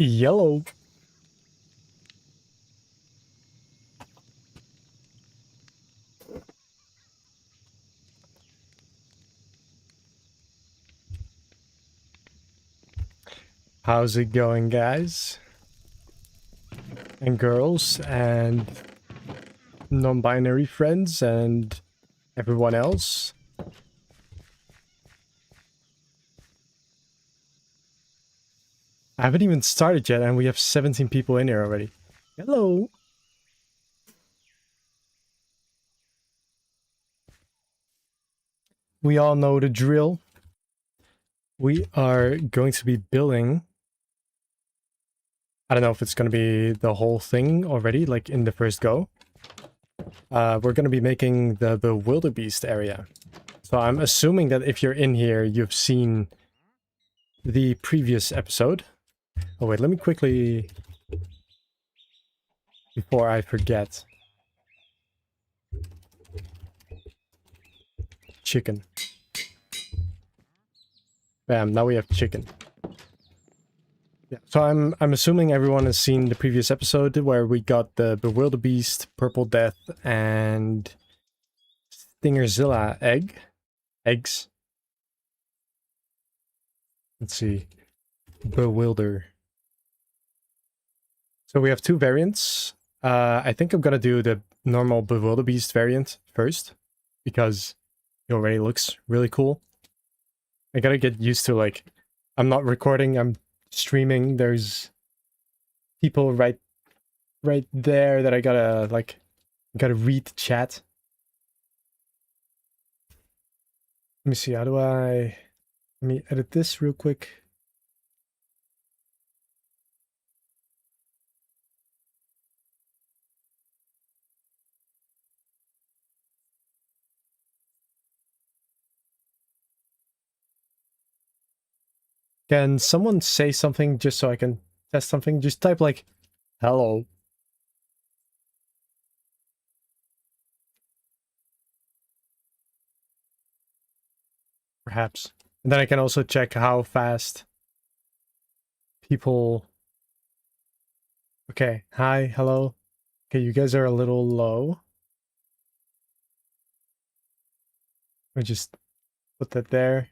Yellow. How's it going, guys? And girls, and non-binary friends, and everyone else? I haven't even started yet, and we have 17 people in here already. Hello. We all know the drill. We are going to be building... I don't know if it's going to be the whole thing already, like in the first go. We're going to be making the Bewilderbeast area. So I'm assuming that if you're in here, you've seen the previous episode. Oh wait, let me quickly... Before I forget. Chicken. Bam, now we have chicken. Yeah, so I'm assuming everyone has seen the previous episode where we got the Bewilderbeast, Purple Death, and Stingerzilla eggs. Let's see. Bewilder. So we have two variants. I think I'm gonna do the normal Bewilderbeast variant first, because it already looks really cool. I gotta get used to, like, I'm not recording, I'm streaming. There's people right there that I gotta read the chat. Let me see, how do let me edit this real quick. Can someone say something just so I can test something? Just type like, hello. Perhaps. And then I can also check how fast people... Okay, hi, hello. Okay, you guys are a little low. I just put that there.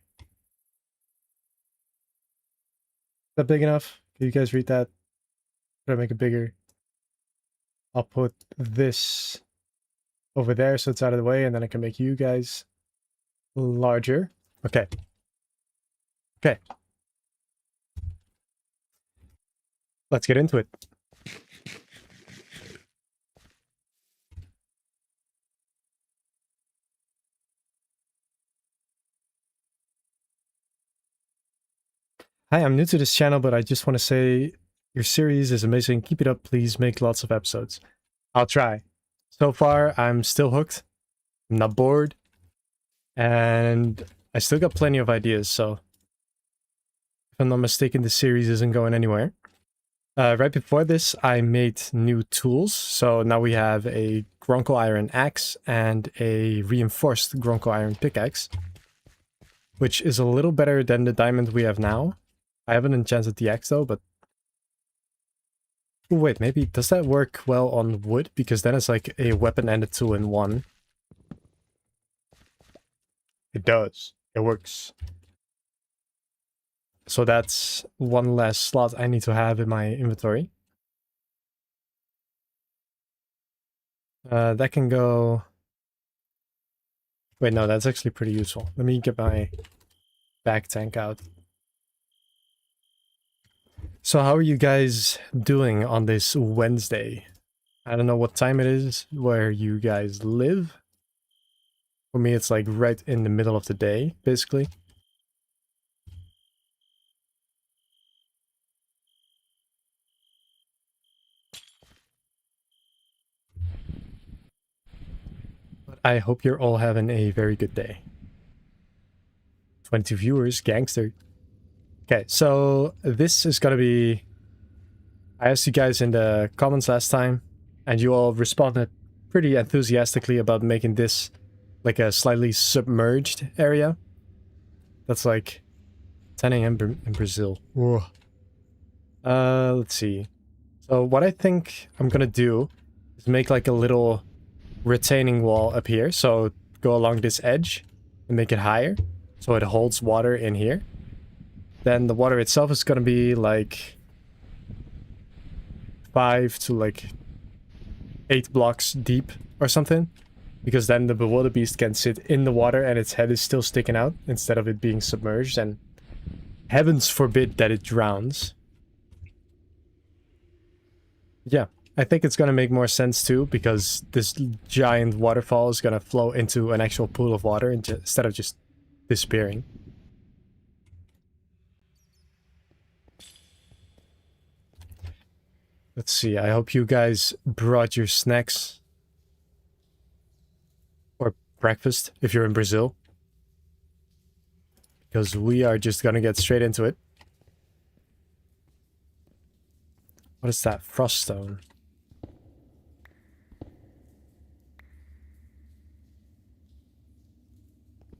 Is that big enough? Can you guys read that? Should I make it bigger? I'll put this over there so it's out of the way, and then I can make you guys larger. Okay. Okay. Let's get into it. Hi, I'm new to this channel, but I just want to say your series is amazing. Keep it up, please. Make lots of episodes. I'll try. So far, I'm still hooked. I'm not bored. And I still got plenty of ideas, so if I'm not mistaken, the series isn't going anywhere. Right before this, I made new tools. So now we have a Gronko Iron Axe and a reinforced Gronko Iron Pickaxe, which is a little better than the diamond we have now. I haven't enchanted the axe though, but... Ooh, wait, maybe... Does that work well on wood? Because then it's like a weapon and a tool in one. It does. It works. So that's one less slot I need to have in my inventory. That can go... Wait, no, that's actually pretty useful. Let me get my back tank out. So how are you guys doing on this Wednesday? I don't know what time it is where you guys live. For me, it's like right in the middle of the day, basically. But I hope you're all having a very good day. 22 viewers, gangster. Okay, so this is gonna be... I asked you guys in the comments last time, and you all responded pretty enthusiastically about making this like a slightly submerged area. That's like 10 a.m. in Brazil. Whoa. Let's see. So what I think I'm gonna do is make like a little retaining wall up here. So go along this edge and make it higher so it holds water in here. Then the water itself is gonna be like 5 to like 8 blocks deep or something. Because then the Bewilderbeast can sit in the water and its head is still sticking out instead of it being submerged, and heavens forbid that it drowns. Yeah, I think it's gonna make more sense too, because this giant waterfall is gonna flow into an actual pool of water instead of just disappearing. Let's see, I hope you guys brought your snacks. Or breakfast, if you're in Brazil. Because we are just gonna get straight into it. What is that? Frost stone.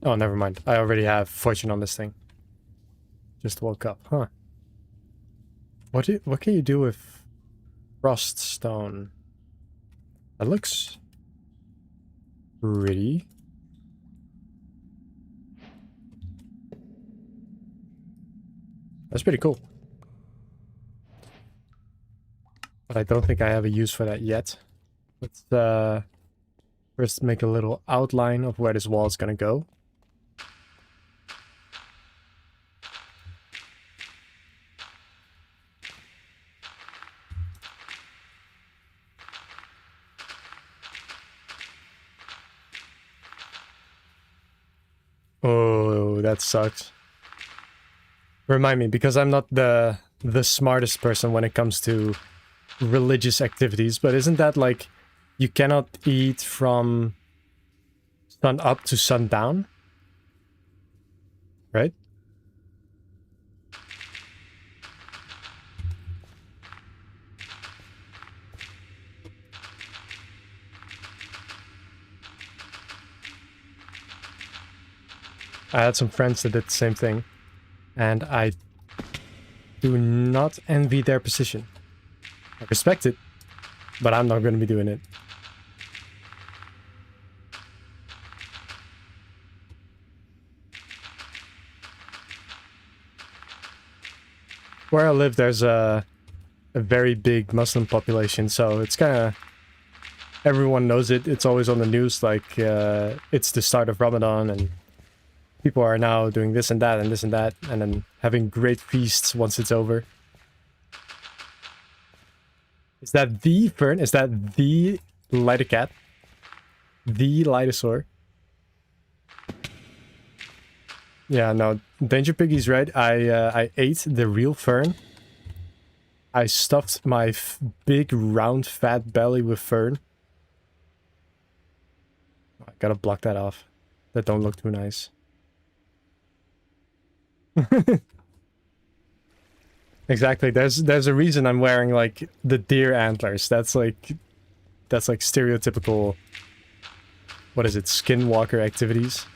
Oh, never mind. I already have fortune on this thing. Just woke up, huh? What can you do with frost stone? That looks pretty. That's pretty cool. But I don't think I have a use for that yet. Let's first make a little outline of where this wall is gonna go. Oh, that sucks. Remind me, because I'm not the smartest person when it comes to religious activities, but isn't that like you cannot eat from sun up to sundown? Right? I had some friends that did the same thing, and I do not envy their position. I respect it, but I'm not going to be doing it. Where I live, there's a very big Muslim population, so it's kind of... everyone knows it. It's always on the news, like it's the start of Ramadan, and people are now doing this and that and this and that, and then having great feasts once it's over. Is that the fern? Is that the Lightercat? The Lightosaur? Yeah, no, Danger Piggy's right. I ate the real fern. I stuffed my big, round, fat belly with fern. I gotta block that off. That don't look too nice. Exactly. There's a reason I'm wearing like the deer antlers. That's like stereotypical, what is it, skinwalker activities.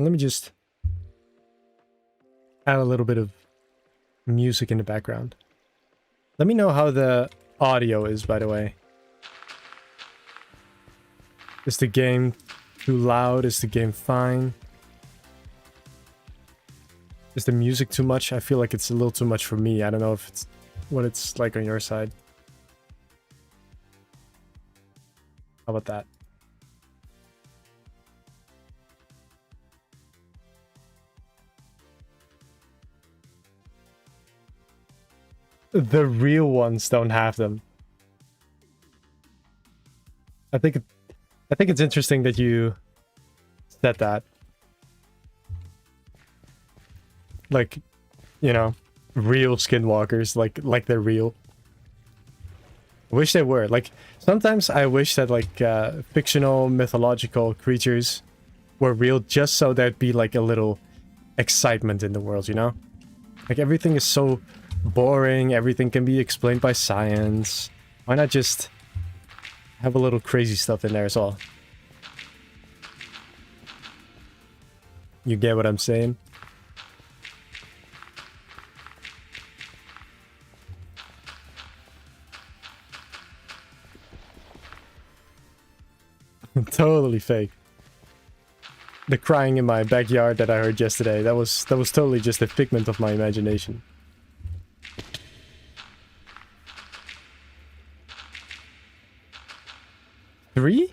Let me just add a little bit of music in the background. Let me know how the audio is, by the way. Is the game too loud? Is the game fine? Is the music too much? I feel like it's a little too much for me. I don't know if it's what it's like on your side. How about that? The real ones don't have them. I think it's interesting that you said that. Like, you know, real skinwalkers, like they're real. I wish they were. Like, sometimes I wish that like fictional mythological creatures were real, just so there'd be like a little excitement in the world, you know? Like, everything is so boring, everything can be explained by science. Why not just have a little crazy stuff in there as well. You get what I'm saying? Totally fake. The crying in my backyard that I heard yesterday, that was totally just a figment of my imagination. Three?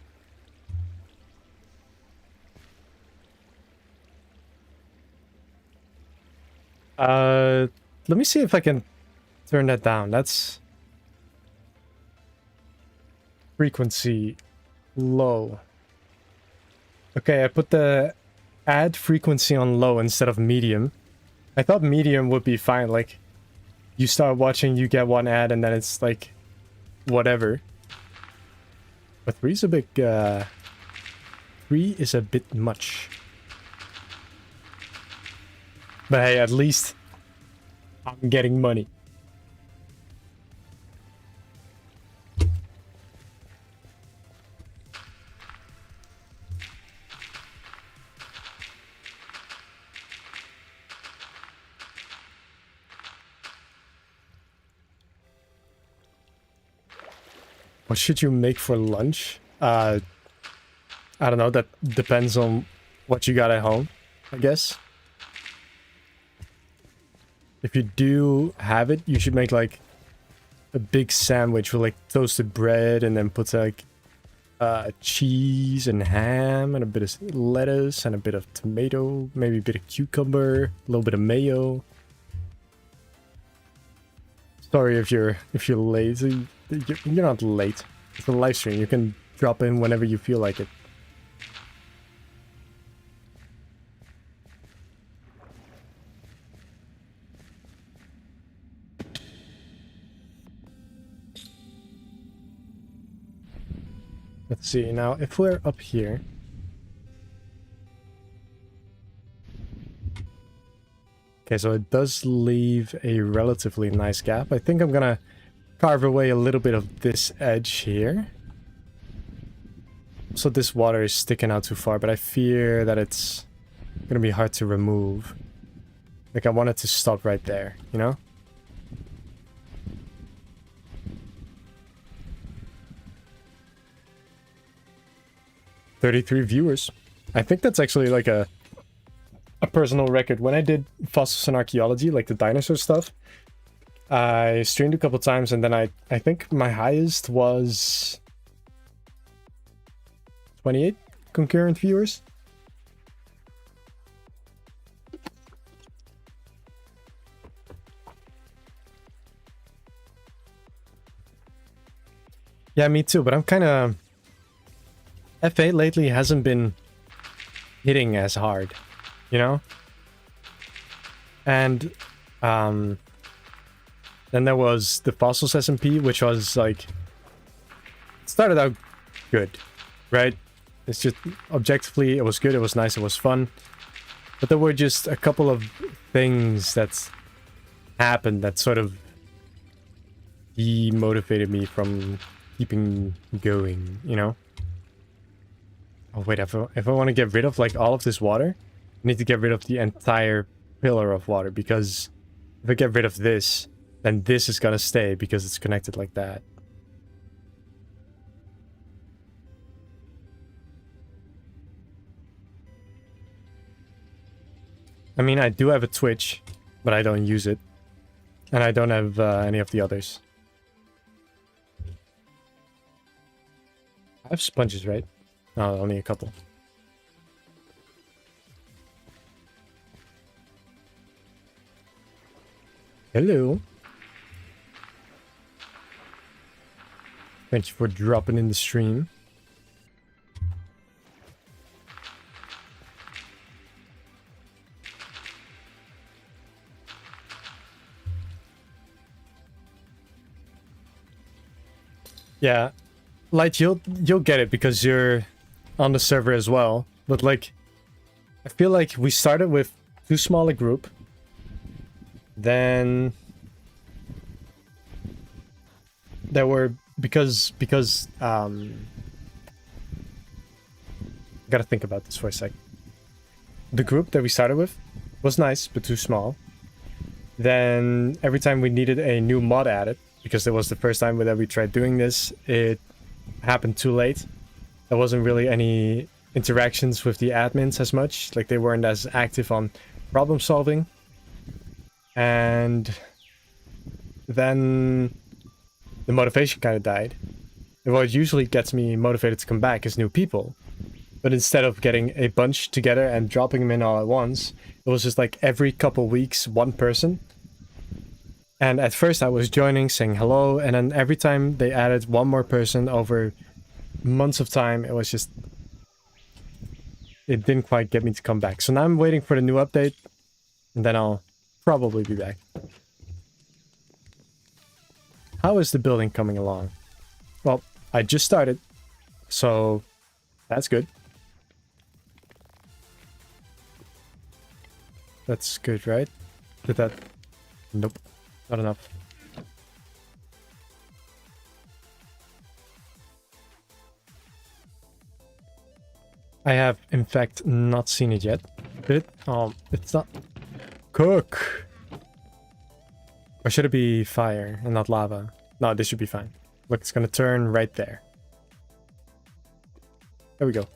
Let me see if I can turn that down. That's frequency low. Okay, I put the add frequency on low instead of medium. I thought medium would be fine, like you start watching, you get one ad, and then it's like whatever. But three is a bit much. But hey, at least I'm getting money. What should you make for lunch? I don't know, that depends on what you got at home, I guess. If you do have it, you should make like a big sandwich with like toasted bread and then put like cheese and ham and a bit of lettuce and a bit of tomato, maybe a bit of cucumber, a little bit of mayo. Sorry if you're late. You're not late. It's a live stream. You can drop in whenever you feel like it. Let's see, now if we're up here. Okay, so it does leave a relatively nice gap. I think I'm gonna carve away a little bit of this edge here. So this water is sticking out too far, but I fear that it's gonna be hard to remove. Like I want it to stop right there, you know? "33 viewers. I think that's actually like a personal record. When I did fossils and archaeology, like the dinosaur stuff, I streamed a couple times, and then I think my highest was 28 concurrent viewers. Yeah, me too, but I'm kind of... F8 lately hasn't been hitting as hard, you know? And then there was the Fossils SMP, which was like... It started out good, right? It's just, objectively, it was good, it was nice, it was fun. But there were just a couple of things that happened that sort of demotivated me from keeping going, you know? Oh wait, if I want to get rid of like all of this water, I need to get rid of the entire pillar of water, because if I get rid of this, then this is gonna stay because it's connected like that. I mean, I do have a Twitch, but I don't use it. And I don't have any of the others. I have sponges, right? Oh, only a couple. Hello. Thank you for dropping in the stream. Yeah, Light, you'll get it because you're on the server as well. But like, I feel like we started with too small a group. Then there were because I gotta think about this for a sec. The group that we started with was nice, but too small. Then every time we needed a new mod added, because it was the first time that we tried doing this, it happened too late. There wasn't really any interactions with the admins as much. Like, they weren't as active on problem solving. And then the motivation kind of died. And what usually gets me motivated to come back is new people. But instead of getting a bunch together and dropping them in all at once, it was just like every couple weeks, one person. And at first I was joining, saying hello, and then every time they added one more person over months of time, it was just... it didn't quite get me to come back. So now I'm waiting for the new update, and then I'll probably be back. How is the building coming along? Well, I just started, so that's good. That's good, right? Did that... nope, not enough. I have, in fact, not seen it yet. Did it? It's not... cook! Or should it be fire and not lava? No, this should be fine. Look, it's gonna turn right there. There we go.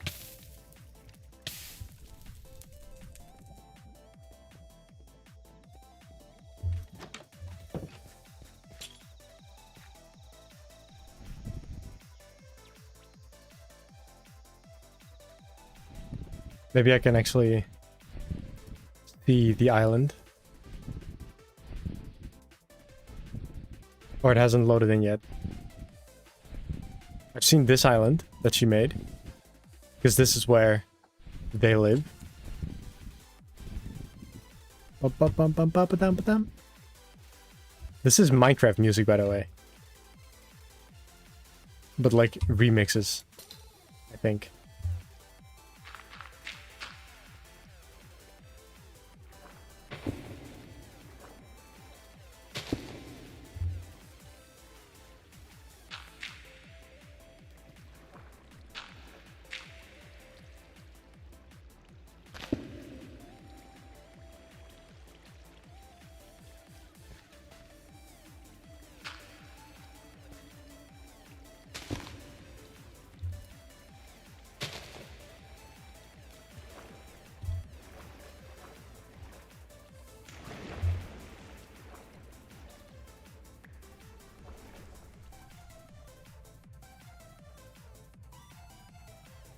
Maybe I can actually see the island. Or it hasn't loaded in yet. I've seen this island that she made. Because this is where they live. This is Minecraft music, by the way. But like remixes, I think.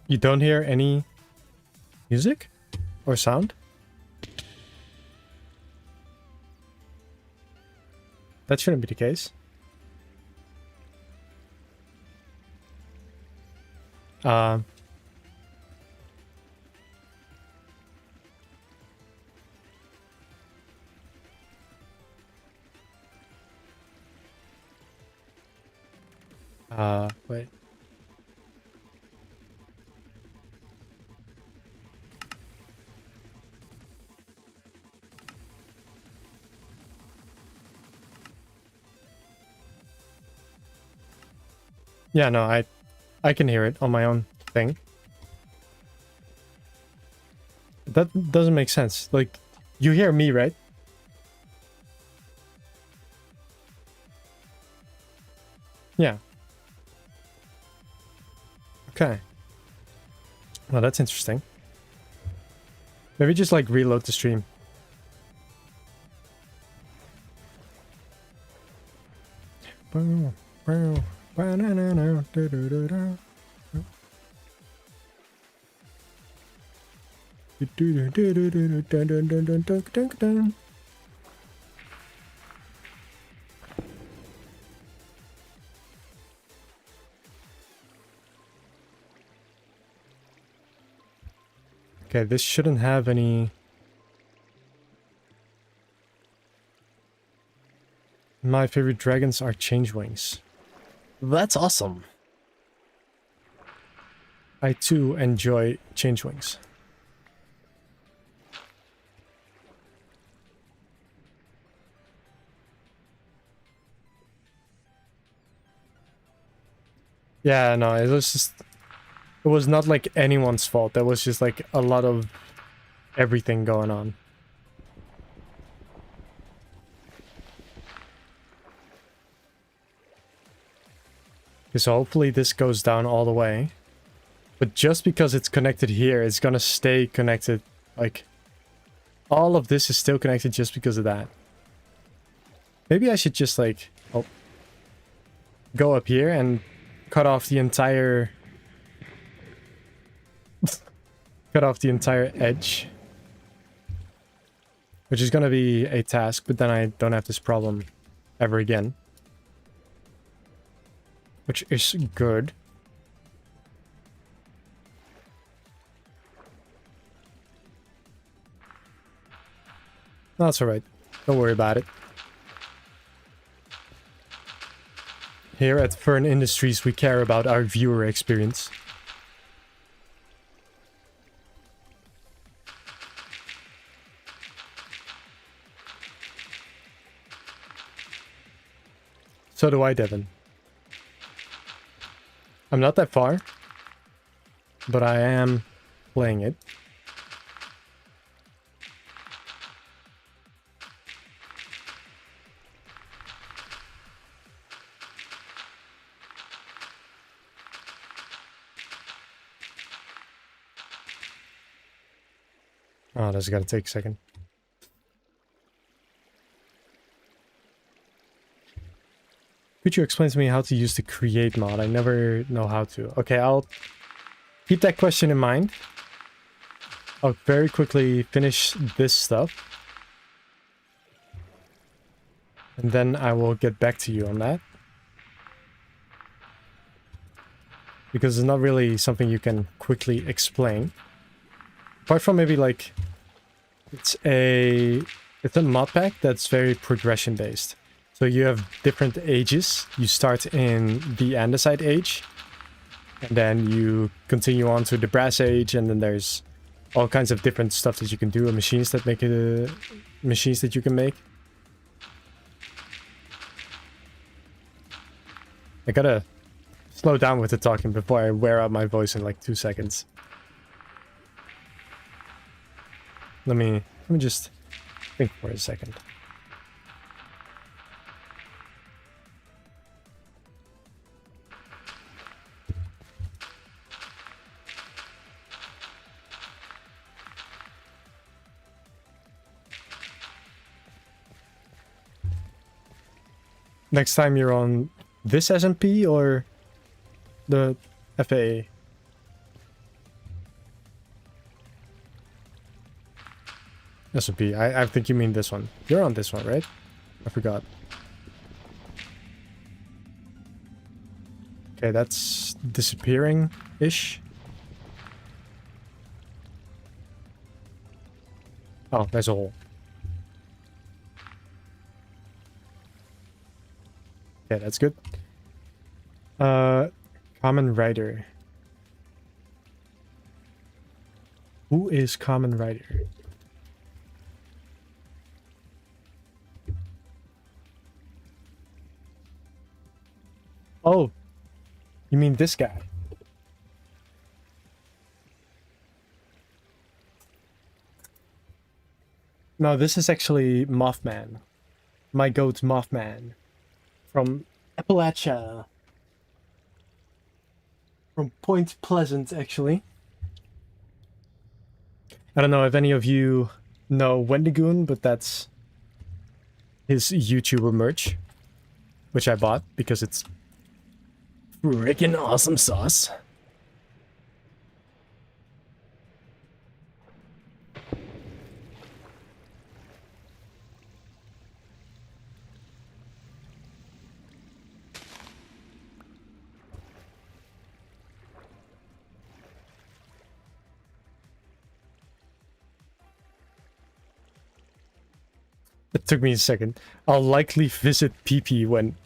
You don't hear any music or sound? That shouldn't be the case. Wait. Yeah, no, I can hear it on my own thing. That doesn't make sense. Like, you hear me, right? Yeah. Okay. Well, that's interesting. Maybe just like reload the stream. Okay, this shouldn't have any... My favorite dragons are changelings. That's awesome. I too enjoy changelings. Yeah, no, it was just... It was not like anyone's fault. There was just like a lot of everything going on. Okay, so hopefully this goes down all the way. But just because it's connected here, it's gonna stay connected. Like, all of this is still connected just because of that. Maybe I should just like... Oh, go up here and cut off the entire... cut off the entire edge. Which is gonna be a task, but then I don't have this problem ever again. Which is good. No, that's alright. Don't worry about it. Here at Fern Industries, we care about our viewer experience. So do I, Devin. I'm not that far, but I am playing it. Oh, that's gotta take a second. Could you explain to me how to use the create mod? I never know how to. Okay, I'll keep that question in mind. I'll very quickly finish this stuff. And then I will get back to you on that. Because it's not really something you can quickly explain. Apart from maybe like... It's a mod pack that's very progression based. So you have different ages. You start in the andesite age. And then you continue on to the brass age. And then there's all kinds of different stuff that you can do. And machines that make it... machines that you can make. I gotta slow down with the talking before I wear out my voice in like 2 seconds. Let me just think for a second. Next time you're on this SMP or the FAA? SMP. I think you mean this one. You're on this one, right? I forgot. Okay, that's disappearing-ish. Oh, there's a hole. Okay, that's good. Common Rider. Who is Common Rider? Oh, you mean this guy? No, this is actually Mothman. My goat Mothman. From Appalachia. From Point Pleasant, actually. I don't know if any of you know Wendigoon, but that's his YouTuber merch. Which I bought because it's freaking awesome sauce. It took me a second. I'll likely visit PP when...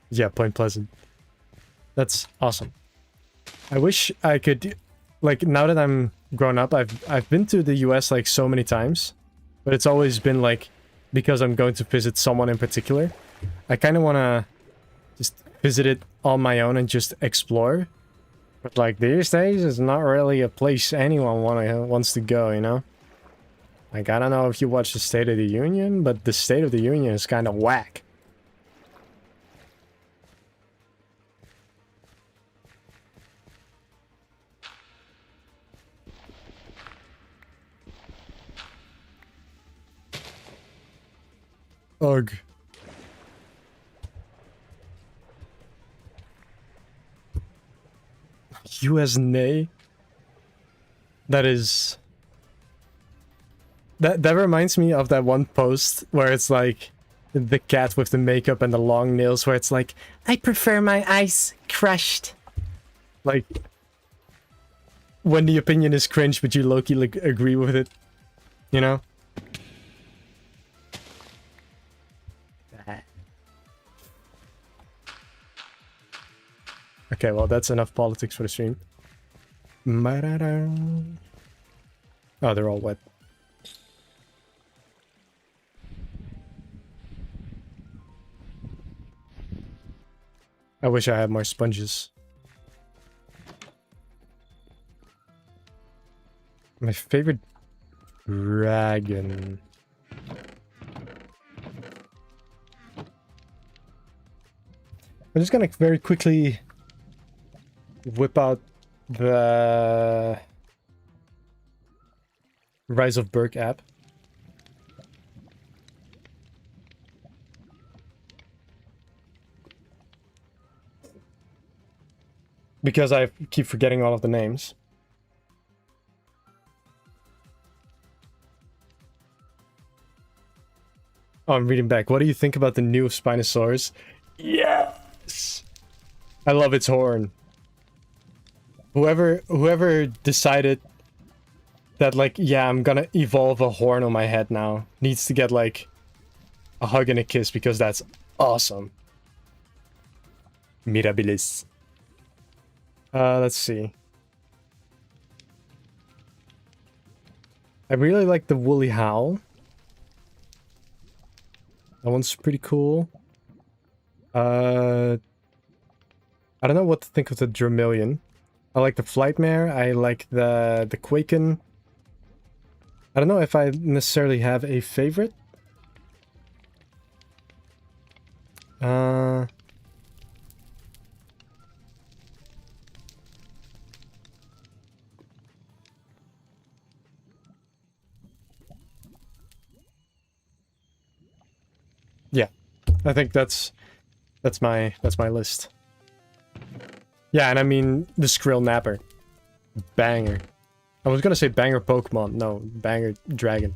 Yeah, Point Pleasant. That's awesome. I wish I could... Like, now that I'm grown up, I've been to the US like so many times. But it's always been like... Because I'm going to visit someone in particular. I kind of want to just visit it on my own and just explore. But like these days, it's not really a place anyone wants to go, you know? Like, I don't know if you watch the State of the Union, but the State of the Union is kind of whack. Ugh. US nay? That is... That reminds me of that one post where it's like the cat with the makeup and the long nails where it's like, I prefer my eyes crushed. Like, when the opinion is cringe but you low-key like, agree with it, you know? Okay, well that's enough politics for the stream. Oh, they're all wet. I wish I had more sponges. My favorite dragon. I'm just gonna very quickly whip out the Rise of Berk app. Because I keep forgetting all of the names. Oh, I'm reading back. What do you think about the new Spinosaurus? Yes! I love its horn. Whoever decided that, like, yeah, I'm gonna evolve a horn on my head now, needs to get, like, a hug and a kiss, because that's awesome. Mirabilis. Let's see. I really like the woolly howl. That one's pretty cool. I don't know what to think of the Dromillion. I like the Flightmare. I like the Quaken. I don't know if I necessarily have a favorite. Yeah, I think that's my list. Yeah, and I mean the Skrill Napper, banger. I was gonna say banger Pokemon, no, banger Dragon.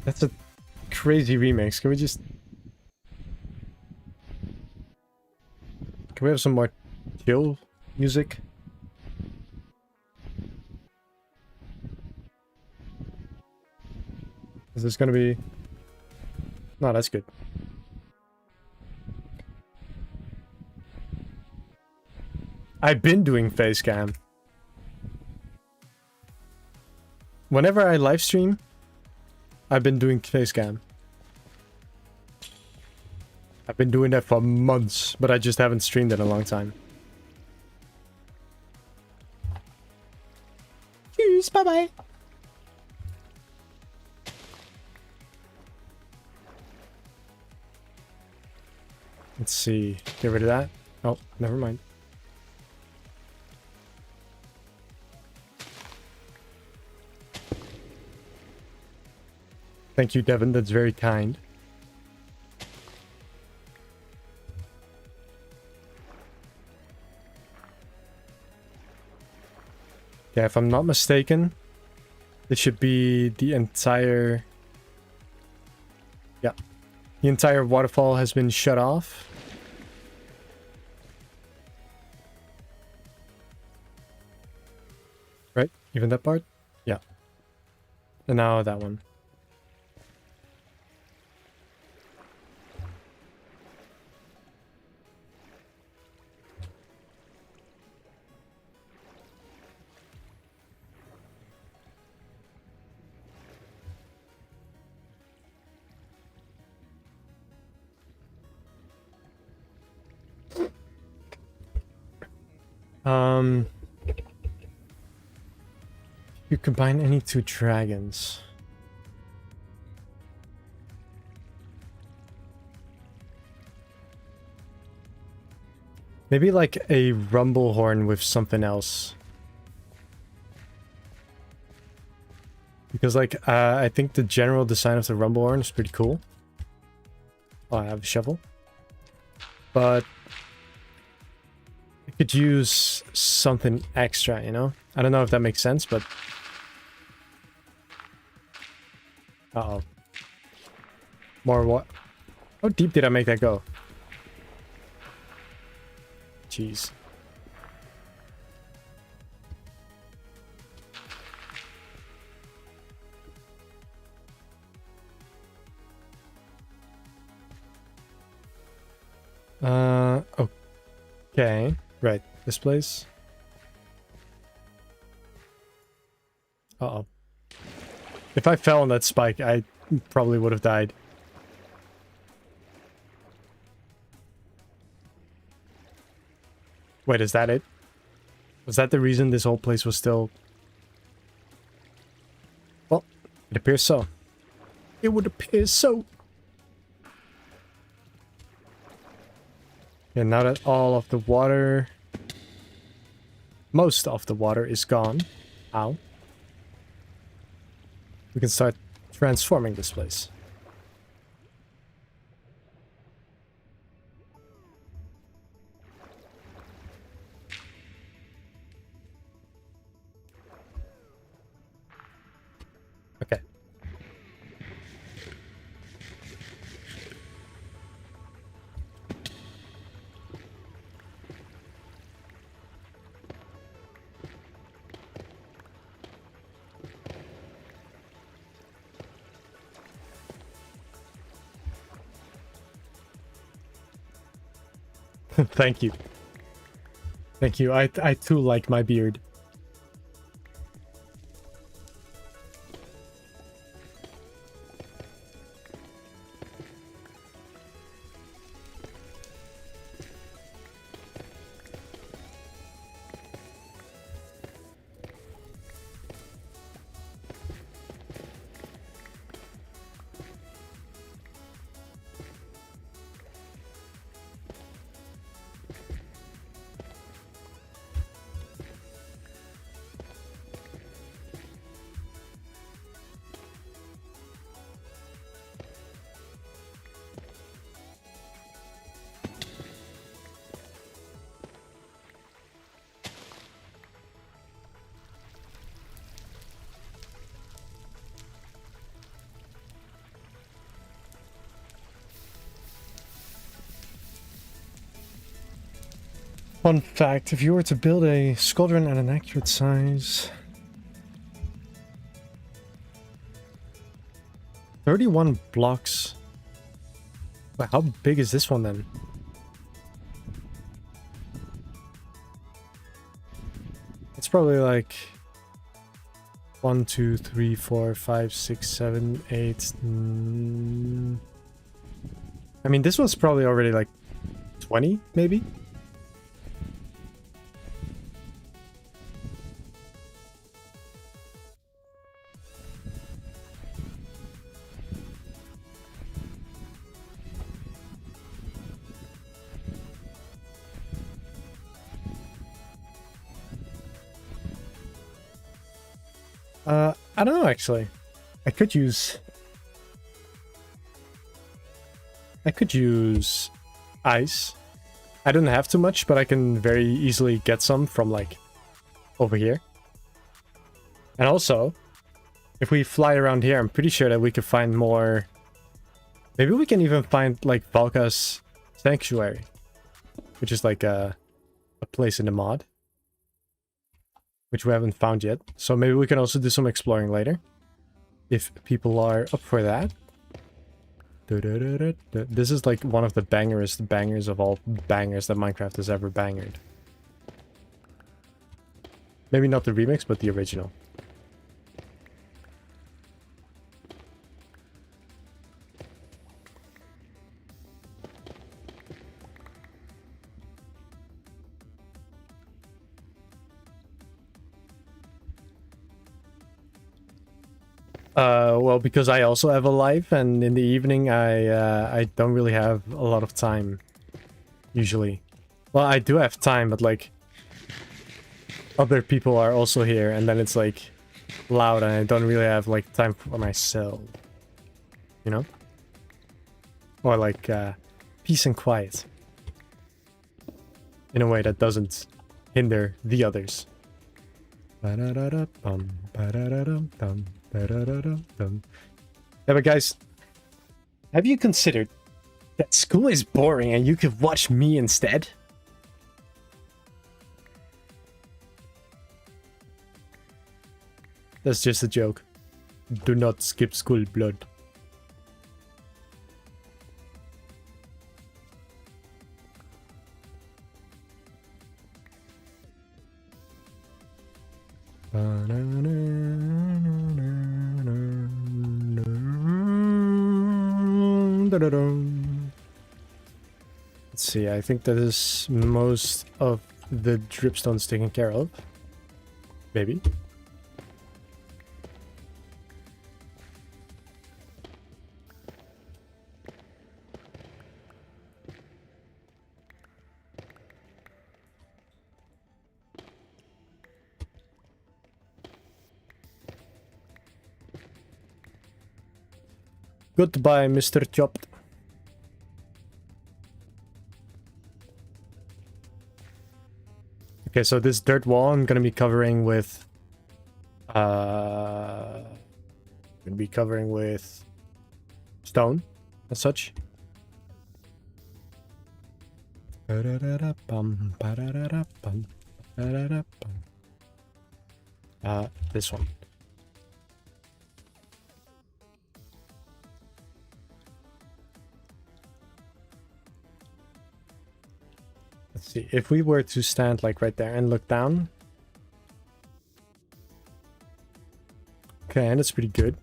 That's a crazy remix. Can we just... Can we have some more chill music? Is this gonna be... No, that's good. I've been doing face cam. Whenever I live stream, I've been doing face cam. I've been doing that for months, but I just haven't streamed in a long time. Cheers, bye-bye. Let's see. Get rid of that. Oh, never mind. Thank you, Devin. That's very kind. Yeah, if I'm not mistaken, it should be the entire... Yeah. The entire waterfall has been shut off. Right? Even that part? Yeah. And now that one. Um, you combine any two dragons. Maybe like a rumble horn with something else. Because like, I think the general design of the rumble horn is pretty cool. Oh, I have a shovel. But I could use something extra, you know? I don't know if that makes sense, but... Uh-oh. More what? How deep did I make that go? Jeez. Okay. Right. This place. Uh-oh. If I fell on that spike, I probably would have died. Wait, is that it? Was that the reason this whole place was still... Well, it appears so. It would appear so. And now that all of the water... Most of the water is gone. Ow. We can start transforming this place. Okay. Thank you. Thank you. I too like my beard. Fun fact, if you were to build a squadron at an accurate size... 31 blocks. But how big is this one then? It's probably like 1, 2, 3, 4, 5, 6, 7, 8. I mean, this one's probably already like 20, maybe? I don't know, actually. I could use ice. I don't have too much, but I can very easily get some from, like, over here. And also, if we fly around here, I'm pretty sure that we could find more... Maybe we can even find, like, Valka's Sanctuary, which is, like, a place in the mod, which we haven't found yet. So maybe we can also do some exploring later, if people are up for that. This is like one of the bangers of all bangers that Minecraft has ever bangered. Maybe not the remix, but the original. Well, because I also have a life, and in the evening I don't really have a lot of time, usually. Well, I do have time, but like other people are also here, and then it's like loud, and I don't really have like time for myself, you know? Or like peace and quiet in a way that doesn't hinder the others. Yeah, but guys, have you considered that school is boring and you could watch me instead? That's just a joke. Do not skip school, blood. Let's see, I think that is most of the dripstones taken care of. Maybe. Goodbye, Mr. Chopped. Okay, so this dirt wall I'm gonna be covering with stone as such. This one. Let's see, if we were to stand like right there and look down. Okay, and it's pretty good.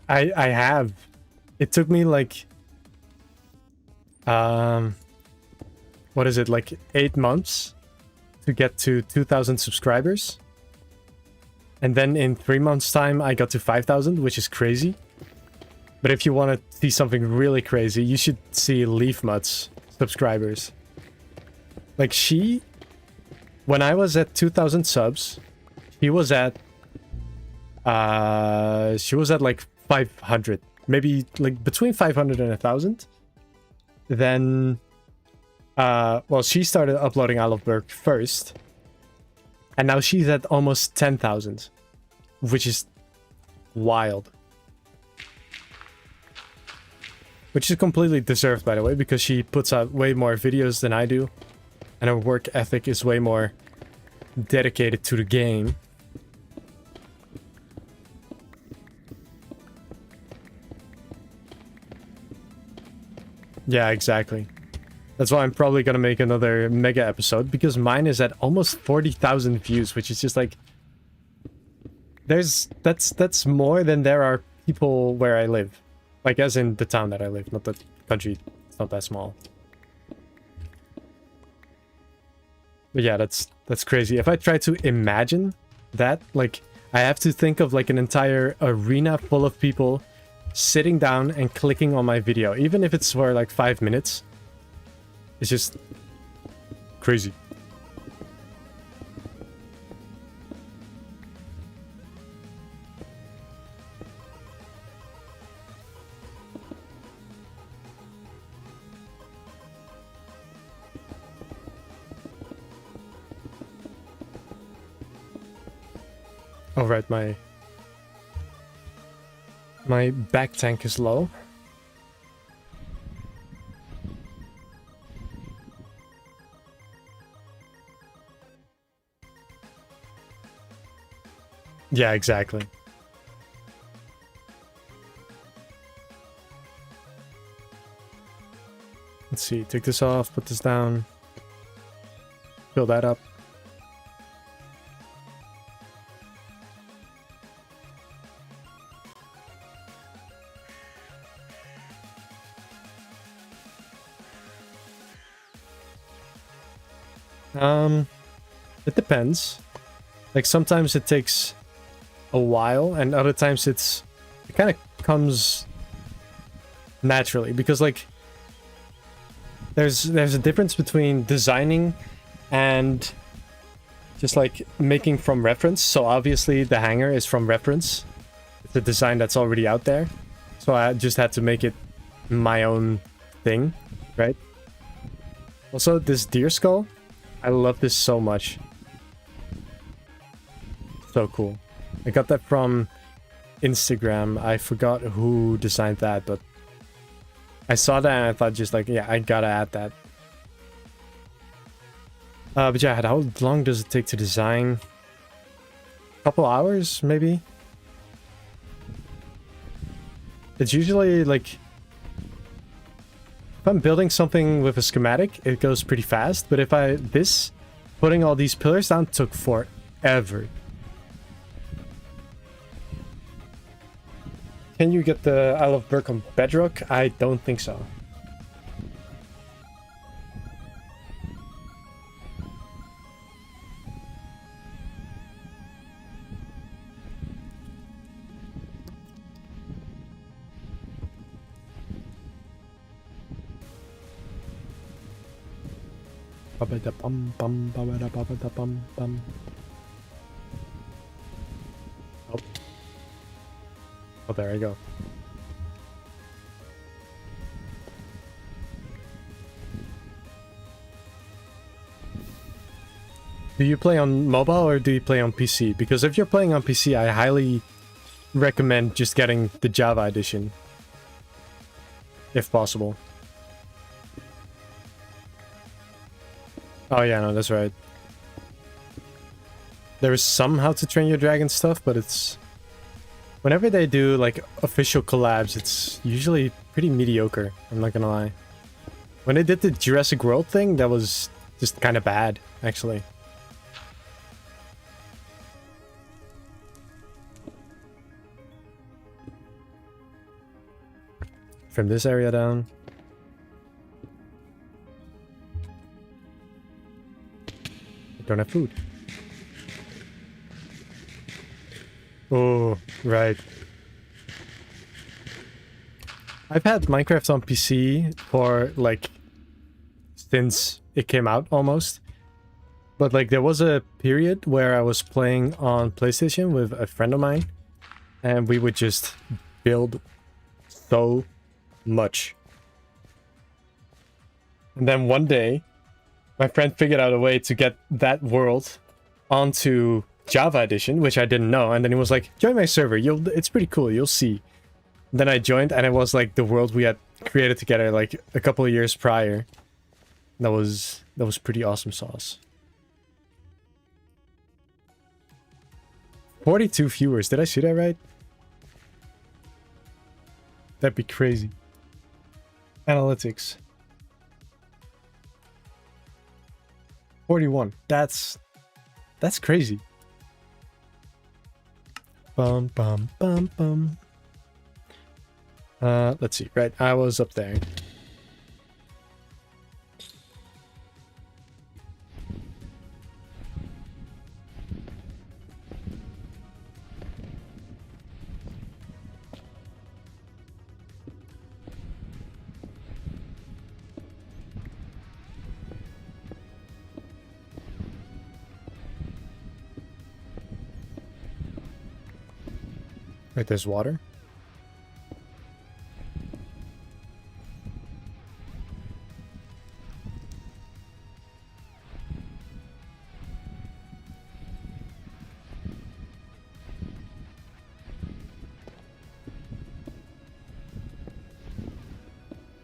I have. It took me like what is it, like 8 months to get to 2,000 subscribers. And then in 3 months time I got to 5,000, which is crazy. But if you want to see something really crazy, you should see Leaf Mutt's subscribers. Like when I was at 2,000 subs, she was at like 500, maybe like between 500 and 1,000. Then, well, she started uploading I Love Berk first, and now she's at almost 10,000, which is wild. Which is completely deserved, by the way, because she puts out way more videos than I do. And her work ethic is way more dedicated to the game. Yeah, exactly. That's why I'm probably gonna make another mega episode, because mine is at almost 40,000 views, which is just like... That's more than there are people where I live. Like, as in the town that I live, not the country. It's not that small. But yeah, that's crazy. If I try to imagine that, like, I have to think of like an entire arena full of people sitting down and clicking on my video, even if it's for like 5 minutes. It's just crazy. Oh, right, my back tank is low. Yeah, exactly. Let's see, take this off, put this down. Fill that up. It depends. Like sometimes it takes a while, and other times it kind of comes naturally, because like there's a difference between designing and just like making from reference. So obviously the hanger is from reference. It's a design that's already out there. So I just had to make it my own thing, right? Also, this deer skull, I love this so much. So cool. I got that from Instagram. I forgot who designed that, but I saw that and I thought just like, yeah, I gotta add that. But yeah, how long does it take to design? A couple hours, maybe? It's usually like, if I'm building something with a schematic, it goes pretty fast. But if putting all these pillars down took forever. Can you get the Isle of Berk on Bedrock? I don't think so. Oh, there I go. Do you play on mobile or do you play on PC? Because if you're playing on PC, I highly recommend just getting the Java edition. If possible. Oh yeah, no, that's right. There is some How to Train Your Dragon stuff, but it's... Whenever they do, like, official collabs, it's usually pretty mediocre, I'm not gonna lie. When they did the Jurassic World thing, that was just kind of bad, actually. From this area down. I don't have food. Oh, right. I've had Minecraft on PC for, like, since it came out, almost. But, like, there was a period where I was playing on PlayStation with a friend of mine, and we would just build so much. And then one day, my friend figured out a way to get that world onto Java edition, which I didn't know, and then he was like, join my server, it's pretty cool, you'll see. And then I joined, and it was like the world we had created together like a couple of years prior. That was pretty awesome sauce. 42 viewers, did I see that right? That'd be crazy. Analytics. 41. That's crazy. Bum bum bum bum. Let's see. Right, I was up there. Right, there's water.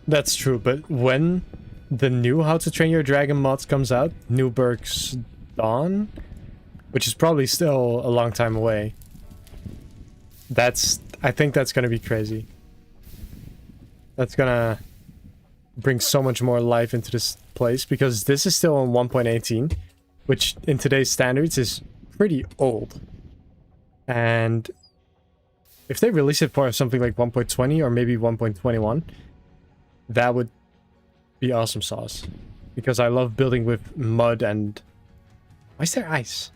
That's true, but when the new How to Train Your Dragon mods comes out, New Berk's Dawn, which is probably still a long time away, I think that's gonna be crazy. That's gonna bring so much more life into this place, because this is still on 1.18, which in today's standards is pretty old. And if they release it for something like 1.20 or maybe 1.21, that would be awesome sauce. Because I love building with mud and... Why is there ice?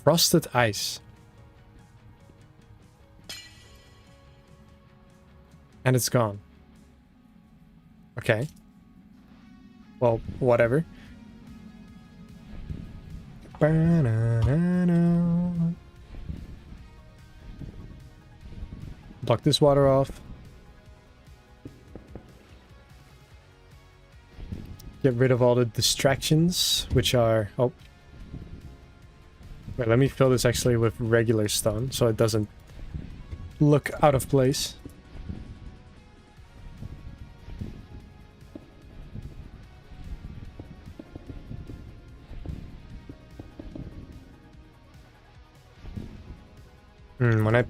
Frosted ice. And it's gone. Okay. Well, whatever. Block this water off. Get rid of all the distractions, which are... Oh. Wait, let me fill this actually with regular stone, so it doesn't look out of place. When I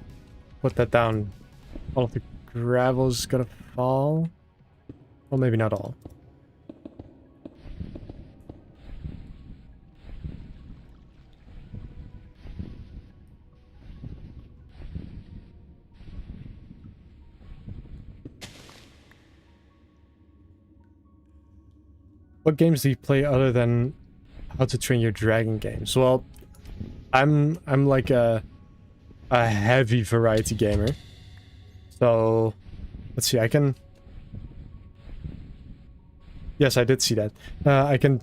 put that down, all of the gravel's gonna fall. Well, maybe not all. What games do you play other than How to Train Your Dragon games? Well, I'm like a heavy variety gamer. So let's see, I can... Yes, I did see that. I can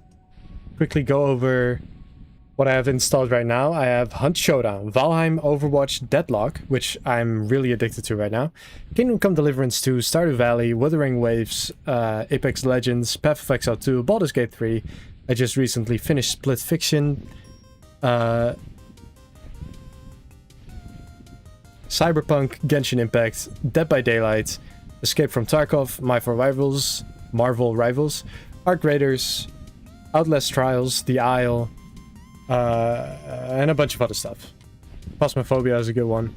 quickly go over what I have installed right now. I have Hunt Showdown, Valheim, Overwatch, Deadlock, which I'm really addicted to right now, Kingdom Come Deliverance 2, Stardew Valley, Wuthering Waves, Apex Legends, Path of Exile 2, Baldur's Gate 3. I just recently finished Split Fiction, Cyberpunk, Genshin Impact, Dead by Daylight, Escape from Tarkov, Marvel Rivals, Ark Raiders, Outlast Trials, The Isle, and a bunch of other stuff. Phasmophobia is a good one.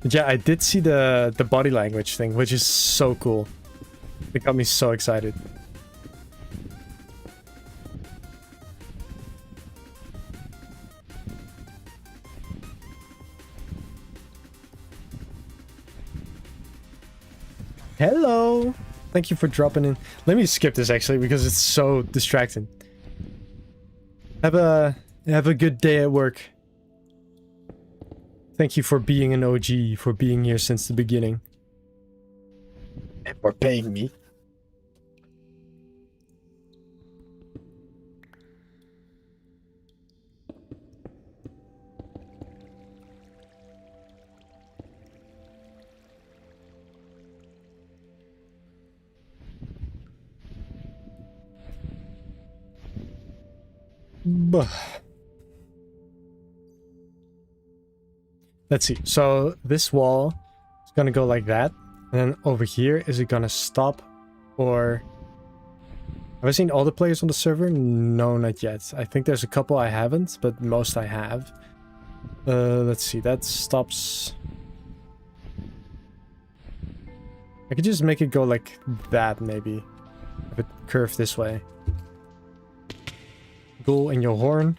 But yeah, I did see the body language thing, which is so cool. It got me so excited. Hello! Thank you for dropping in. Let me skip this actually because it's so distracting. Have a good day at work. Thank you for being an OG, for being here since the beginning. And for paying me. Let's see. So this wall is gonna go like that, and then over here, is it gonna stop, or have I seen all the players on the server? No, not yet. I think there's a couple I haven't, but most I have. Let's see. That stops. I could just make it go like that, maybe. Have it curve this way. Ghoul in your horn.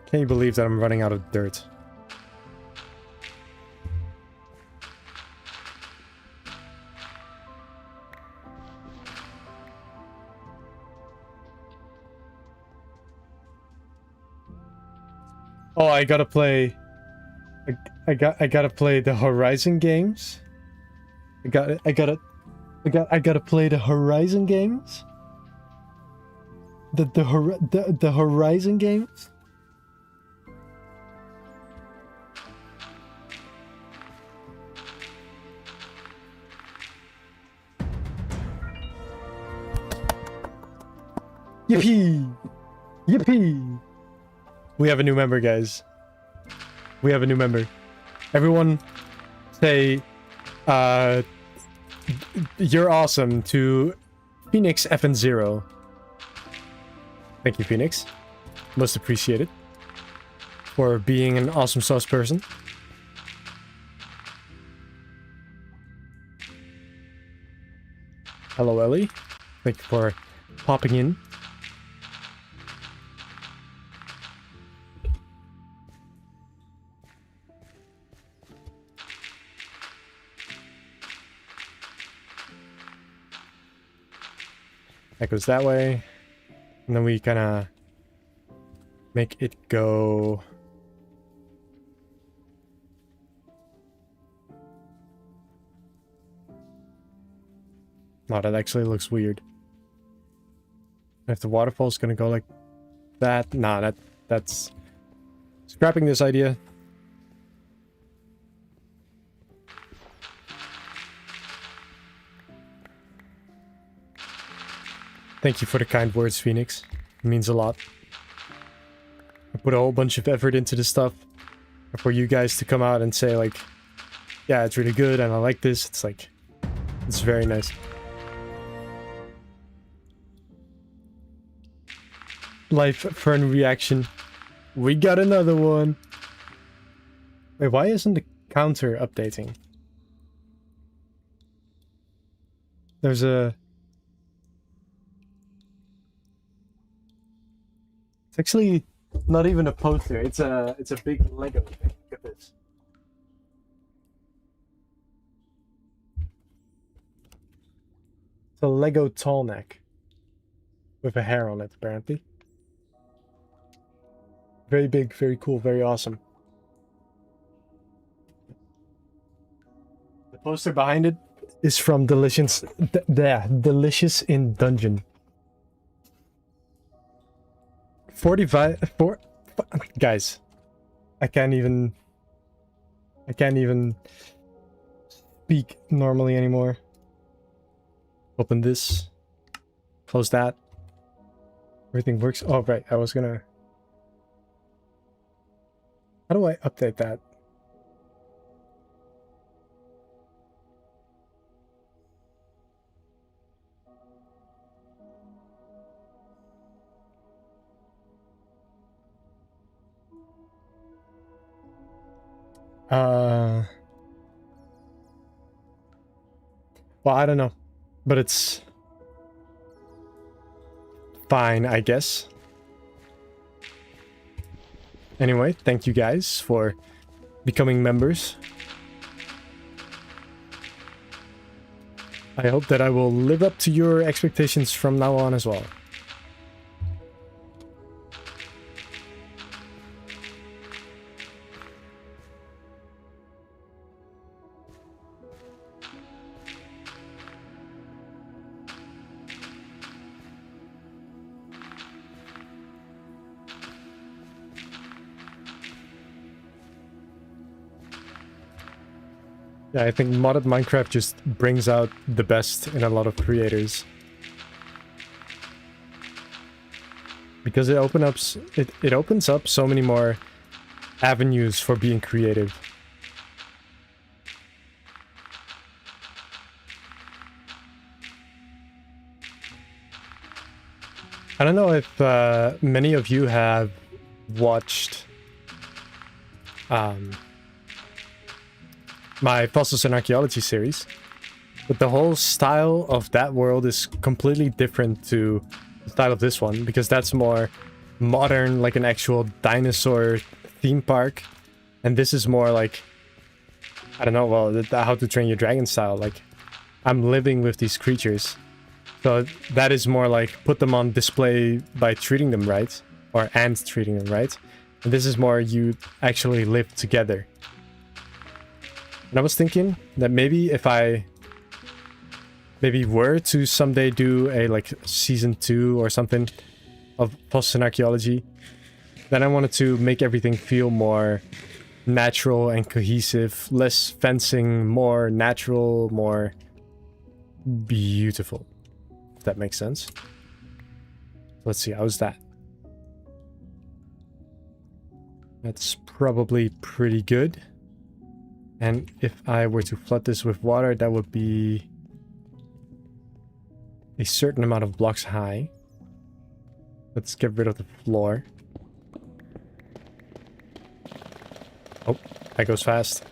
Can you believe that I'm running out of dirt? Oh, I gotta play... I gotta play the Horizon games. I gotta play the Horizon games. The Horizon games. Yippee! Yippee! We have a new member, guys. We have a new member. Everyone say, you're awesome to Phoenix FN0. Thank you, Phoenix. Most appreciated. For being an awesome sauce person. Hello, Ellie. Thank you for popping in. That goes that way. And then we kind of make it go... No, that actually looks weird. If the waterfall's gonna go like that... Nah, that's... Scrapping this idea. Thank you for the kind words, Phoenix. It means a lot. I put a whole bunch of effort into this stuff. For you guys to come out and say like, yeah, it's really good and I like this. It's like, it's very nice. Life fern reaction. We got another one. Wait, why isn't the counter updating? There's a... It's actually not even a poster. It's a big Lego thing. Look at this. It's a Lego tall neck with a hair on it, apparently. Very big, very cool, very awesome. The poster behind it is from Delicious in Dungeon. 45 guys. I can't even speak normally anymore. Open this. Close that. Everything works. Oh right, I was gonna... How do I update that? Well, I don't know, but it's fine, I guess. Anyway, thank you guys for becoming members. I hope that I will live up to your expectations from now on as well. Yeah, I think modded Minecraft just brings out the best in a lot of creators. Because it opens up so many more avenues for being creative. I don't know if many of you have watched my Fossils and Archaeology series, but the whole style of that world is completely different to the style of this one, because that's more modern, like an actual dinosaur theme park, and this is more like, I don't know, well, the How to Train Your Dragon style. Like, I'm living with these creatures, so that is more like put them on display by treating them right, and treating them right, and this is more you actually live together. And I was thinking that maybe if I were to someday do a like season 2 or something of Fossils and Archaeology, then I wanted to make everything feel more natural and cohesive, less fencing, more natural, more beautiful. If that makes sense. Let's see, how's that? That's probably pretty good. And if I were to flood this with water, that would be a certain amount of blocks high. Let's get rid of the floor. Oh, that goes fast.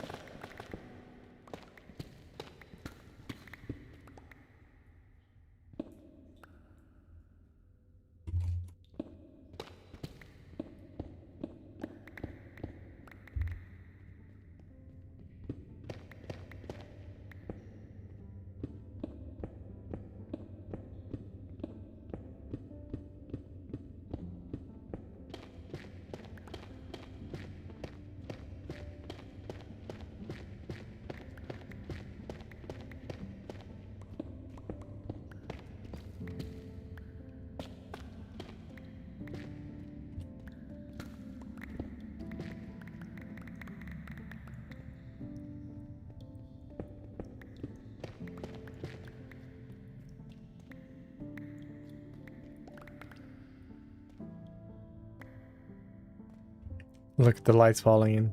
Look at the lights falling in.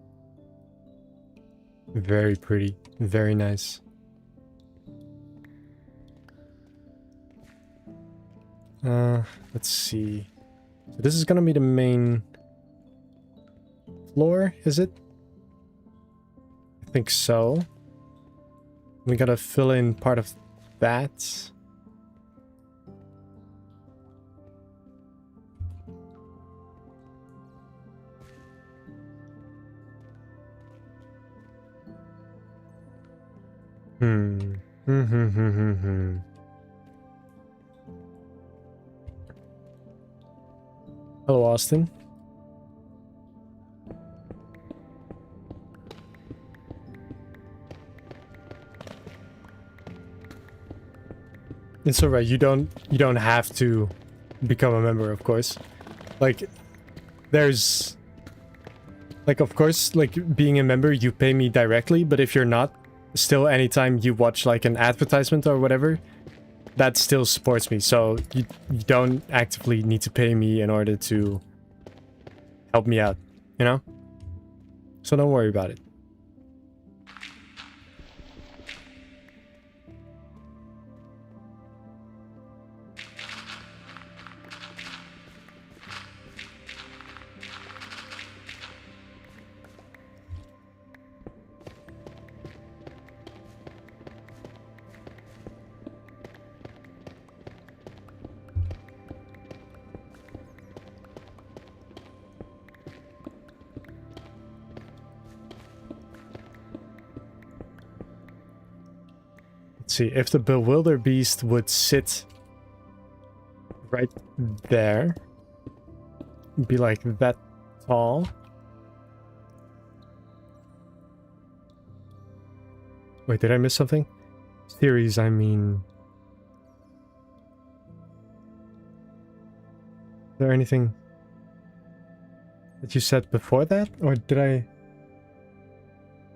Very pretty. Very nice. Let's see. So this is gonna be the main floor, is it? I think so. We gotta fill in part of that. Hello, Austin. It's alright. You don't have to become a member, of course. Like, there's like, of course, like being a member, you pay me directly, but if you're not, still anytime you watch like an advertisement or whatever, that still supports me. So you don't actively need to pay me in order to help me out, you know? So don't worry about it. See, if the Bewilderbeast would sit right there, be like that tall. Wait, did I miss something? Series, I mean... Is there anything that you said before that? Or did I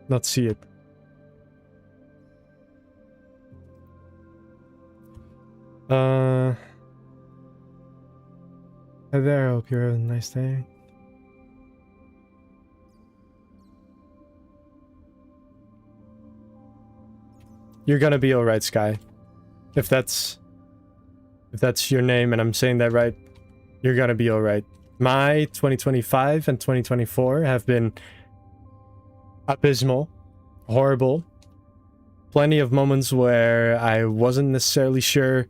not see it? Hi there, I hope you're having a nice day. You're gonna be alright, Sky. If that's your name and I'm saying that right, you're gonna be alright. My 2025 and 2024 have been abysmal, horrible. Plenty of moments where I wasn't necessarily sure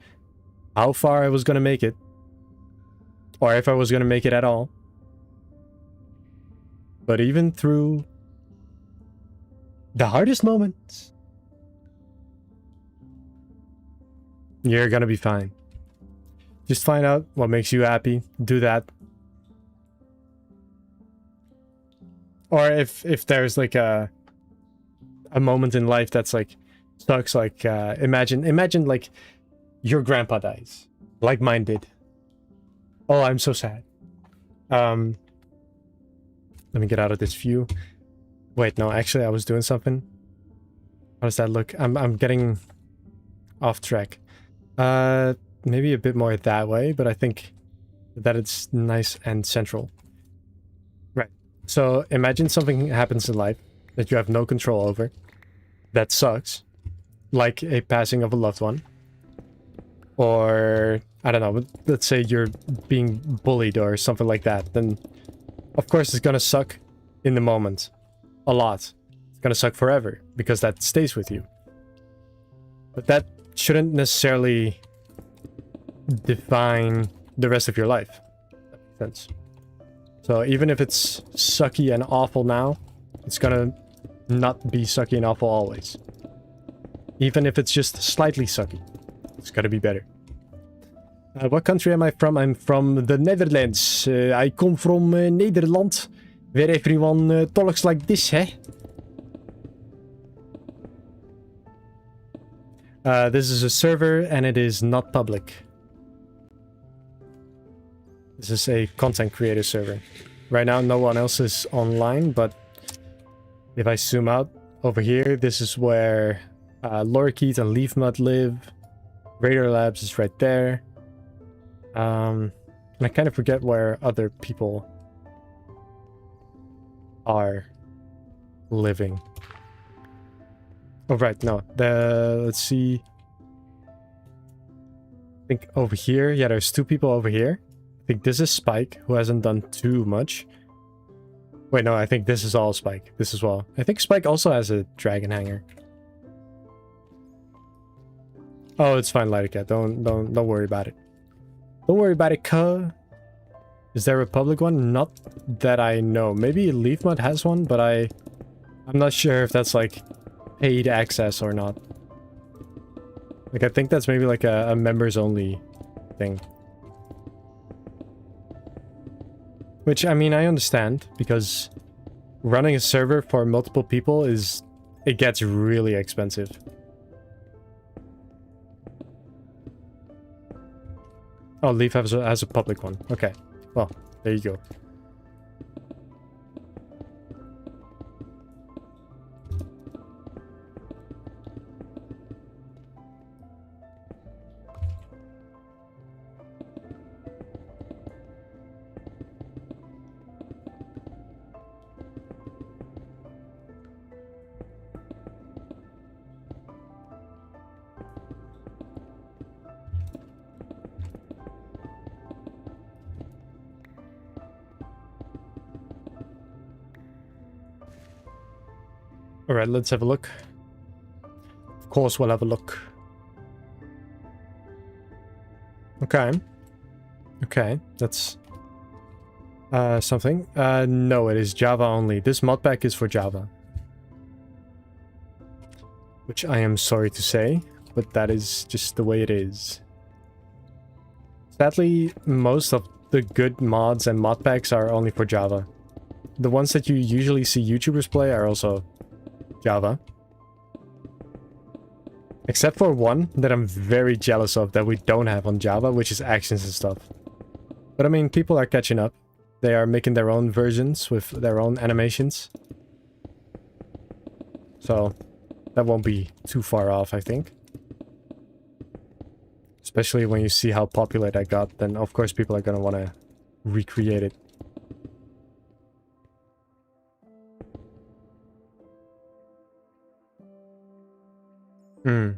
how far I was gonna make it, or if I was gonna make it at all. But even through the hardest moments, you're gonna be fine. Just find out what makes you happy, do that. Or if there's like a moment in life that's like sucks, like imagine like your grandpa dies, like mine did. Oh, I'm so sad. Let me get out of this view. Wait, no, actually I was doing something. How does that look? I'm getting off track. Maybe a bit more that way, but I think that it's nice and central. Right. So imagine something happens in life that you have no control over. That sucks. Like a passing of a loved one. Or, I don't know, let's say you're being bullied or something like that. Then, of course, it's gonna suck in the moment. A lot. It's gonna suck forever, because that stays with you. But that shouldn't necessarily define the rest of your life. That makes sense. So even if it's sucky and awful now, it's gonna not be sucky and awful always. Even if it's just slightly sucky, it's gotta be better. What country am I from? I'm from the Netherlands. I come from Nederland, where everyone talks like this, eh? This is a server and it is not public. This is a content creator server. Right now no one else is online, but if I zoom out over here, this is where Lorikeet and Leafmud live. Radar Labs is right there. And I kind of forget where other people are living. Oh, right, no. Let's see. I think over here, yeah, there's 2 people over here. I think this is Spike, who hasn't done too much. Wait, no, I think this is all Spike. This as well. I think Spike also has a dragon hanger. Oh, it's fine, Lightercat. Don't worry about it. Don't worry about it, cuh. Is there a public one? Not that I know. Maybe Leafmud has one, but I'm not sure if that's like paid access or not. Like, I think that's maybe like a members only thing. Which, I mean, I understand, because running a server for multiple people it gets really expensive. Oh, Leaf has a public one. Okay. Well, there you go. Alright, let's have a look. Of course, we'll have a look. Okay. Okay, that's something. No, it is Java only. This mod pack is for Java. Which I am sorry to say, but that is just the way it is. Sadly, most of the good mods and mod packs are only for Java. The ones that you usually see YouTubers play are also Java. Except for one that I'm very jealous of that we don't have on Java, which is actions and stuff. But I mean, people are catching up. They are making their own versions with their own animations. So that won't be too far off, I think. Especially when you see how popular that got, then of course people are gonna want to recreate it. Hmm.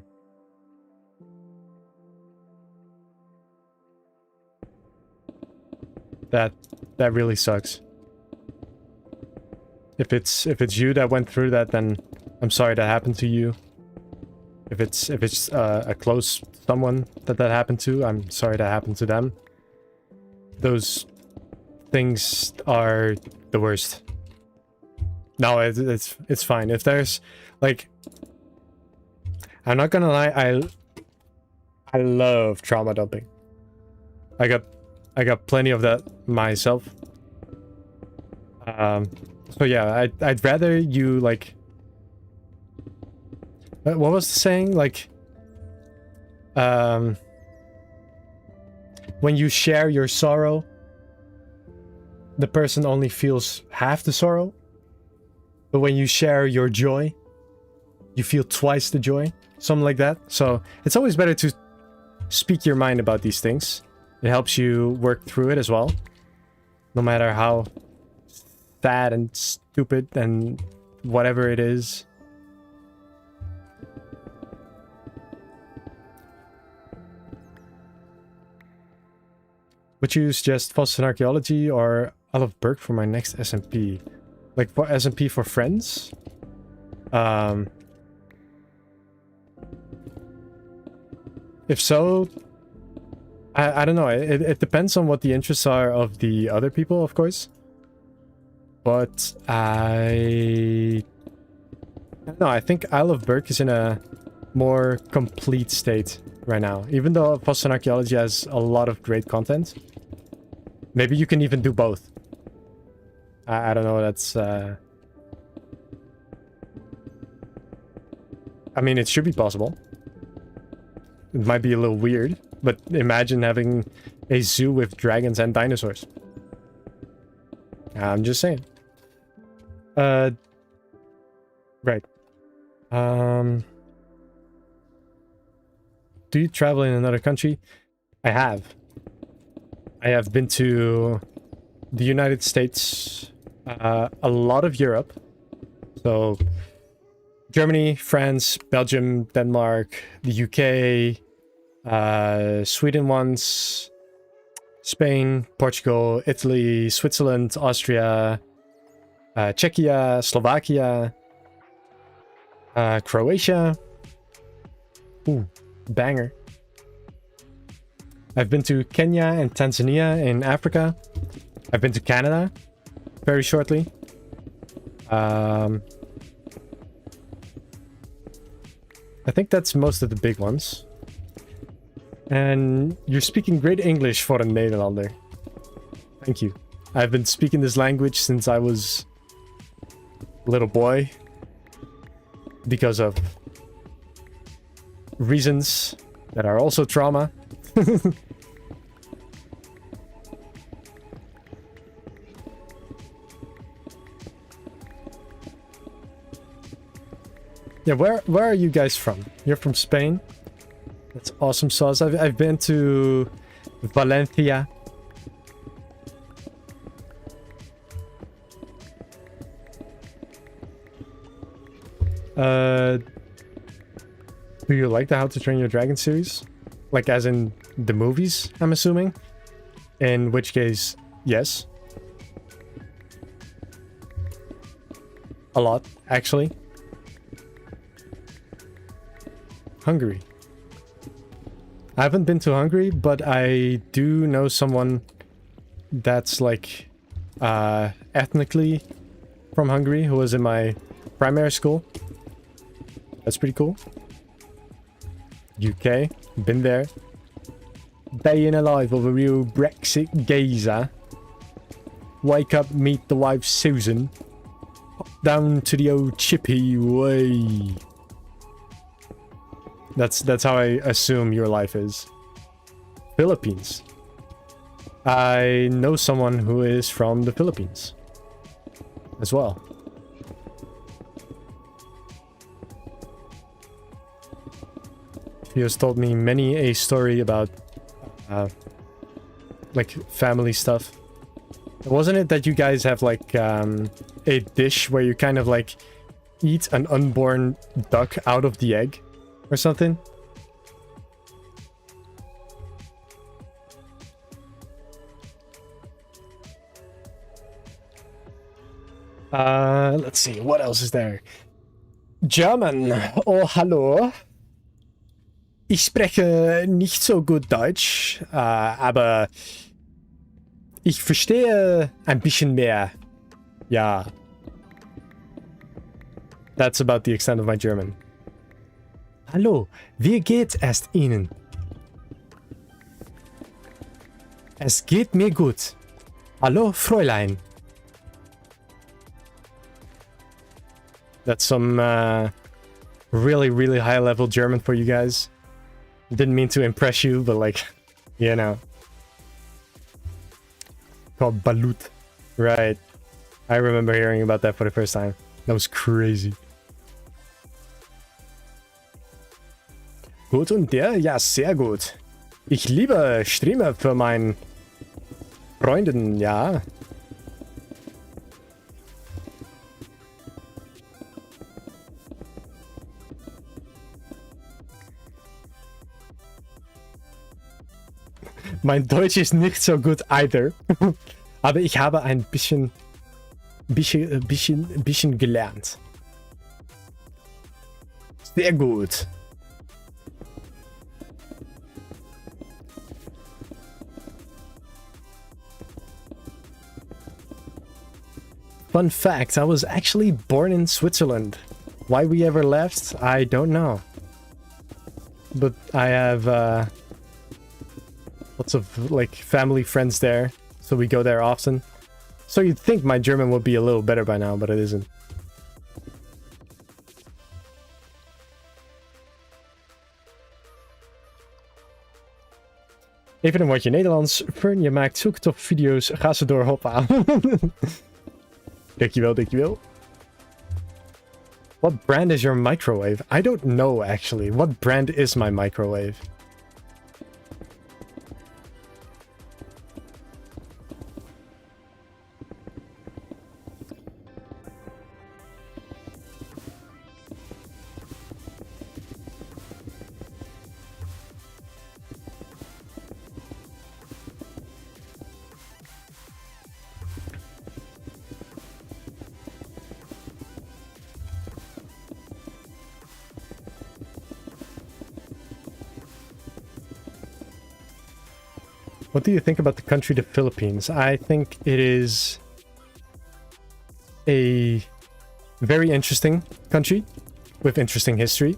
That really sucks. If it's you that went through that, then I'm sorry that happened to you. If it's a close someone that happened to, I'm sorry that happened to them. Those things are the worst. No, it's fine. If there's like, I'm not gonna lie, I love trauma dumping. I got plenty of that myself. So yeah, I'd rather you like. What was the saying? Like, when you share your sorrow, the person only feels half the sorrow. But when you share your joy, you feel twice the joy. Something like that. So it's always better to speak your mind about these things. It helps you work through it as well. No matter how sad and stupid and whatever it is. Would you suggest Fossil Archaeology or Isle of Berk for my next SMP? Like for SMP for friends? If so, I don't know. It depends on what the interests are of the other people, of course. But I don't know. I think Isle of Berk is in a more complete state right now. Even though Fossil Archaeology has a lot of great content. Maybe you can even do both. I don't know. That's... I mean, it should be possible. It might be a little weird, but imagine having a zoo with dragons and dinosaurs. I'm just saying. Right. Do you travel in another country? I have. I have been to the United States A lot of Europe. So Germany, France, Belgium, Denmark, the UK, Sweden once, Spain, Portugal, Italy, Switzerland, Austria, Czechia, Slovakia, Croatia. Ooh, banger. I've been to Kenya and Tanzania in Africa. I've been to Canada very shortly. I think that's most of the big ones. And you're speaking great English for a Nederlander. Thank you. I've been speaking this language since I was a little boy. Because of reasons that are also trauma. Yeah, where are you guys from? You're from Spain? That's awesome sauce. I've been to Valencia. Do you like the How to Train Your Dragon series? Like as in the movies, I'm assuming? In which case, yes. A lot, actually. Hungary. I haven't been to Hungary, but I do know someone that's like ethnically from Hungary who was in my primary school. That's pretty cool. UK, been there. Day in a life of a real Brexit geezer. Wake up, meet the wife Susan. Hop down to the old chippy way. That's how I assume your life is. Philippines. I know someone who is from the Philippines as well. He has told me many a story about like family stuff. Wasn't it that you guys have like a dish where you kind of like eat an unborn duck out of the egg or something? Let's see, what else is there? German. Oh, hallo. Ich spreche nicht so gut Deutsch, aber ich verstehe ein bisschen mehr. Ja. That's about the extent of my German. Hallo, wie geht es Ihnen? Es geht mir gut. Hallo, Fräulein. That's some really, really high level German for you guys. Didn't mean to impress you, but like, you know. Called Balut. Right. I remember hearing about that for the first time. That was crazy. Gut und der? Ja, sehr gut. Ich liebe Streamer für meinen Freunden, ja. Mein Deutsch ist nicht so gut either. Aber ich habe ein bisschen gelernt. Sehr gut. Fun fact, I was actually born in Switzerland. Why we ever left, I don't know. But I have lots of like family friends there, so we go there often. So you'd think my German would be a little better by now, but it isn't. Even een woordje Nederlands. Fern, je maakt zulke top video's. Ga ze door, hoppa. Dankjewel, dankjewel. What brand is your microwave? I don't know, actually. What brand is my microwave? What do you think about the country, the Philippines? I think it is a very interesting country with interesting history.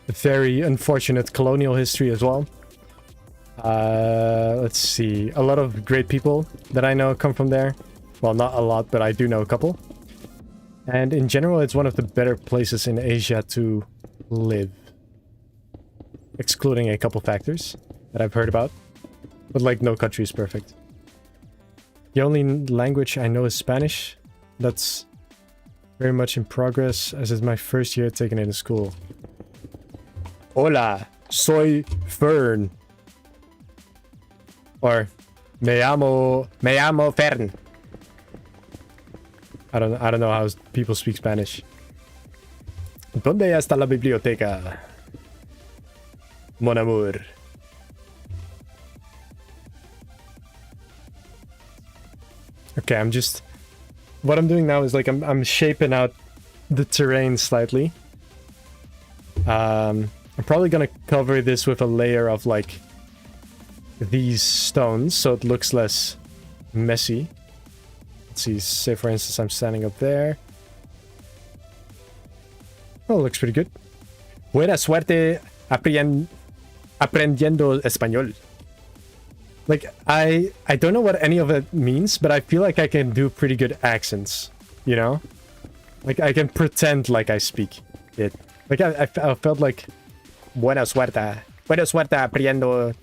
Very unfortunate colonial history as well. Let's see. A lot of great people that I know come from there. Well, not a lot, but I do know a couple. And in general, it's one of the better places in Asia to live. Excluding a couple factors that I've heard about. But like, no country is perfect. The only language I know is Spanish. That's very much in progress, as it's my first year taking it in school. Hola, soy Fern. Or, me llamo Fern. I don't know how people speak Spanish. ¿Dónde está la biblioteca? Mon amour. Okay, what I'm doing now is like I'm shaping out the terrain slightly. I'm probably gonna cover this with a layer of like these stones so it looks less messy. Let's see, say for instance I'm standing up there. Oh, looks pretty good. Buena suerte aprendiendo español. Like, I don't know what any of it means, but I feel like I can do pretty good accents, you know? Like, I can pretend like I speak it. Like, I felt like... Buena suerte aprendiendo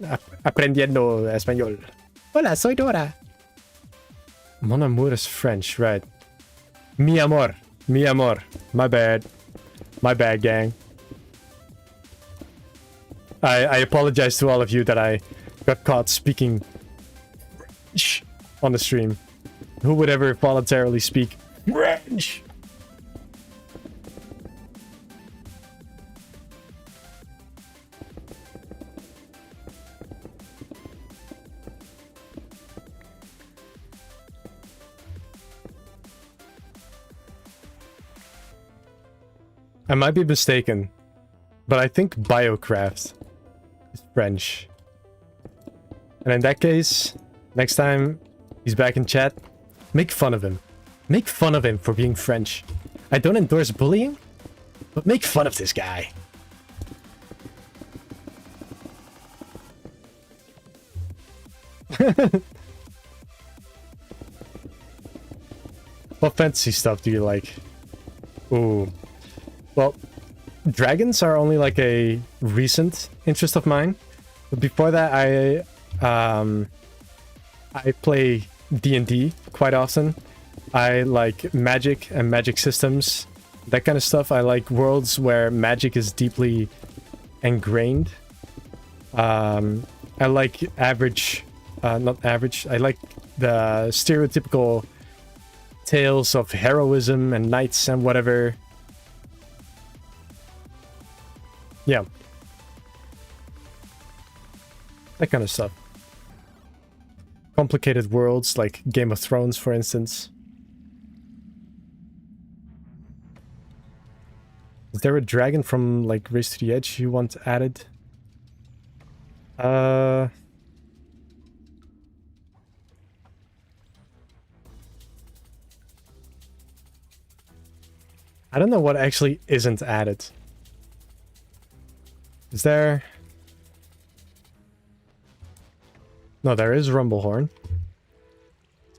español. Hola, soy Dora. Mon amour is French, right. Mi amor. My bad. My bad, gang. I apologize to all of you that I got caught speaking French on the stream. Who would ever voluntarily speak French? I might be mistaken, but I think Biocraft is French. And in that case, next time he's back in chat, make fun of him. Make fun of him for being French. I don't endorse bullying, but make fun of this guy. What fantasy stuff do you like? Ooh. Well, dragons are only like a recent interest of mine. But before that, I play D&D quite often. I like magic and magic systems, that kind of stuff. I like worlds where magic is deeply ingrained. I like not average. I like the stereotypical tales of heroism and knights and whatever. Yeah. That kind of stuff. Complicated worlds like Game of Thrones, for instance. Is there a dragon from like Race to the Edge you want added? I don't know what actually isn't added. Is there... No, there is Rumblehorn.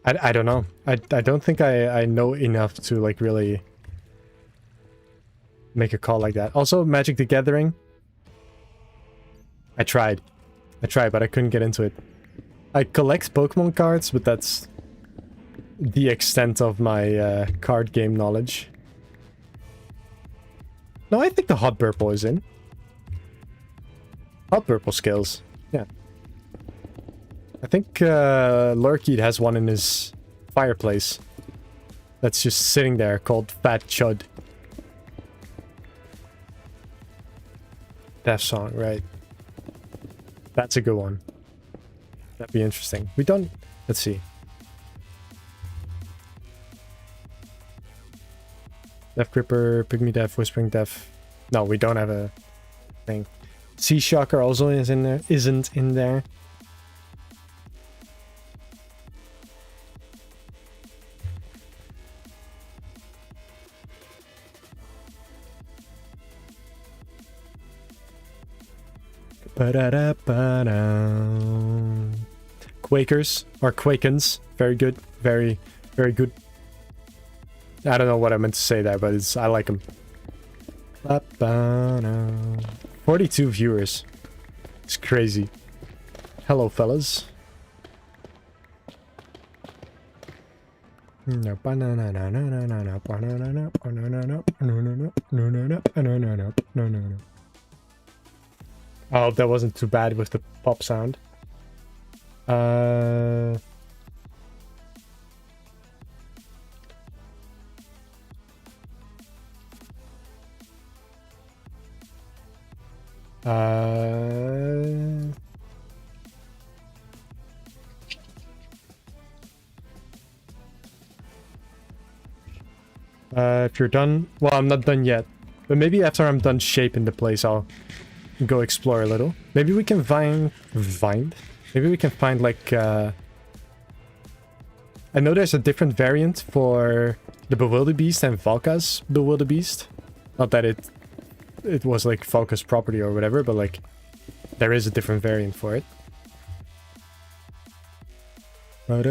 I don't know. I don't think I know enough to like really make a call like that. Also, Magic the Gathering. I tried, but I couldn't get into it. I collect Pokemon cards, but that's the extent of my card game knowledge. No, I think the Hot Purple is in. Hot Purple skills. Yeah. I think Lurkeed has one in his fireplace. That's just sitting there called Fat Chud. Death Song, right. That's a good one. That'd be interesting. We don't... Let's see. Death Gripper, Pygmy Death, Whispering Death. No, we don't have a thing. Sea Shocker also isn't in there. Quakers or Quakens, very good, very good. I don't know what I meant to say there, but I like them. 42 viewers. It's crazy. Hello, fellas. Oh, that wasn't too bad with the pop sound. If you're done, well, I'm not done yet, but maybe after I'm done shaping the place, I'll go explore a little. Maybe we can maybe we can find like I know there's a different variant for the Bewilderbeast and Valka's Bewilderbeast. Not that it was like Valka's property or whatever, but like there is a different variant for it. By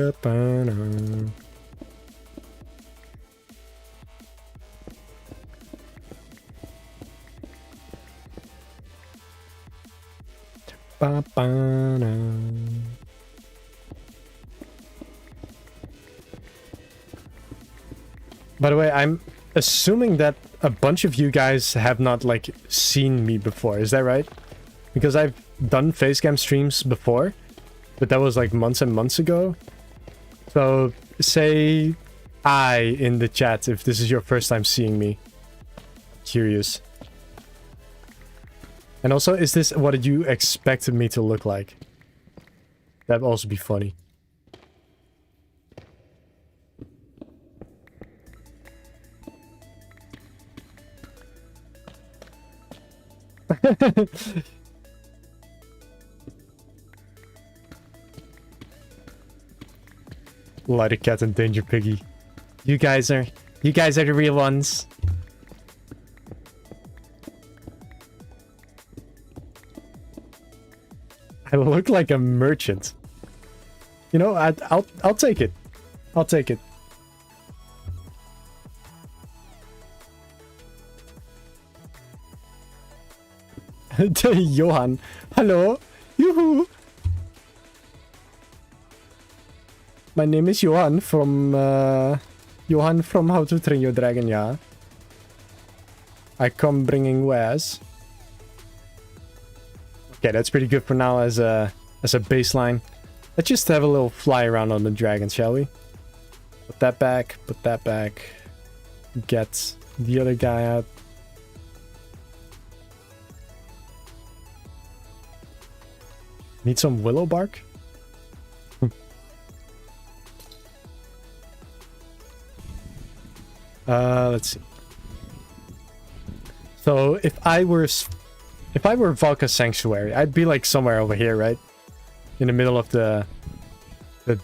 the way, I'm assuming that a bunch of you guys have not like seen me before. Is that right? Because I've done facecam streams before, but that was like months and months ago. So say I in the chat if this is your first time seeing me. Curious. And also, is this what you expected me to look like? That'd also be funny. Lighter Cat and Danger Piggy. You guys are the real ones. I look like a merchant. You know, I'll take it. I'll take it. Johan. Hello. Yoo-hoo. My name is Johan from How to Train Your Dragon, yeah. I come bringing wares. Okay, that's pretty good for now as a baseline. Let's just have a little fly around on the dragon, shall we? Put that back, put that back. Get the other guy out. Need some willow bark? Let's see. So if I were Valka's Sanctuary, I'd be like somewhere over here, right? In the middle of the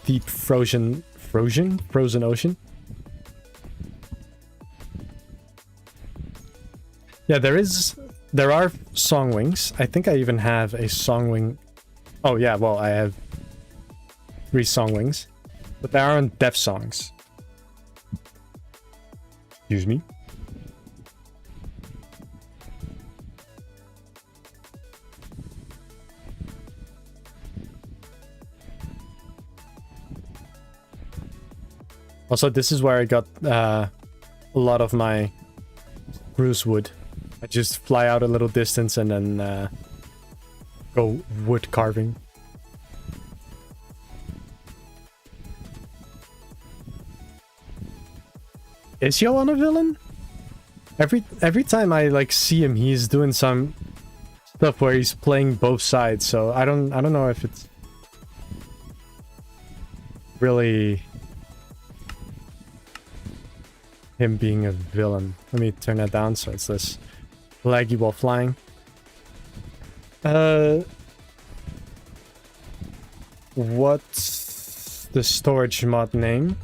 deep frozen ocean. Yeah, there are song wings. I think I even have a song wing. Oh yeah, well I have 3 song wings, but they aren't death songs. Excuse me. Also, this is where I got a lot of my spruce wood. I just fly out a little distance and then go wood carving. Is Johan a villain? Every time I like see him, he's doing some stuff where he's playing both sides. So I don't know if it's really him being a villain. Let me turn that down so it's less laggy while flying. What's the storage mod name?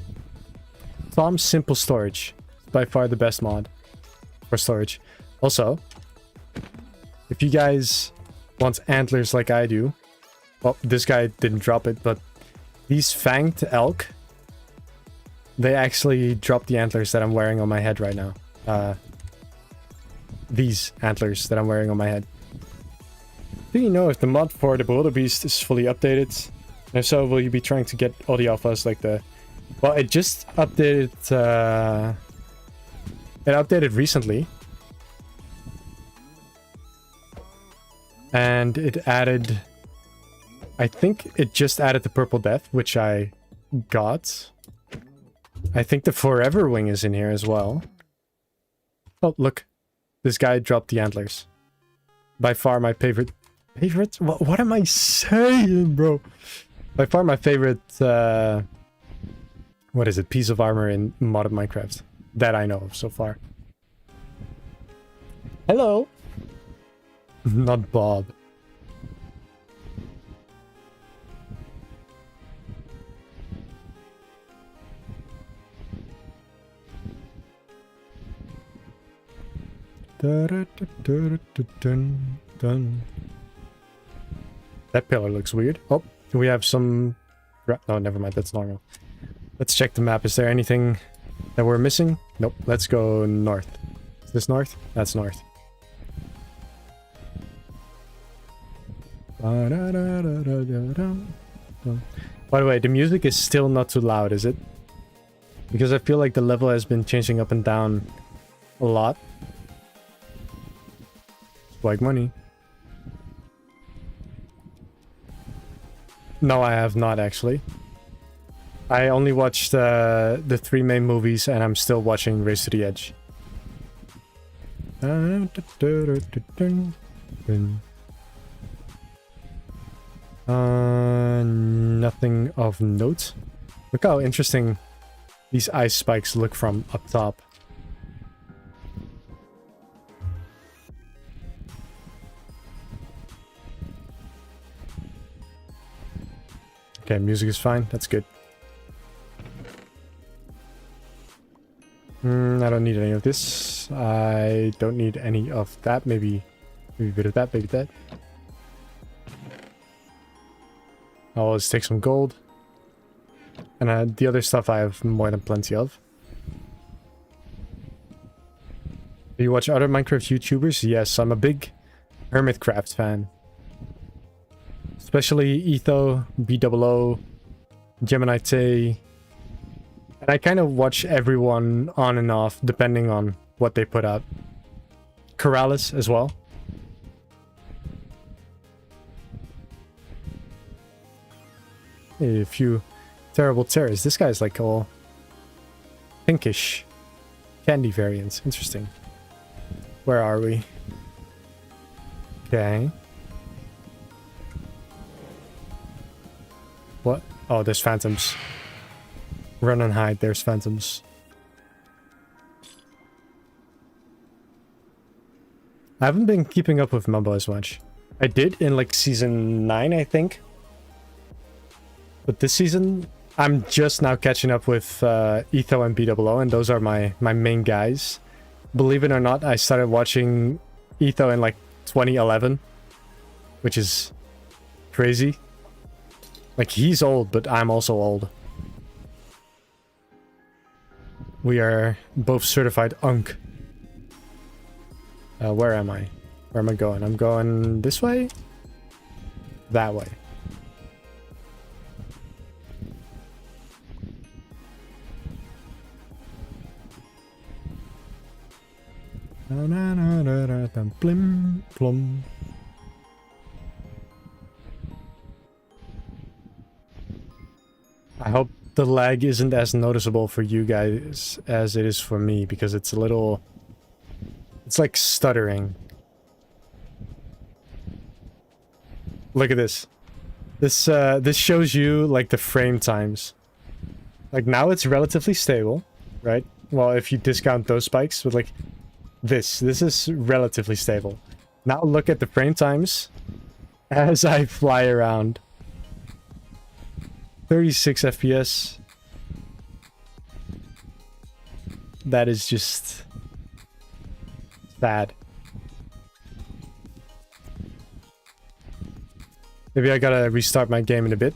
Tom's Simple Storage. By far the best mod for storage. Also, if you guys want antlers like I do, well, this guy didn't drop it, but these fanged elk, they actually drop the antlers that I'm wearing on my head right now. These antlers that I'm wearing on my head. Do you know if the mod for the Bewilderbeast is fully updated? And if so, will you be trying to get all the alphas like the... Well, it just updated... It updated recently. And it added... I think it just added the Purple Death, which I got. I think the Forever Wing is in here as well. Oh, look. This guy dropped the antlers. By far my favorite... Favorite? What am I saying, bro? By far my favorite... what is it? Piece of armor in modded Minecraft. That I know of so far. Hello! Not Bob. That pillar looks weird. Oh, we have some... No, never mind. That's normal. Let's check the map. Is there anything that we're missing? Nope. Let's go north. Is this north? That's north. By the way, the music is still not too loud, is it? Because I feel like the level has been changing up and down a lot. Like money. No, I have not actually. I only watched the 3 main movies and I'm still watching Race to the Edge. Nothing of note. Look how interesting these ice spikes look from up top. Okay, music is fine. That's good. I don't need any of this. I don't need any of that. Maybe a bit of that, maybe that. I'll just take some gold. And the other stuff I have more than plenty of. Do you watch other Minecraft YouTubers? Yes, I'm a big Hermitcraft fan. Especially Etho, BOO, Gemini Tay. And I kind of watch everyone on and off, depending on what they put out. Corrales as well. A few terrible terrors. This guy's like all pinkish candy variants. Interesting. Where are we? Okay. What? Oh, there's phantoms. Run and hide, there's phantoms. I haven't been keeping up with Mumbo as much. I did in like season 9, I think. But this season, I'm just now catching up with Etho and BOO, and those are my main guys. Believe it or not, I started watching Etho in like 2011, which is crazy. Like, he's old, but I'm also old. We are both certified Unk. Where am I? Where am I going? I'm going this way? That way. Blim, plum. I hope the lag isn't as noticeable for you guys as it is for me, because it's a little... It's like stuttering. Look at this. This shows you like the frame times. Like now it's relatively stable, right? Well, if you discount those spikes, but like this is relatively stable. Now look at the frame times as I fly around. 36 FPS. That is just sad. Maybe I gotta restart my game in a bit.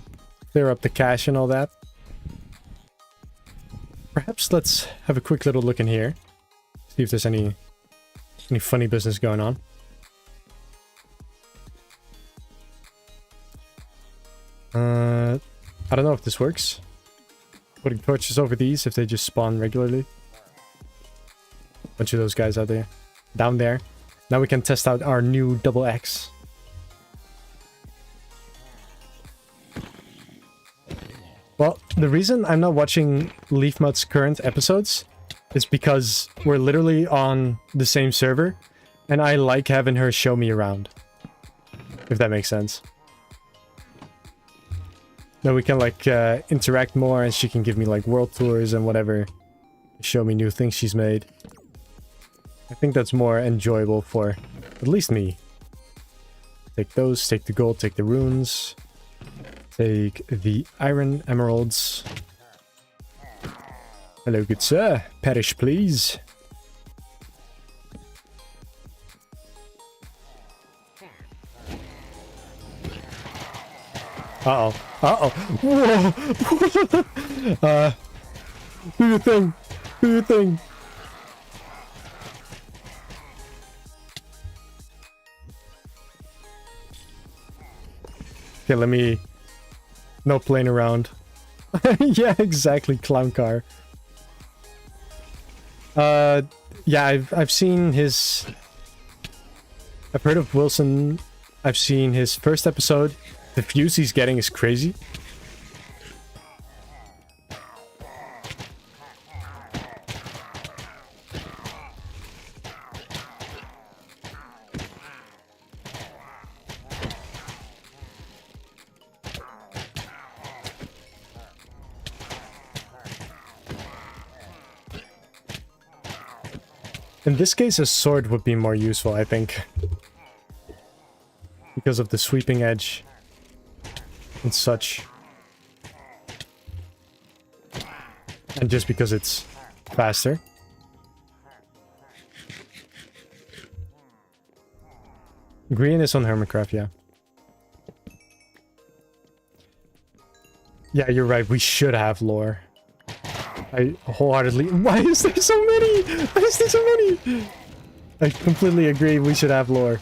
Clear up the cache and all that. Perhaps let's have a quick little look in here. See if there's any funny business going on. I don't know if this works. Putting torches over these if they just spawn regularly. Bunch of those guys out there. Down there. Now we can test out our new double axe. Well, the reason I'm not watching Leafmud's current episodes is because we're literally on the same server, and I like having her show me around. If that makes sense. Then we can like interact more, and she can give me like world tours and whatever. Show me new things she's made. I think that's more enjoyable for at least me. Take those, take the gold, take the runes. Take the iron emeralds. Hello, good sir. Perish, please. Uh-oh. Uh-oh. Whoa! Do your thing. Do your thing. Okay, let me... No playing around. Yeah, exactly, clown car. Yeah, I've seen his... I've heard of Wilson. I've seen his first episode. The views he's getting is crazy. In this case, a sword would be more useful, I think. Because of the sweeping edge and such. And just because it's faster. Green is on Hermitcraft, yeah. Yeah, you're right. We should have lore. I wholeheartedly... Why is there so many? Why is there so many? I completely agree. We should have lore.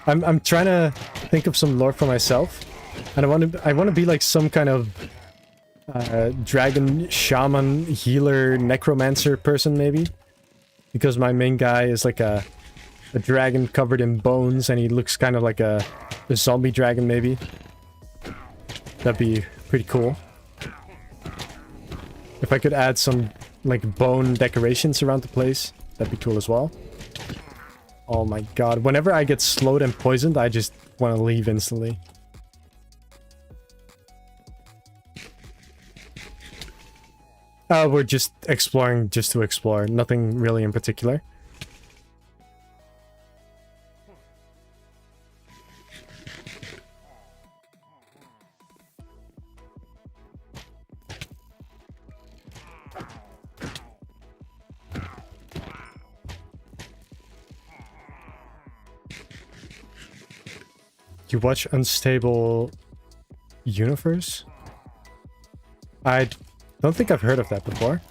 I'm trying to think of some lore for myself, and I want to be like some kind of dragon, shaman, healer, necromancer person maybe, because my main guy is like a dragon covered in bones, and he looks kind of like a zombie dragon maybe. That'd be pretty cool. If I could add some, like, bone decorations around the place, that'd be cool as well. Oh my god. Whenever I get slowed and poisoned, I just want to leave instantly. We're just exploring just to explore. Nothing really in particular. You watch Unstable Universe? I don't think I've heard of that before.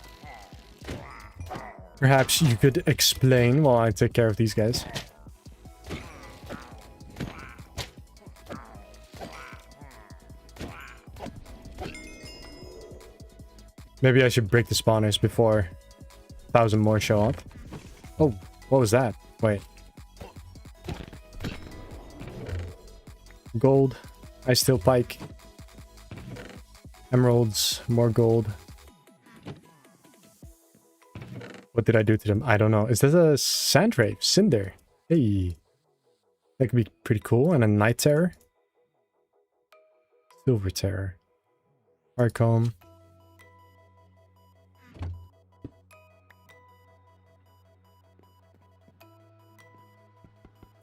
Perhaps you could explain while I take care of these guys. Maybe I should break the spawners before 1,000 more show up. Oh, what was that? Wait. Gold, ice steel pike, emeralds, more gold. What did I do to them? I don't know. Is this a sand ray? Cinder. Hey. That could be pretty cool. And a night terror. Silver terror. Arcomb.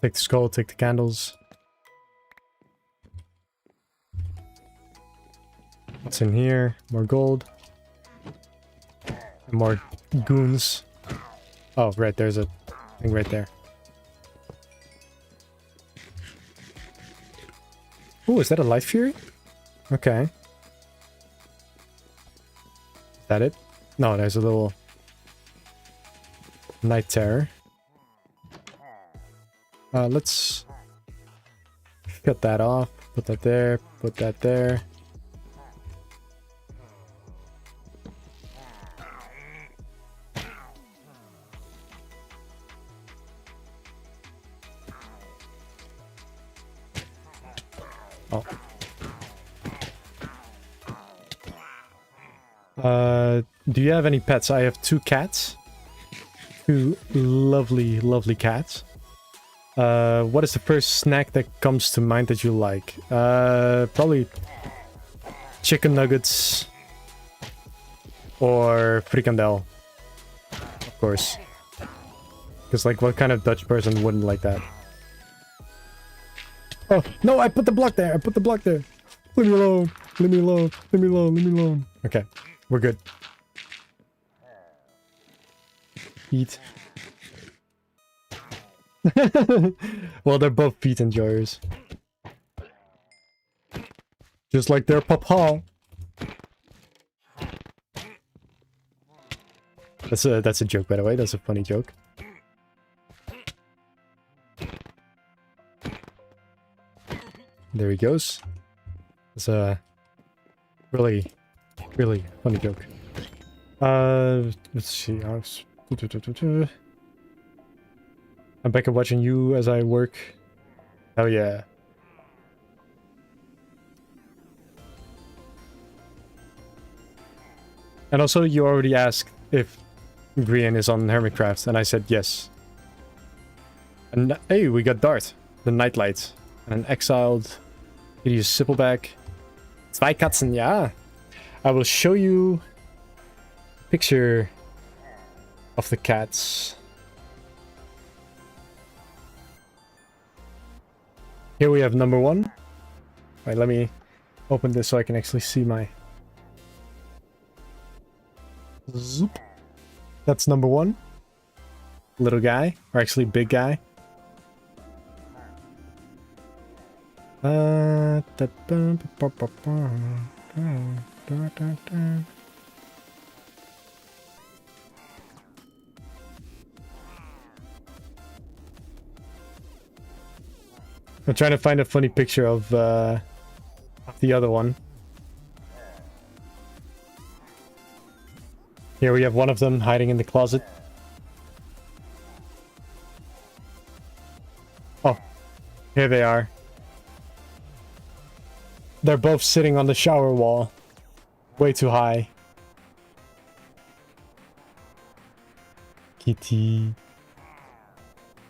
Take the skull, take the candles. What's in here? More gold. And more goons. Oh, right, there's a thing right there. Oh, is that a light fury? Okay. Is that it? No, there's a little night terror. Let's cut that off. Put that there. Put that there. Oh. Do you have any pets? I have 2 cats. 2 lovely, lovely cats. What is the first snack that comes to mind that you like? Probably chicken nuggets or frikandel, of course. Because, like, what kind of Dutch person wouldn't like that? Oh, no, I put the block there. I put the block there. Leave me alone. Leave me alone. Leave me alone. Leave me alone. Okay, we're good. Eat. Well, they're both feet enjoyers. Just like their papa. That's a joke, by the way. That's a funny joke. There he goes. It's a really, really funny joke. Let's see. I'm back at watching you as I work. Hell yeah. And also, you already asked if Grian is on Hermitcraft, and I said yes. And hey, we got Dart, the Nightlight, and an exiled hideous Sippleback. 2 Katzen, yeah. I will show you a picture of the cats. Here we have number 1. Wait, let me open this so I can actually see my... Zoop. That's number 1. Little guy, or actually big guy. I'm trying to find a funny picture of the other one. Here we have one of them hiding in the closet. Oh, here they are. They're both sitting on the shower wall. Way too high. Kitty.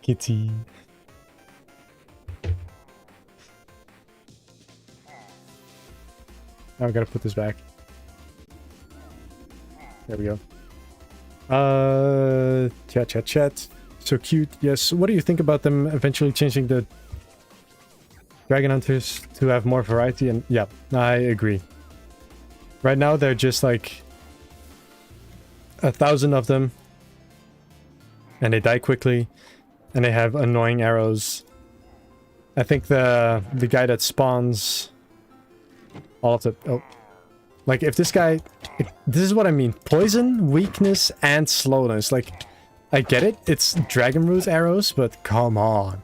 Kitty. Now I gotta put this back. There we go. Chat. So cute. Yes. What do you think about them eventually changing the Dragon Hunters to have more variety? And yeah, I agree. Right now they're just like 1,000 of them, and they die quickly, and they have annoying arrows. I think the guy that spawns all of the... Oh. Like, if this guy... This is what I mean. Poison, weakness, and slowness. Like, I get it. It's Dragon Root arrows, but come on.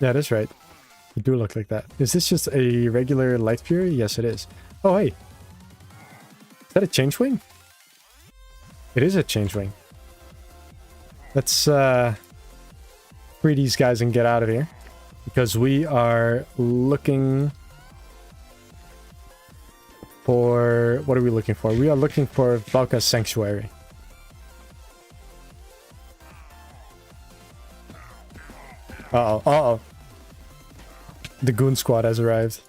Yeah, that's right. You do look like that. Is this just a regular Light Fury? Yes, it is. Oh, hey. Is that a Changewing? It is a Changewing. Let's free these guys and get out of here. Because we are looking for... What are we looking for? We are looking for Valka's Sanctuary. Uh-oh, uh-oh. The Goon Squad has arrived.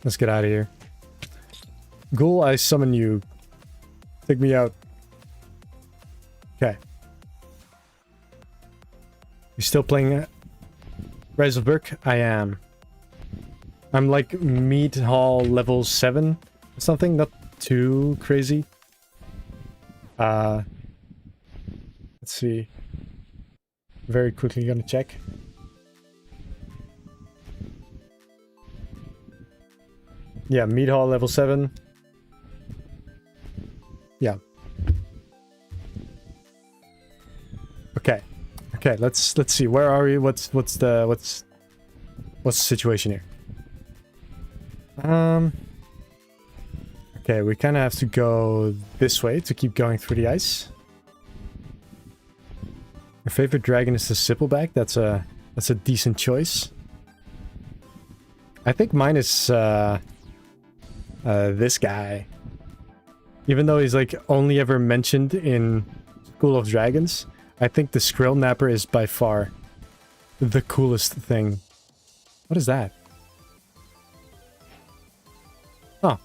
Let's get out of here. Ghoul, I summon you. Take me out. Okay. You still playing Rise of Berk? I am. I'm like meat hall level 7 or something, not too crazy. Let's see. Very quickly gonna check. Yeah, meat hall level 7. Yeah. Okay. Okay, let's see. Where are we? What's the situation here? Okay, we kind of have to go this way to keep going through the ice. Your favorite dragon is the Sippleback. That's a decent choice. I think mine is this guy. Even though he's like only ever mentioned in School of Dragons, I think the Skrill Napper is by far the coolest thing. What is that? Oh.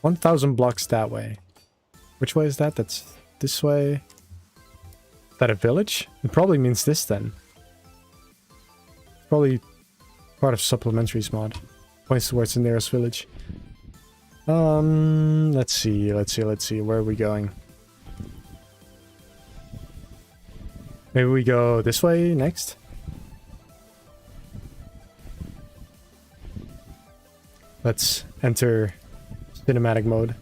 1,000 blocks that way. Which way is that? That's this way. Is that a village? It probably means this then. Probably part of Supplementary's mod. Points towards the nearest village. Let's see. Where are we going? Maybe we go this way next? Let's enter cinematic mode.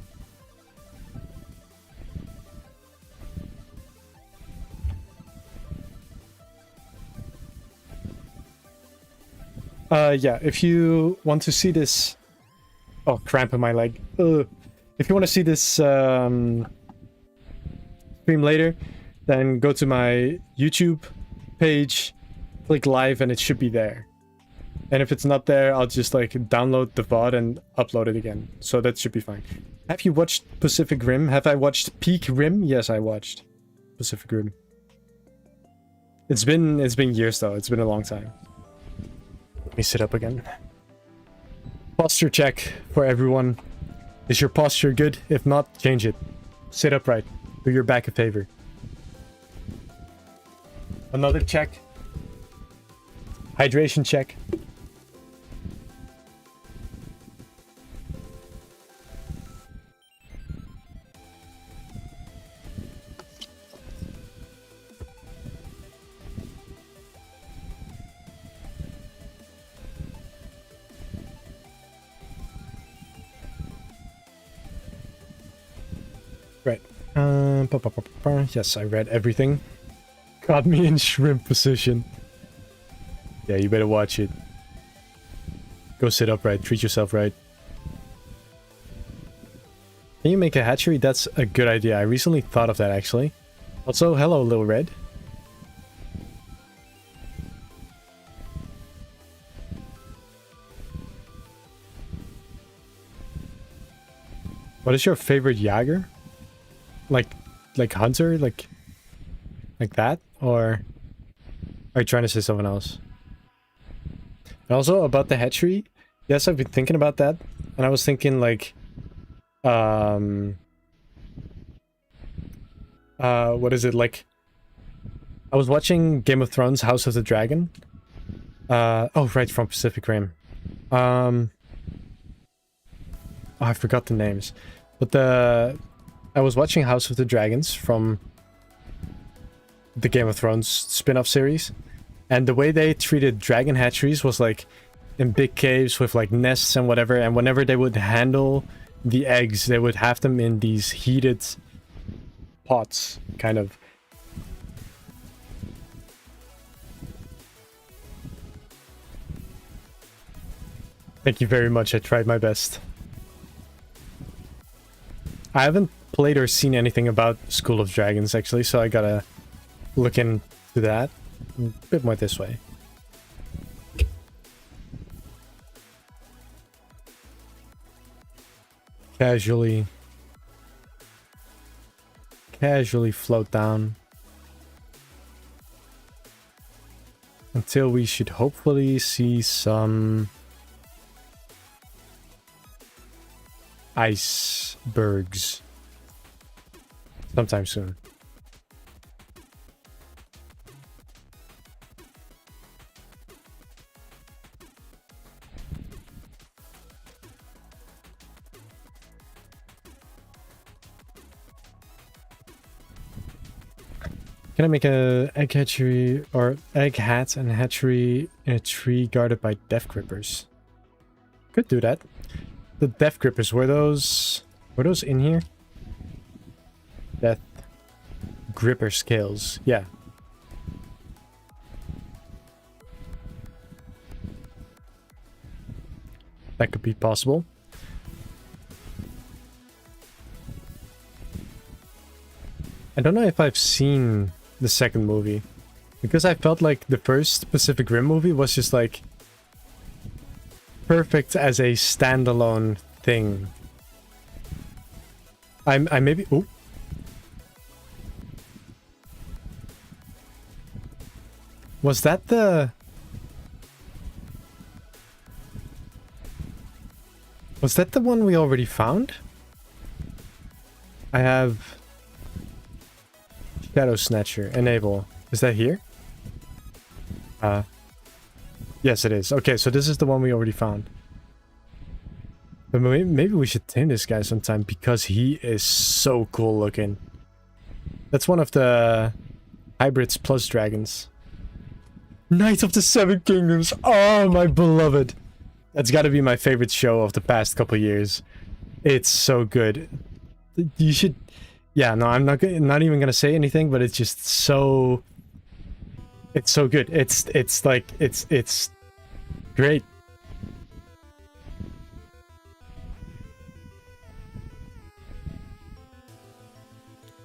Yeah, if you want to see this... Oh, cramp in my leg. Ugh. If you want to see this stream later, then go to my YouTube page, click live, and it should be there. And if it's not there, I'll just like download the VOD and upload it again. So that should be fine. Have you watched Pacific Rim? Have I watched Peak Rim? Yes, I watched Pacific Rim. It's been years though. It's been a long time. Let me sit up again. Posture check for everyone. Is your posture good? If not, change it. Sit upright. Do your back a favor. Another check. Hydration check. Right. Yes, I read everything. Got me in shrimp position. Yeah, you better watch it. Go sit upright. Treat yourself right. Can you make a hatchery? That's a good idea. I recently thought of that, actually. Also, hello, Little Red. What is your favorite Jager? Like hunter? Like that? Or are you trying to say something else? And also about the hatchery, yes, I've been thinking about that, and I was thinking like, what is it like? I was watching Game of Thrones, House of the Dragon. Oh, right, from Pacific Rim. Oh, I forgot the names, but I was watching House of the Dragons from the Game of Thrones spin-off series, and the way they treated dragon hatcheries was like in big caves with like nests and whatever, and whenever they would handle the eggs, they would have them in these heated pots, kind of. Thank you very much, I tried my best. I haven't played or seen anything about School of Dragons, actually, so I gotta look into that. A bit more this way. Casually float down. Until we should hopefully see some icebergs. sometime soon. Can I make a egg hatchery or egg hat and hatchery in a tree guarded by death grippers? Could do that. The death grippers, were those in here? Death gripper scales, yeah. That could be possible. I don't know if I've seen the second movie, because I felt like the first Pacific Rim movie was just like perfect as a standalone thing. I maybe... Oh. Was that the... Was that the one we already found? I have... Shadow Snatcher, enable. Is that here? Yes it is. Okay, so this is the one we already found. But maybe we should tame this guy sometime because he is so cool looking. That's one of the hybrids plus dragons. Knight of the Seven Kingdoms! Oh, my beloved! That's gotta be my favorite show of the past couple years. It's so good. You should... Yeah, no, I'm not even gonna say anything, but it's just so... It's so good. It's like... It's great.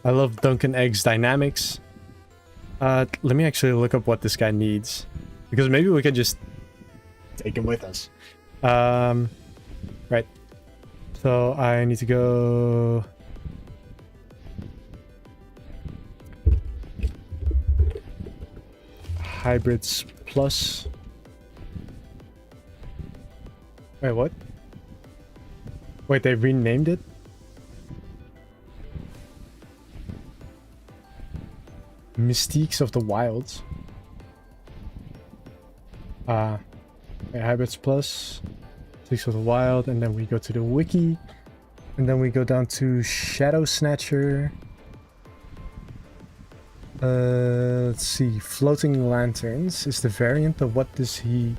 I love Duncan Egg's dynamics. Let me actually look up what this guy needs. Because maybe we could just take him with us. Right. So I need to go... Hybrids plus... Wait, what? Wait, they renamed it? Mystiques of the Wilds. Hybrids plus Mystiques of the Wild, and then we go to the wiki, and then we go down to Shadow Snatcher. Let's see, Floating Lanterns is the variant, but what does he...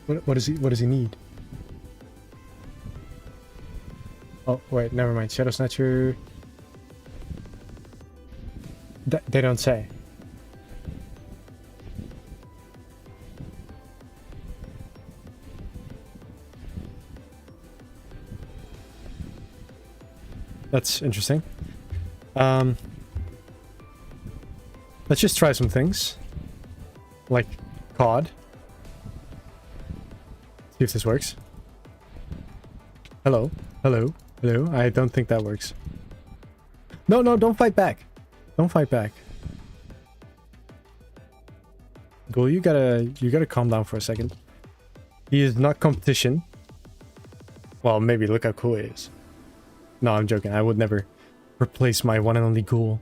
What does he need? Oh wait, never mind. Shadow Snatcher. They don't say. That's interesting. Let's just try some things. Like COD. See if this works. Hello. Hello. Hello. I don't think that works. No, no, don't fight back. Don't fight back. Ghoul, you gotta calm down for a second. He is not competition. Well, maybe look how cool he is. No, I'm joking. I would never replace my one and only Ghoul.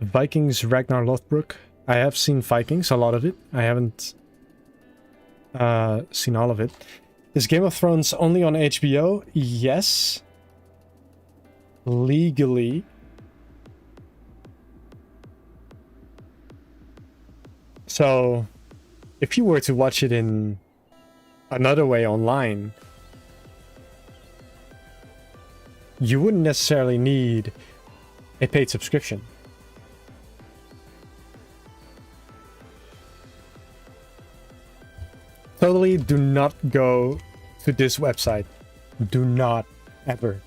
Vikings Ragnar Lothbrok. I have seen Vikings, a lot of it. I haven't seen all of it. Is Game of Thrones only on HBO? Yes. Legally. So, if you were to watch it in another way online, you wouldn't necessarily need a paid subscription. Totally do not go to this website. Do not ever.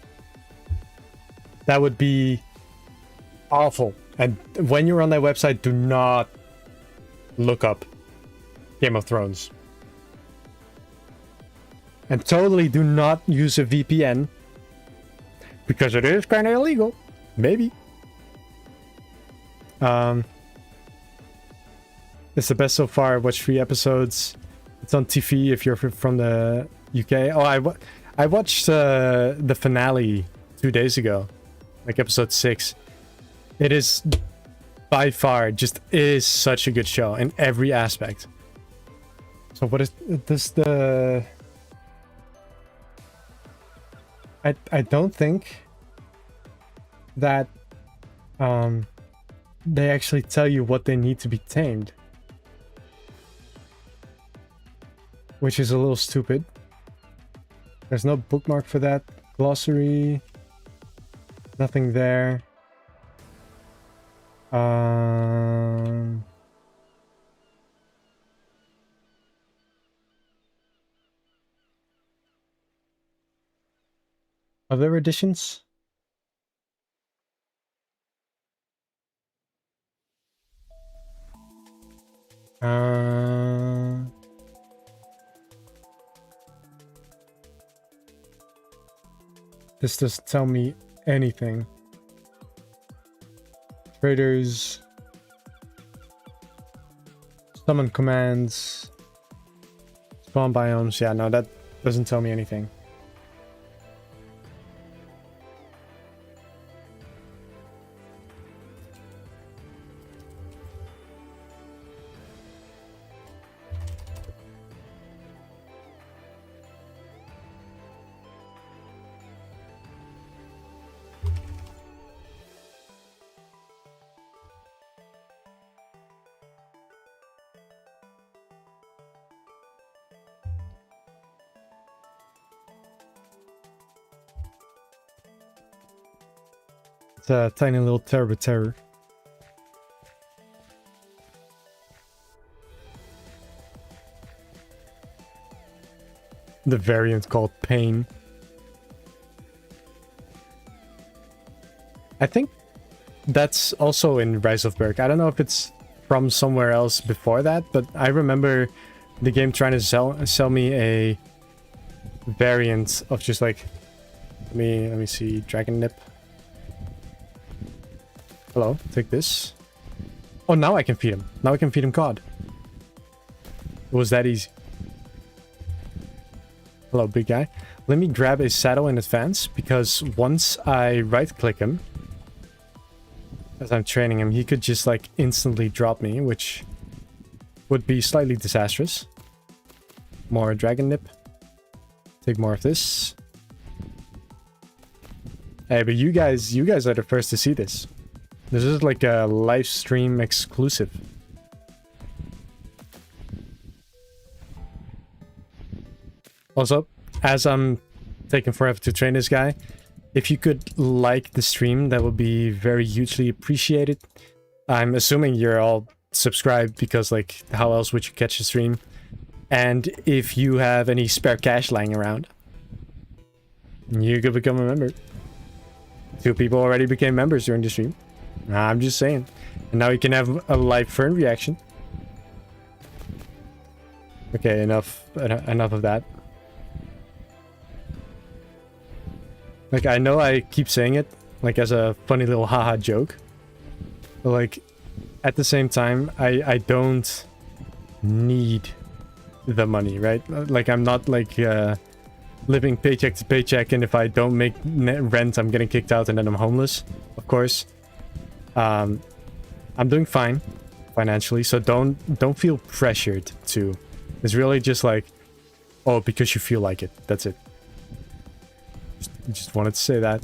That would be awful. And when you're on that website, do not look up Game of Thrones. And totally do not use a VPN. Because it is kind of illegal. Maybe. It's the best so far. Watch 3 episodes. It's on TV if you're from the UK. Oh, I watched the finale 2 days ago, like episode 6. It is by far just is such a good show in every aspect. So what is this the? I don't think that they actually tell you what they need to be tamed, which is a little stupid. There's no bookmark for that. Glossary. Nothing there. Other editions? This doesn't tell me anything. Traders. Summon commands. Spawn biomes. Yeah, no, that doesn't tell me anything. It's a tiny little terror. The variant called Pain. I think that's also in Rise of Berk. I don't know if it's from somewhere else before that, but I remember the game trying to sell me a variant of just like let me see, Dragon Nip. Hello, take this. Oh, now I can feed him. Now I can feed him cod. It was that easy. Hello, big guy. Let me grab a saddle in advance, because once I right-click him, as I'm training him, he could just like instantly drop me, which would be slightly disastrous. More Dragon Nip. Take more of this. Hey, but you guys are the first to see this. This is like a live stream exclusive. Also, as I'm taking forever to train this guy, if you could like the stream, that would be very hugely appreciated. I'm assuming you're all subscribed because, like, how else would you catch the stream? And if you have any spare cash lying around, you could become a member. 2 people already became members during the stream. I'm just saying. And now you can have a live fern reaction. Okay, enough of that. Like, I know I keep saying it, like, as a funny little haha joke. But, like, at the same time, I don't need the money, right? Like, I'm not, like, living paycheck to paycheck, and if I don't make rent, I'm getting kicked out and then I'm homeless, of course. I'm doing fine financially, so don't feel pressured to. It's really just like, oh, because you feel like it. That's it. Just wanted to say that.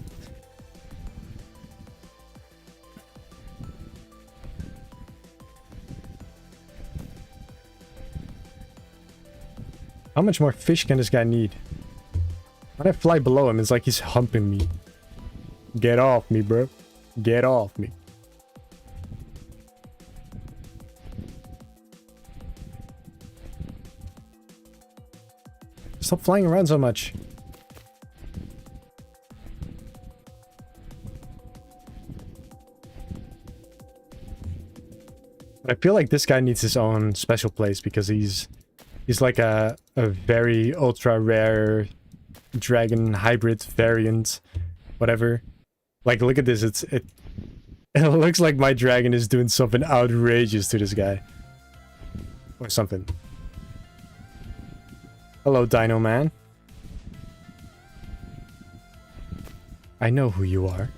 How much more fish can this guy need? When I fly below him, it's like he's humping me. Get off me, bro. Get off me. Stop flying around so much. I feel like this guy needs his own special place because he's like a very ultra rare dragon hybrid variant, whatever. Like, look at this. It looks like my dragon is doing something outrageous to this guy. Or something. Hello, Dino Man. I know who you are.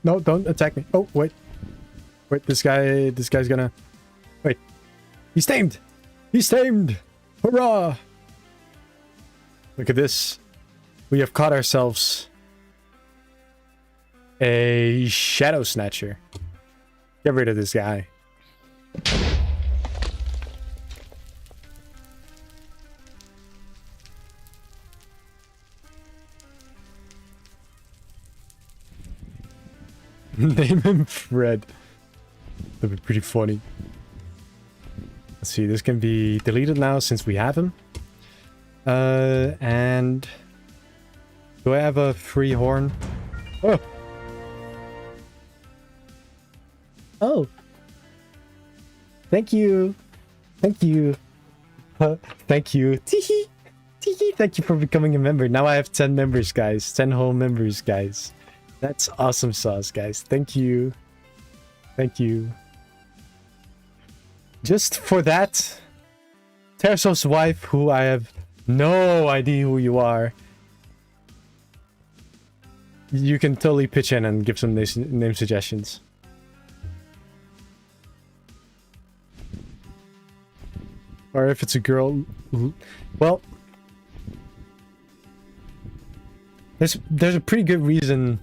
No, don't attack me. Oh, wait. Wait, this guy's gonna... Wait. He's tamed! He's tamed! Hurrah! Look at this. We have caught ourselves a Shadow Snatcher. Get rid of this guy. Name him Fred. That'd be pretty funny. Let's see, this can be deleted now since we have him. And... Do I have a free horn? Oh! Oh! Thank you! Thank you! Thank you! Teehee! Teehee! Thank you for becoming a member. Now I have 10 members, guys. 10 whole members, guys. That's awesome sauce, guys. Thank you. Thank you. Just for that, Terso's wife, who I have no idea who you are, you can totally pitch in and give some name suggestions. Or if it's a girl, well, there's a pretty good reason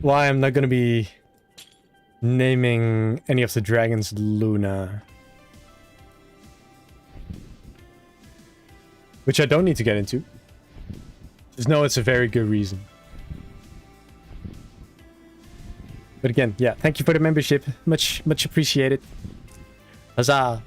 why I'm not gonna be naming any of the dragons Luna. Which I don't need to get into. Just know it's a very good reason. But again, yeah, thank you for the membership. Much appreciated. Huzzah!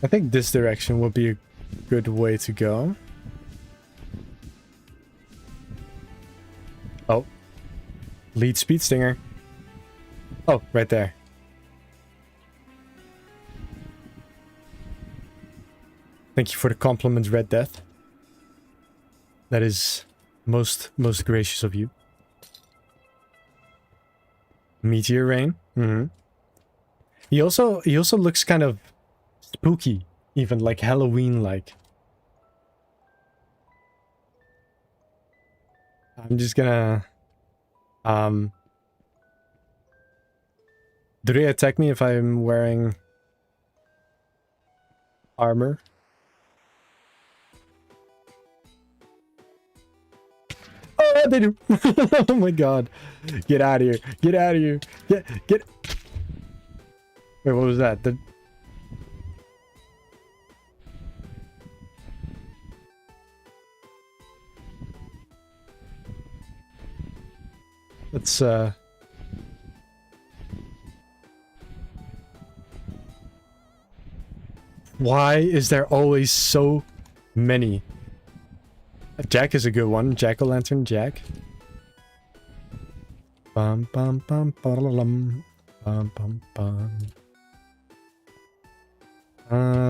I think this direction would be a good way to go. Oh. Lead speed stinger. Oh, right there. Thank you for the compliment, Red Death. That is most gracious of you. Meteor rain. Mm-hmm. He also looks kind of spooky, even like Halloween-like. I'm just gonna... Do they attack me if I'm wearing armor? Oh, they do! Oh my god. Get out of here. Get out of here. Get... Wait, what was that? Let's, Why is there always so many? Jack is a good one. Jack-o'-lantern Jack. Bum bum bum bum bum bum bum.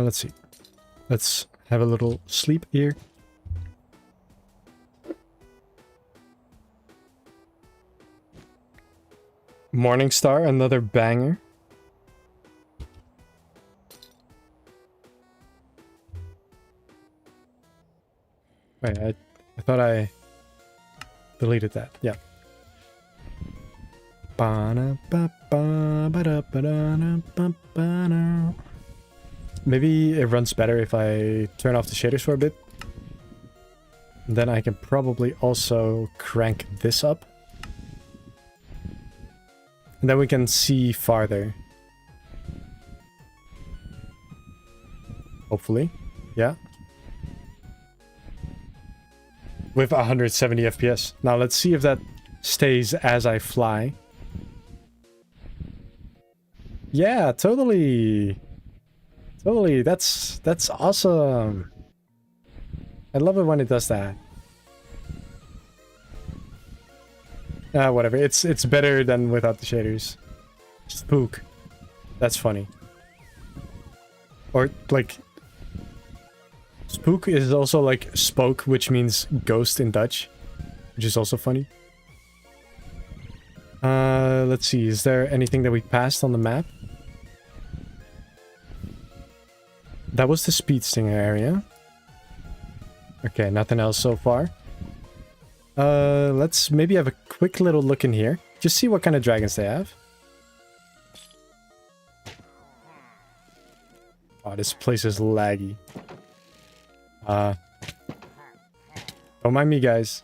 Let's see. Let's have a little sleep here. Morningstar, another banger. Wait, I thought I deleted that. Yeah. Maybe it runs better if I turn off the shaders for a bit. And then I can probably also crank this up. And then we can see farther. Hopefully. Yeah. With 170 FPS. Now let's see if that stays as I fly. Yeah, totally. Totally. That's awesome. I love it when it does that. Whatever. It's better than without the shaders. Spook. That's funny. Or like spook is also like spook, which means ghost in Dutch, which is also funny. Let's see. Is there anything that we passed on the map? That was the speed stinger area. Okay, nothing else so far. Let's maybe have a quick little look in here. Just see what kind of dragons they have. Oh, this place is laggy. Don't mind me, guys.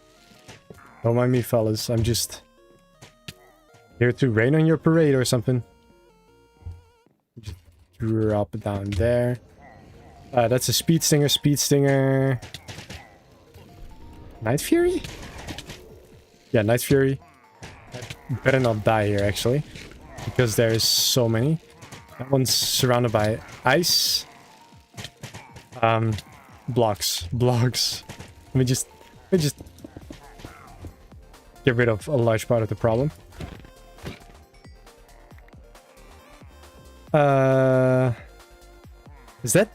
Don't mind me, fellas. I'm just here to rain on your parade or something. Just drop it down there. That's a speed stinger, speed stinger. Night Fury? Yeah, Night Fury. Better not die here, actually. Because there's so many. That one's surrounded by ice. Blocks. Let me just get rid of a large part of the problem. Is that...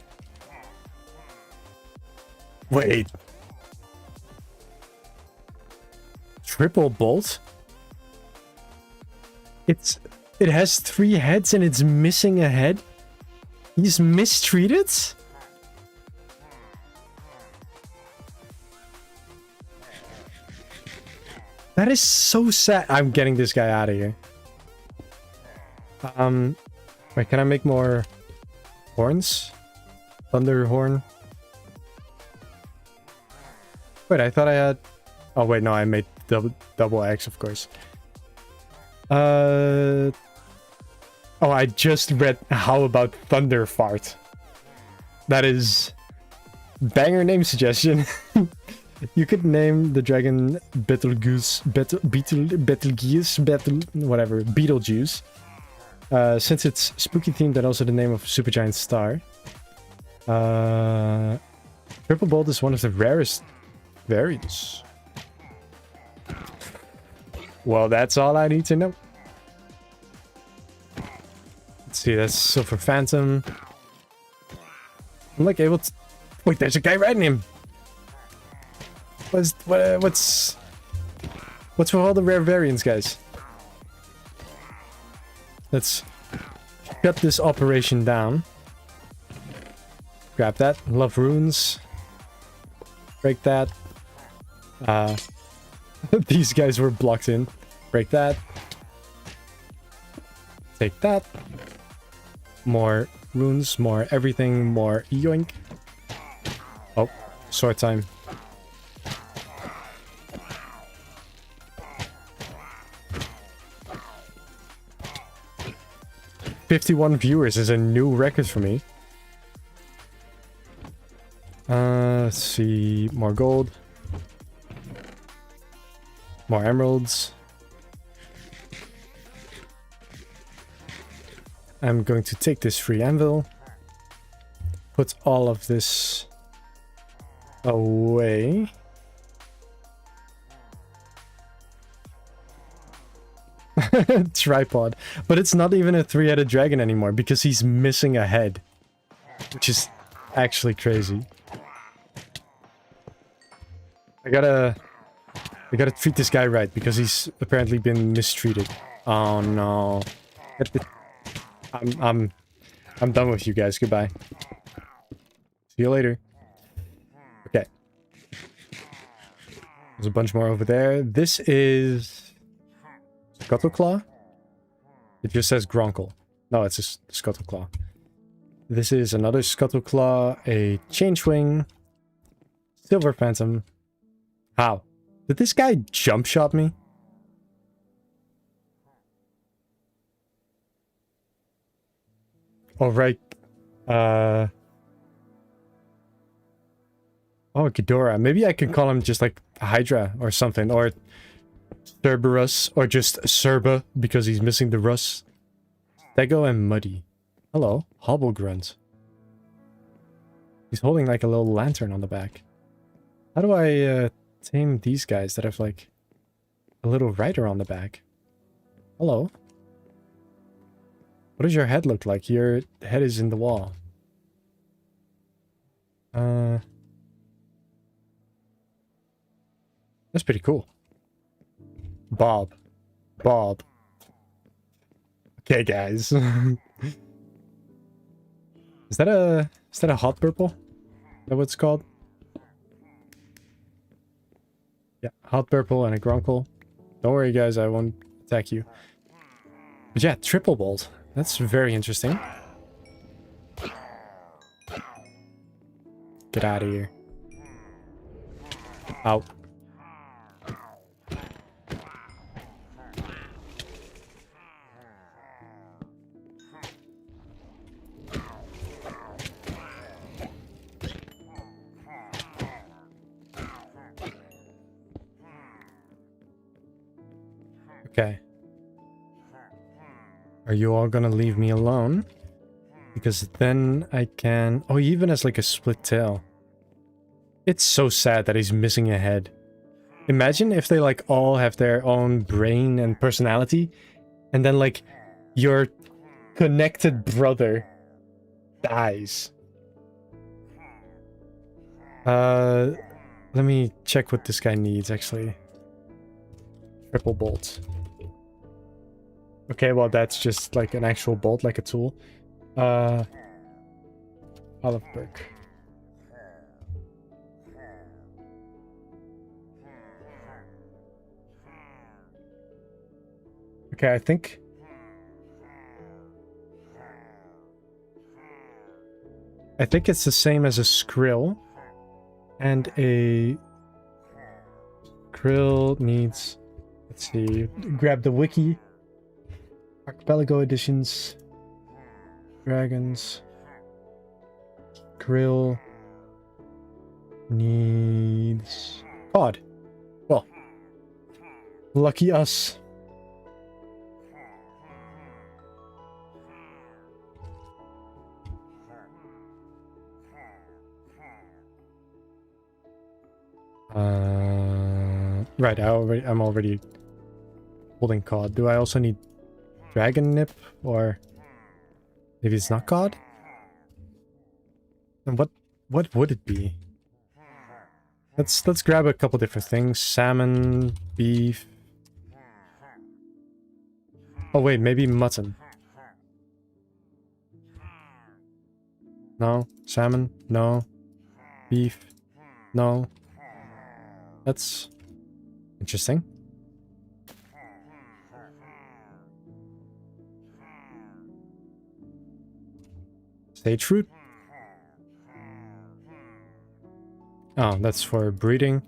Wait. Triple bolt? It has 3 heads and it's missing a head? He's mistreated? That is so sad. I'm getting this guy out of here. Wait, can I make more horns? Thunder horn. Wait, I thought I had... Oh, wait, no, I made double X, of course. Oh, I just read how about Thunder Fart. That is... Banger name suggestion. You could name the dragon Betelgeuse, whatever, Beetlejuice. Since it's spooky themed and also the name of a supergiant star. Triple Bolt is one of the rarest variants. Well, that's all I need to know. Let's see, that's Silver Phantom. I'm like able to... Wait, there's a guy riding him! What's with all the rare variants, guys? Let's shut this operation down. Grab that. Love runes. Break that. These guys were blocked in. Break that. Take that. More runes, more everything, more yoink. Oh, sword time. "51 viewers is a new record for me. Let's see. More gold. More emeralds. I'm going to take this free anvil. Put all of this away. Tripod. But it's not even a 3-headed dragon anymore because he's missing a head. Which is actually crazy. I gotta treat this guy right because he's apparently been mistreated. Oh no. I'm done with you guys. Goodbye. See you later. Okay. There's a bunch more over there. This is Scuttleclaw? It just says Gronkle. No, it's a Scuttleclaw. This is another Scuttleclaw, a Changewing, Silver Phantom, How? Did this guy jump shot me? Oh, right. Oh, Ghidorah. Maybe I could call him just like Hydra or something. Or Cerberus. Or just Cerba because he's missing the Rus. Stego and Muddy. Hello. Hobble Grunt. He's holding like a little lantern on the back. How do I tame these guys that have like a little rider on the back? Hello. What does your head look like? Your head is in the wall. That's pretty cool. Bob. Bob. Okay, guys. Is that a hot purple? Is that what it's called? Yeah, hot purple and a grunkle. Don't worry, guys, I won't attack you. But yeah, triple bolt. That's very interesting. Get out of here. Ow. Okay. Are you all gonna leave me alone? Because then I can... Oh, he even has like a split tail. It's so sad that he's missing a head. Imagine if they like all have their own brain and personality, and then like your connected brother dies. Let me check what this guy needs actually. Triple bolt. Okay, well that's just like an actual bolt, like a tool. Olive Berk. Okay, I think it's the same as a Skrill. And a Skrill needs, let's see, grab the wiki. Archipelago editions. Dragons. Skrill needs cod. Well, lucky us. Right, I'm already holding cod. Do I also need dragon nip, or maybe it's not cod? And what would it be? Let's grab a couple different things. Salmon, beef. Oh wait, maybe mutton. No, salmon, no. Beef, no. That's interesting. Sage fruit? Oh, that's for breeding.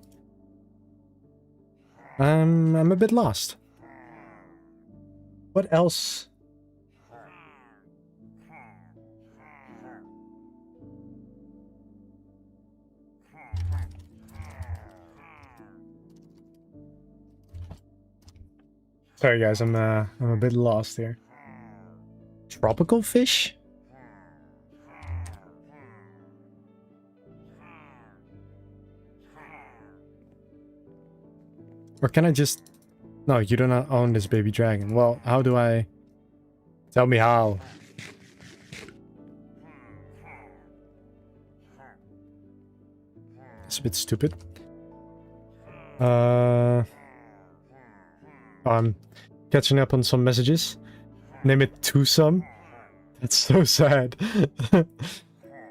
I'm a bit lost. What else? Sorry guys, I'm a bit lost here. Tropical fish? Or can I just... No, you do not own this baby dragon. Well, how do I... Tell me how. It's a bit stupid. I'm catching up on some messages. Name it Twosome. That's so sad.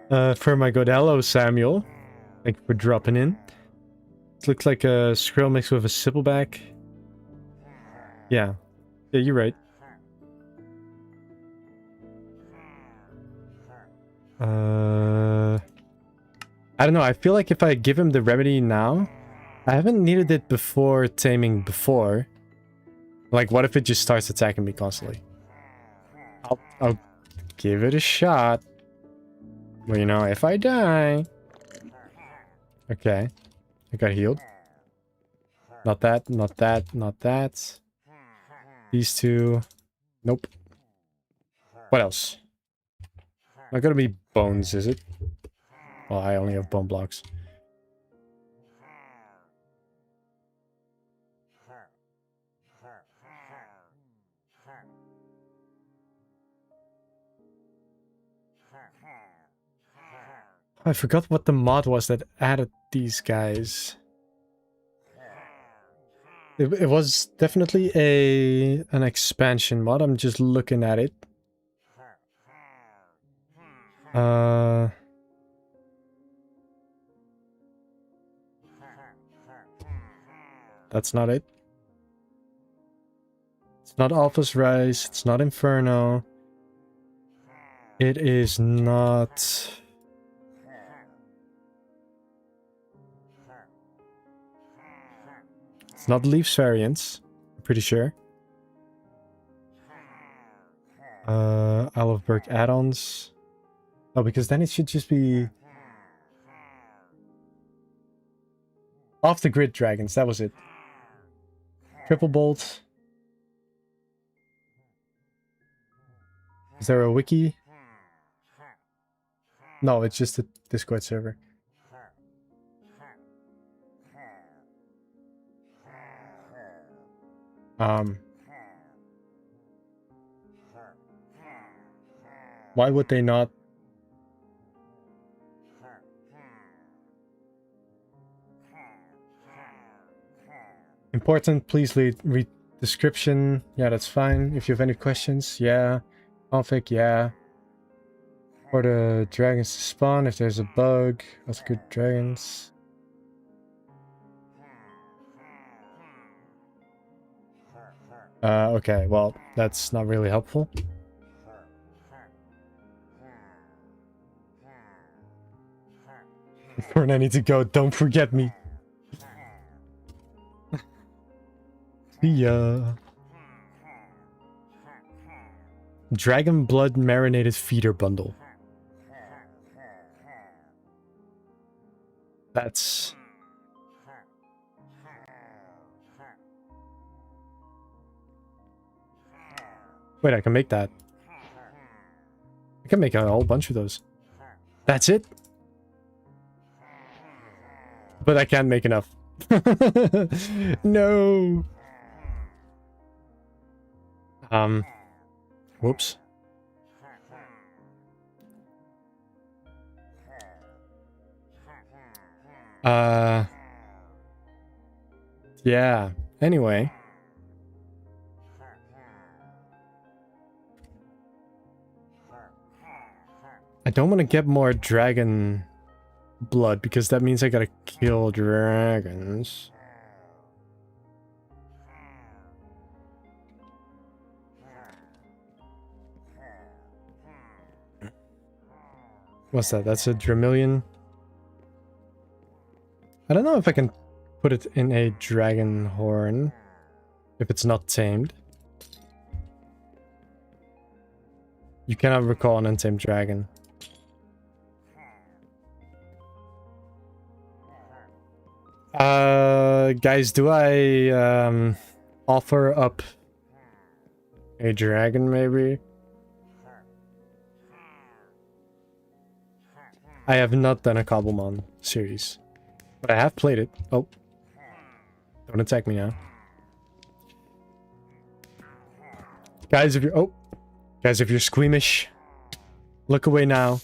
For my god, hello Samuel. Thank you for dropping in. It looks like a Skrill mixed with a Sibbleback. Yeah. Yeah, you're right. I don't know, I feel like if I give him the remedy now, I haven't needed it before taming before. Like, what if it just starts attacking me constantly? I'll give it a shot. Well, you know, if I die... Okay. I got healed. Not that, not that, not that. These two. Nope. What else? Not gonna be bones, is it? Well, I only have bone blocks. I forgot what the mod was that added these guys. It was definitely an expansion mod. I'm just looking at it. That's not it. It's not Alpha's Rise. It's not Inferno. It is not... It's not Leaf's variants. I'm pretty sure. Isle of Berk add-ons. Oh, because then it should just be... Off the grid dragons, that was it. Triple bolt. Is there a wiki? No, it's just a Discord server. Why would they not? Important, please read description. Yeah, that's fine. If you have any questions, yeah. Config, yeah. For the dragons to spawn, if there's a bug. That's good dragons. Okay, well, that's not really helpful. When I need to go, don't forget me. See ya. Dragon Blood Marinated Feeder Bundle. That's... Wait, I can make that. I can make a whole bunch of those. That's it? But I can't make enough. No! Whoops. Yeah. Anyway. I don't want to get more dragon blood because that means I gotta kill dragons. What's that? That's a Dramillion. I don't know if I can put it in a dragon horn if it's not tamed. You cannot recall an untamed dragon. Guys, do I offer up a dragon maybe? I have not done a Cobblemon series, but I have played it. Oh, don't attack me now. Guys, if you're squeamish, look away now.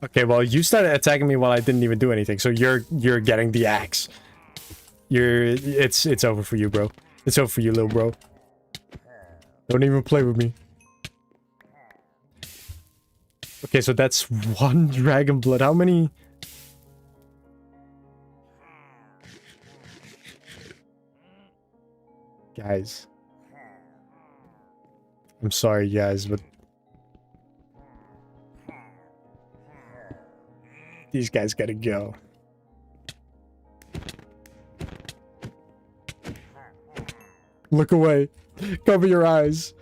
Okay, well, you started attacking me while I didn't even do anything, so you're getting the axe. It's over for you, bro. It's over for you, little bro. Don't even play with me. Okay, so that's one dragon blood. How many? Guys. I'm sorry, guys, but these guys gotta go. Look away. Cover your eyes.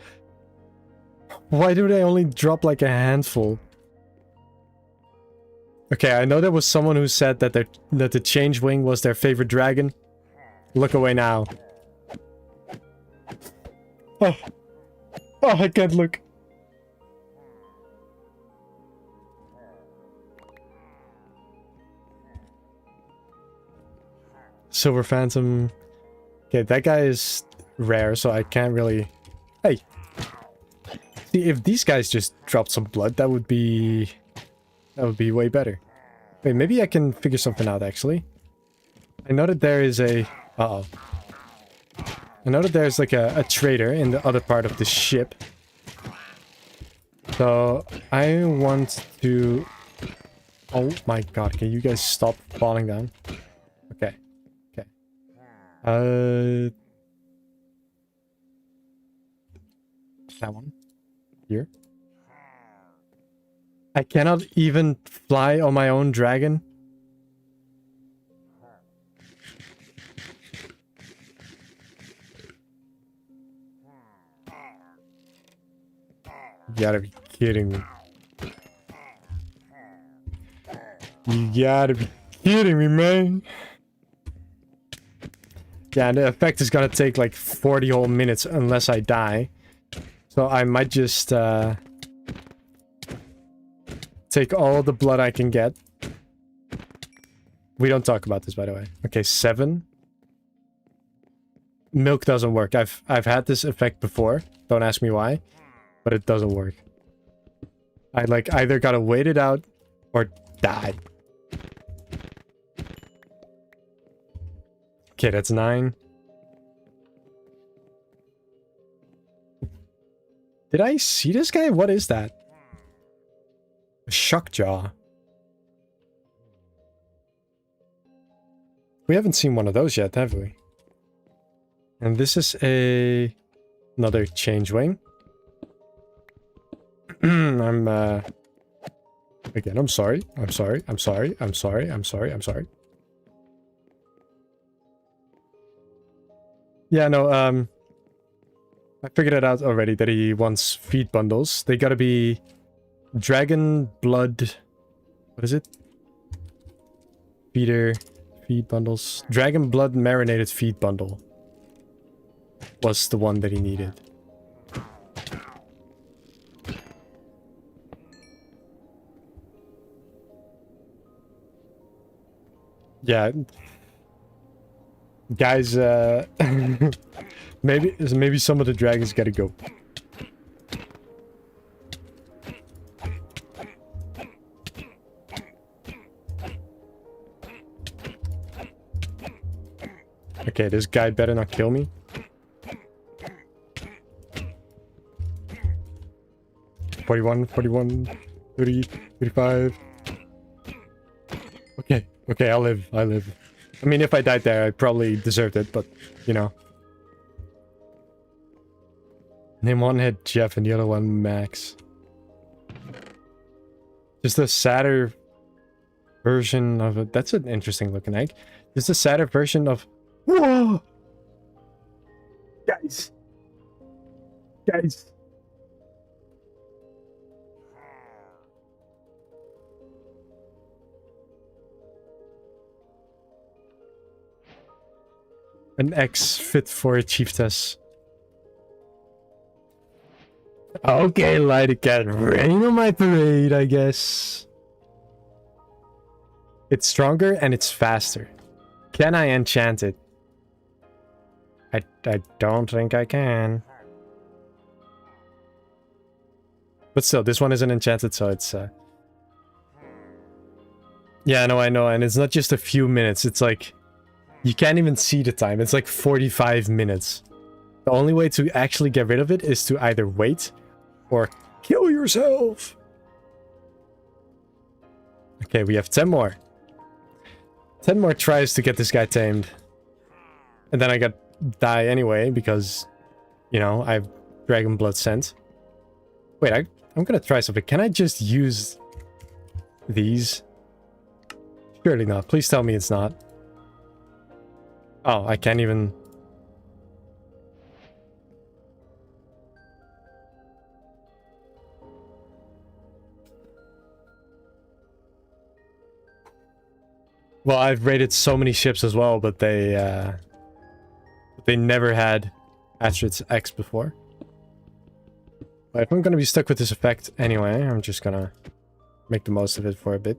Why do they only drop like a handful? Okay, I know there was someone who said that that the Changewing was their favorite dragon. Look away now. Oh. Oh, I can't look. Silver Phantom. Okay, that guy is rare, so I can't really... Hey! See, if these guys just dropped some blood, that would be way better. Wait, maybe I can figure something out, actually. I know that there is a... Uh-oh. I know that there's like a trader in the other part of the ship. So, I want to... Oh my god, can you guys stop falling down? Okay. Okay. That one. Here. I cannot even fly on my own dragon. You gotta be kidding me. You gotta be kidding me, man. Yeah, and the effect is gonna take like 40 whole minutes unless I die. So I might just take all the blood I can get. We don't talk about this, by the way. Okay, 7. Milk doesn't work. I've had this effect before. Don't ask me why. But it doesn't work. I like either gotta wait it out or die. Okay, that's 9. Did I see this guy? What is that? A shockjaw. We haven't seen one of those yet, have we? And this is another Changewing. Again, I'm sorry. I'm sorry. I'm sorry. I'm sorry. I'm sorry. I'm sorry. Yeah, no, I figured it out already that he wants feed bundles. They gotta be dragon blood. What is it? Feed bundles. Dragon blood marinated feed bundle was the one that he needed. Yeah. Guys, maybe some of the dragons gotta go. Okay, this guy better not kill me. $41, $41, $30, $35. Okay, I'll live. I mean, if I died there, I probably deserved it, but, you know. Name one had Jeff and the other one Max. Just a sadder version of it. That's an interesting looking egg. Just a sadder version of... Whoa! Guys! An X fit for a chieftess. Okay, Lighty Cat, rain on my parade, I guess. It's stronger and it's faster. Can I enchant it? I don't think I can. But still, this one isn't enchanted, so it's... Yeah, I know, and it's not just a few minutes, it's like... You can't even see the time. It's like 45 minutes. The only way to actually get rid of it is to either wait or kill yourself. Okay, we have 10 more. 10 more tries to get this guy tamed. And then I die anyway because, you know, I have Dragon Blood Scent. Wait, I'm gonna try something. Can I just use these? Surely not. Please tell me it's not. Oh, I can't even... Well, I've raided so many ships as well, but they never had Asteroids X before. But if I'm gonna be stuck with this effect anyway, I'm just gonna make the most of it for a bit.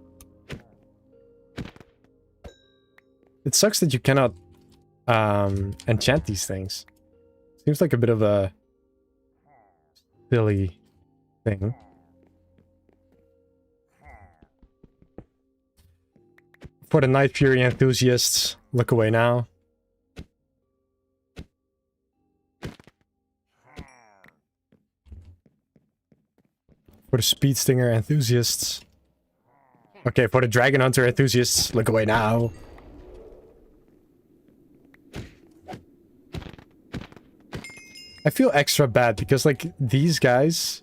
It sucks that you cannot enchant these things. Seems like a bit of a silly thing. For the Night Fury enthusiasts, look away now. For the Speed Stinger enthusiasts. Okay, for the Dragon Hunter enthusiasts, look away now. I feel extra bad because, like, these guys,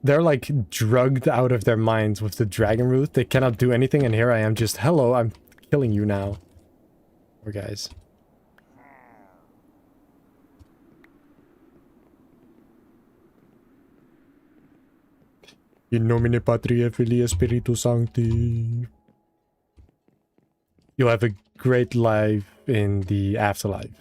they're, like, drugged out of their minds with the Dragon Root. They cannot do anything, and here I am just, hello, I'm killing you now. Poor guys. In nomine Patria Filii Spiritus Sancti. You'll have a great life in the afterlife.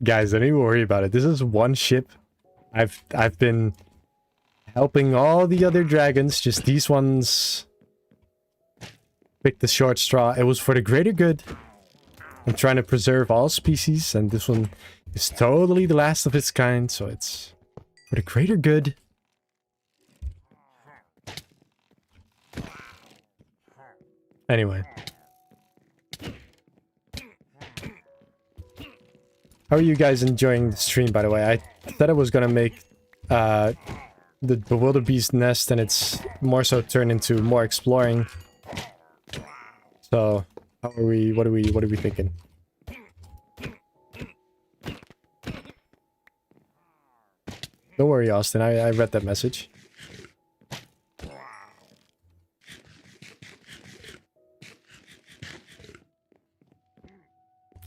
Guys, don't even worry about it. This is one ship. I've been helping all the other dragons. Just these ones picked the short straw. It was for the greater good. I'm trying to preserve all species, and this one is totally the last of its kind, so it's for the greater good. Anyway. How are you guys enjoying the stream, by the way? I said I was gonna make the Bewilderbeast nest, and it's more so turned into more exploring. So, how are we? What are we thinking? Don't worry, Austin. I read that message.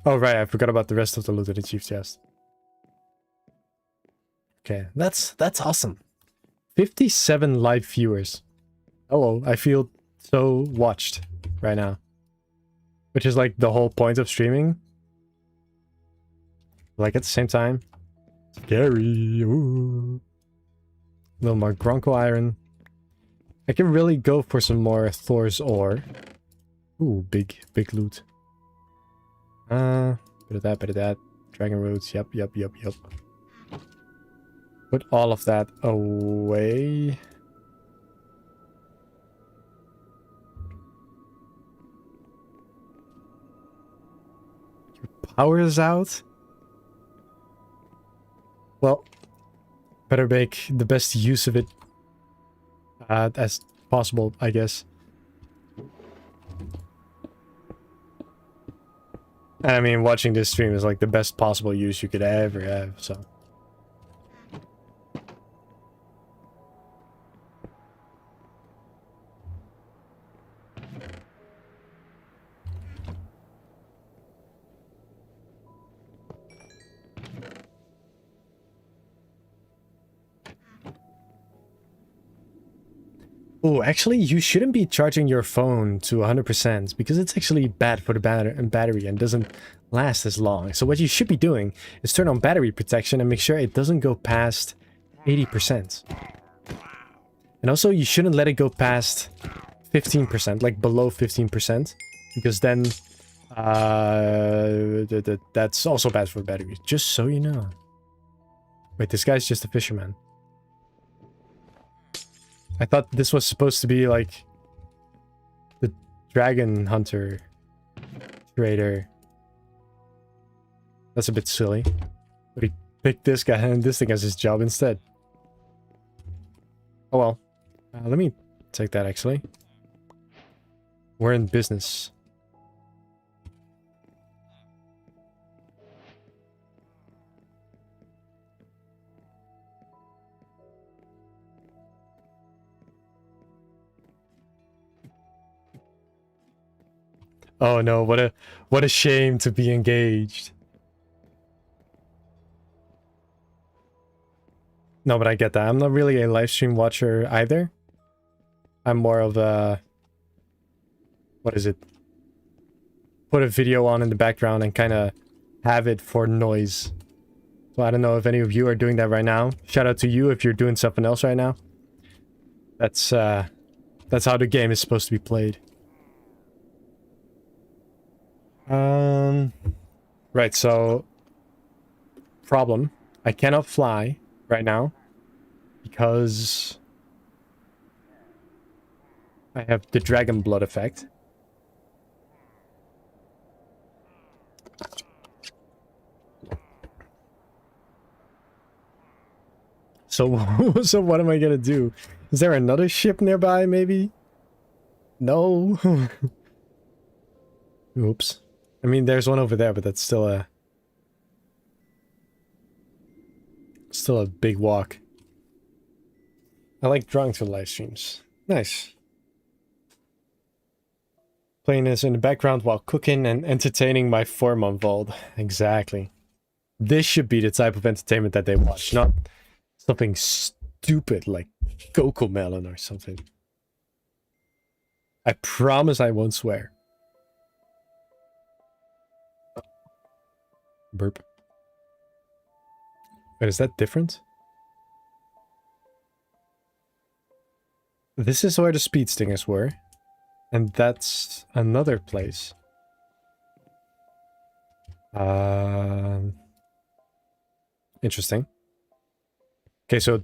Oh, right, I forgot about the rest of the loot in the chief chest. Okay, that's awesome. 57 live viewers. Hello, I feel so watched right now. Which is like the whole point of streaming. Like at the same time. Scary. Ooh. A little more Gronko iron. I can really go for some more Thor's ore. Ooh, big loot. Bit of that. Dragon roots, yep. Put all of that away. Your power is out? Well, better make the best use of it as possible, I guess. I mean, watching this stream is like the best possible use you could ever have, so. Oh, actually, you shouldn't be charging your phone to 100% because it's actually bad for the battery and doesn't last as long. So what you should be doing is turn on battery protection and make sure it doesn't go past 80%. And also, you shouldn't let it go past 15%, like below 15%, because then that's also bad for the battery, just so you know. Wait, this guy's just a fisherman. I thought this was supposed to be like the dragon hunter trader. That's a bit silly. But he picked this guy and this thing as his job instead. Oh well. Let me take that actually. We're in business. Oh no, what a shame to be engaged. No, but I get that. I'm not really a live stream watcher either. I'm more of a... What is it? Put a video on in the background and kind of have it for noise. So I don't know if any of you are doing that right now. Shout out to you if you're doing something else right now. That's how the game is supposed to be played. Right, so... Problem. I cannot fly right now. Because... I have the dragon blood effect. So, so what am I gonna do? Is there another ship nearby, maybe? No. Oops. I mean, there's one over there, but that's still a... Still a big walk. I like drawing to live streams. Nice. Playing this in the background while cooking and entertaining my 4-month-old. Exactly. This should be the type of entertainment that they watch, not something stupid like Cocomelon or something. I promise I won't swear. Burp. Wait, is that different? This is where the speed stingers were. And that's another place. Interesting. Okay, so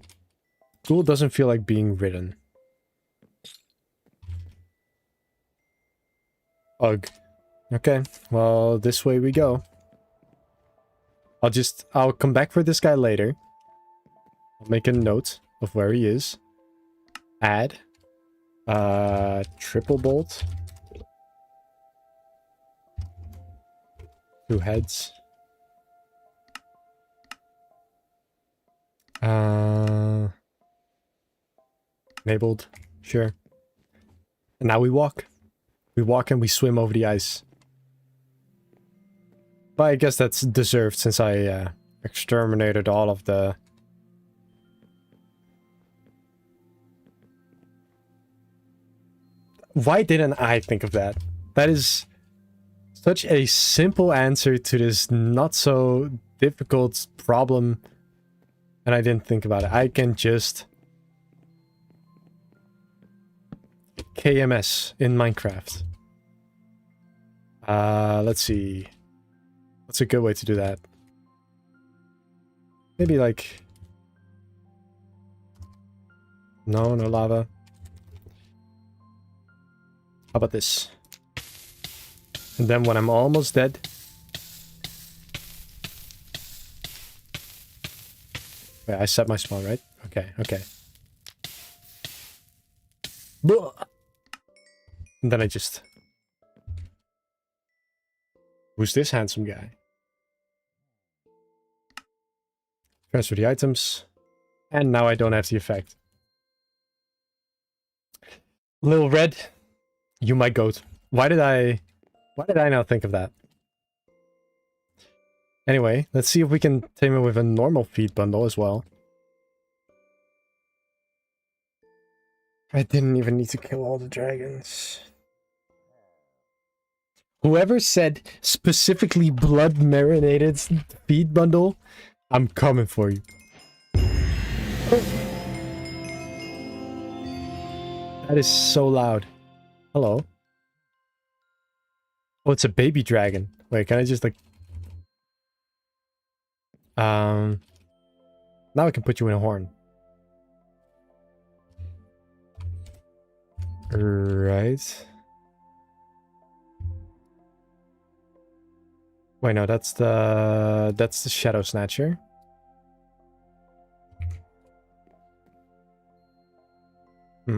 Ghoul doesn't feel like being ridden. Ugh. Okay, well, this way we go. I'll come back for this guy later. I'll make a note of where he is. Add. Triple bolt. 2 heads. Enabled. Sure. And now we walk. We walk and we swim over the ice. But I guess that's deserved since I exterminated all of the... Why didn't I think of that? That is such a simple answer to this not so difficult problem. And I didn't think about it. I can just... KMS in Minecraft. Let's see. What's a good way to do that? Maybe like... No, no lava. How about this? And then when I'm almost dead... Wait, I set my spawn, right? Okay, okay. And then I just... Who's this handsome guy? Transfer the items. And now I don't have the effect. Little Red, you my goat. Why did I not think of that? Anyway, let's see if we can tame it with a normal feed bundle as well. I didn't even need to kill all the dragons. Whoever said specifically blood marinated feed bundle, I'm coming for you. Oh. That is so loud. Hello. Oh, it's a baby dragon. Wait, can I just like... Now I can put you in a horn. Right. Wait, no, that's the Shadow Snatcher.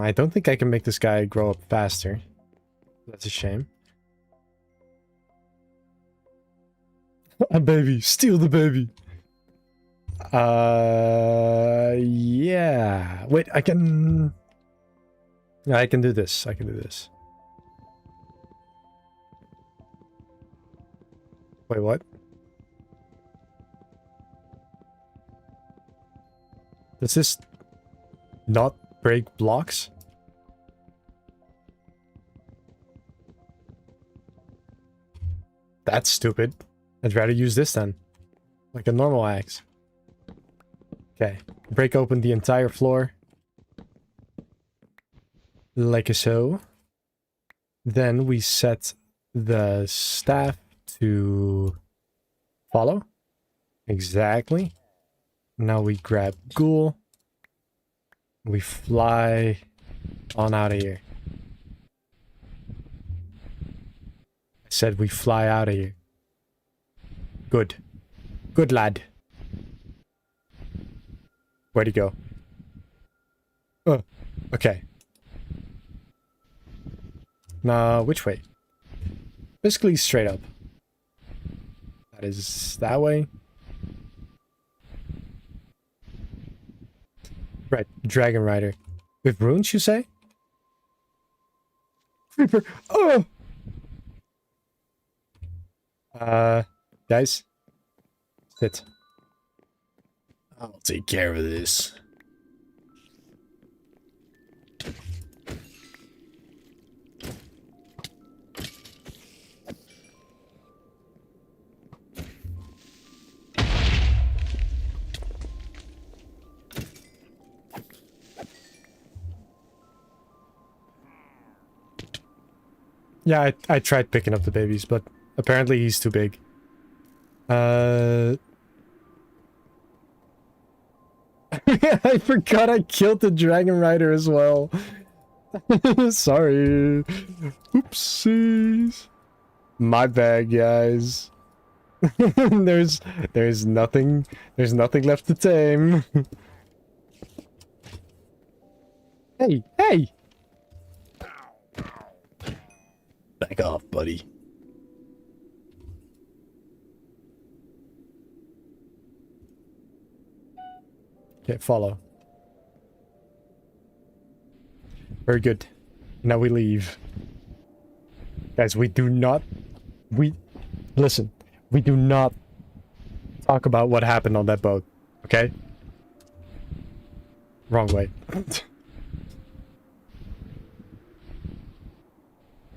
I don't think I can make this guy grow up faster. That's a shame. A baby, steal the baby. Yeah. Wait, I can... Yeah, I can do this. I can do this. Wait, what? Does this not break blocks? That's stupid. I'd rather use this then. Like a normal axe. Okay. Break open the entire floor. Like so. Then we set the staff to follow. Exactly. Now we grab ghoul. We fly on out of here. I said we fly out of here. Good. Good lad. Where'd he go? Oh, okay. Now, which way? Basically straight up. That is that way. Right, Dragon Rider. With runes, you say? Creeper! Oh! Guys. Sit. I'll take care of this. Yeah, I tried picking up the babies, but apparently he's too big. I forgot I killed the Dragon Rider as well. Sorry. Oopsies. My bad, guys. there's nothing left to tame. Hey, hey. Back off, buddy. Okay, follow. Very good. Now we leave. Guys, we do not... Listen. We do not talk about what happened on that boat. Okay? Wrong way.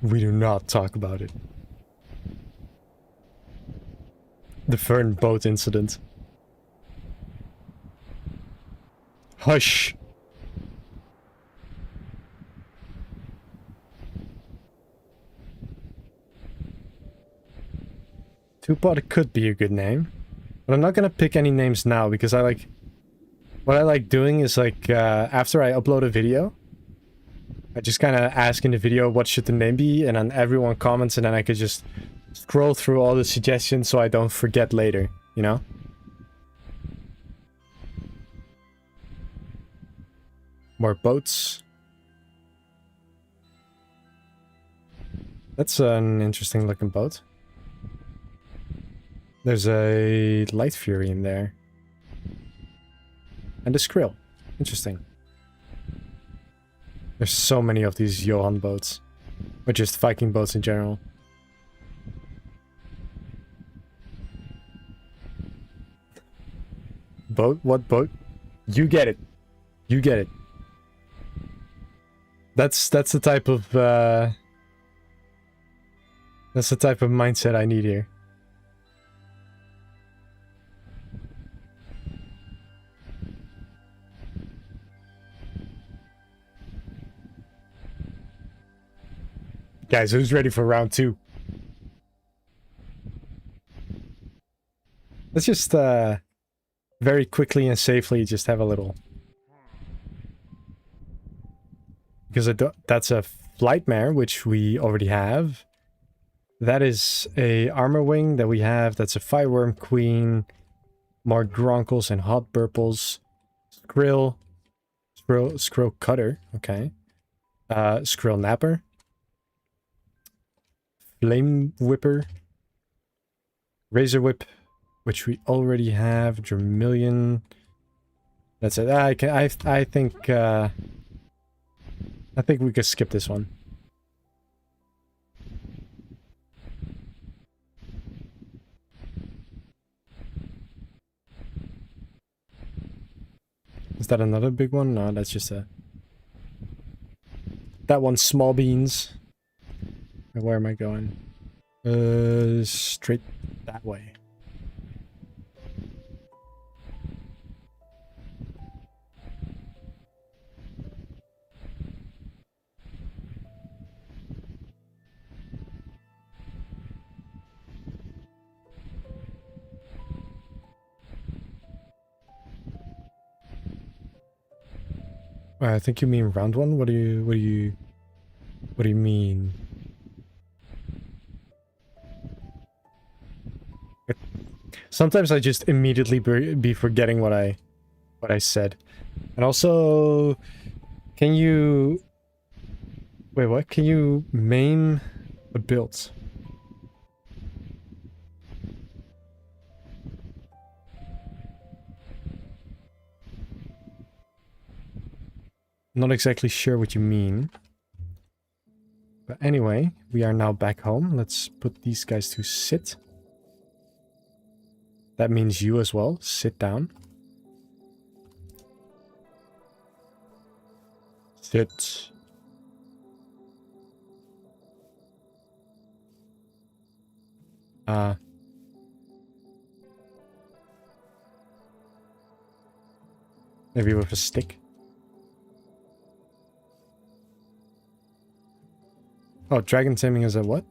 We do not talk about it. The Fern boat incident. Hush! Two-Pot could be a good name. But I'm not gonna pick any names now because I like... What I like doing is like, after I upload a video, I just kind of ask in the video what should the name be, and then everyone comments, and then I could just scroll through all the suggestions so I don't forget later, you know? More boats. That's an interesting looking boat. There's a Light Fury in there. And a Skrill. Interesting. There's so many of these Johan boats. Or just Viking boats in general. Boat? What boat? You get it. You get it. That's the type of that's the type of mindset I need here. Guys, who's ready for round 2? Let's just very quickly and safely just have a little. Because that's a Flightmare, which we already have. That is a Armor Wing that we have. That's a Fireworm Queen. More Gronkles and Hot Burples. Skrill Cutter. Okay. Skrill Napper. Flame Whipper. Razor Whip, which we already have. Vermilion. That's it. I think we could skip this one. Is that another big one? No, that's just a... That one's small beans. Where am I going? Straight that way. I think you mean round one? What do you mean? Sometimes I just immediately be forgetting what I said. And also, can you... Wait, what? Can you maim a build? Not exactly sure what you mean. But anyway, we are now back home. Let's put these guys to sit. That means you as well. Sit down. Sit. Maybe with a stick. Oh, dragon taming is at what?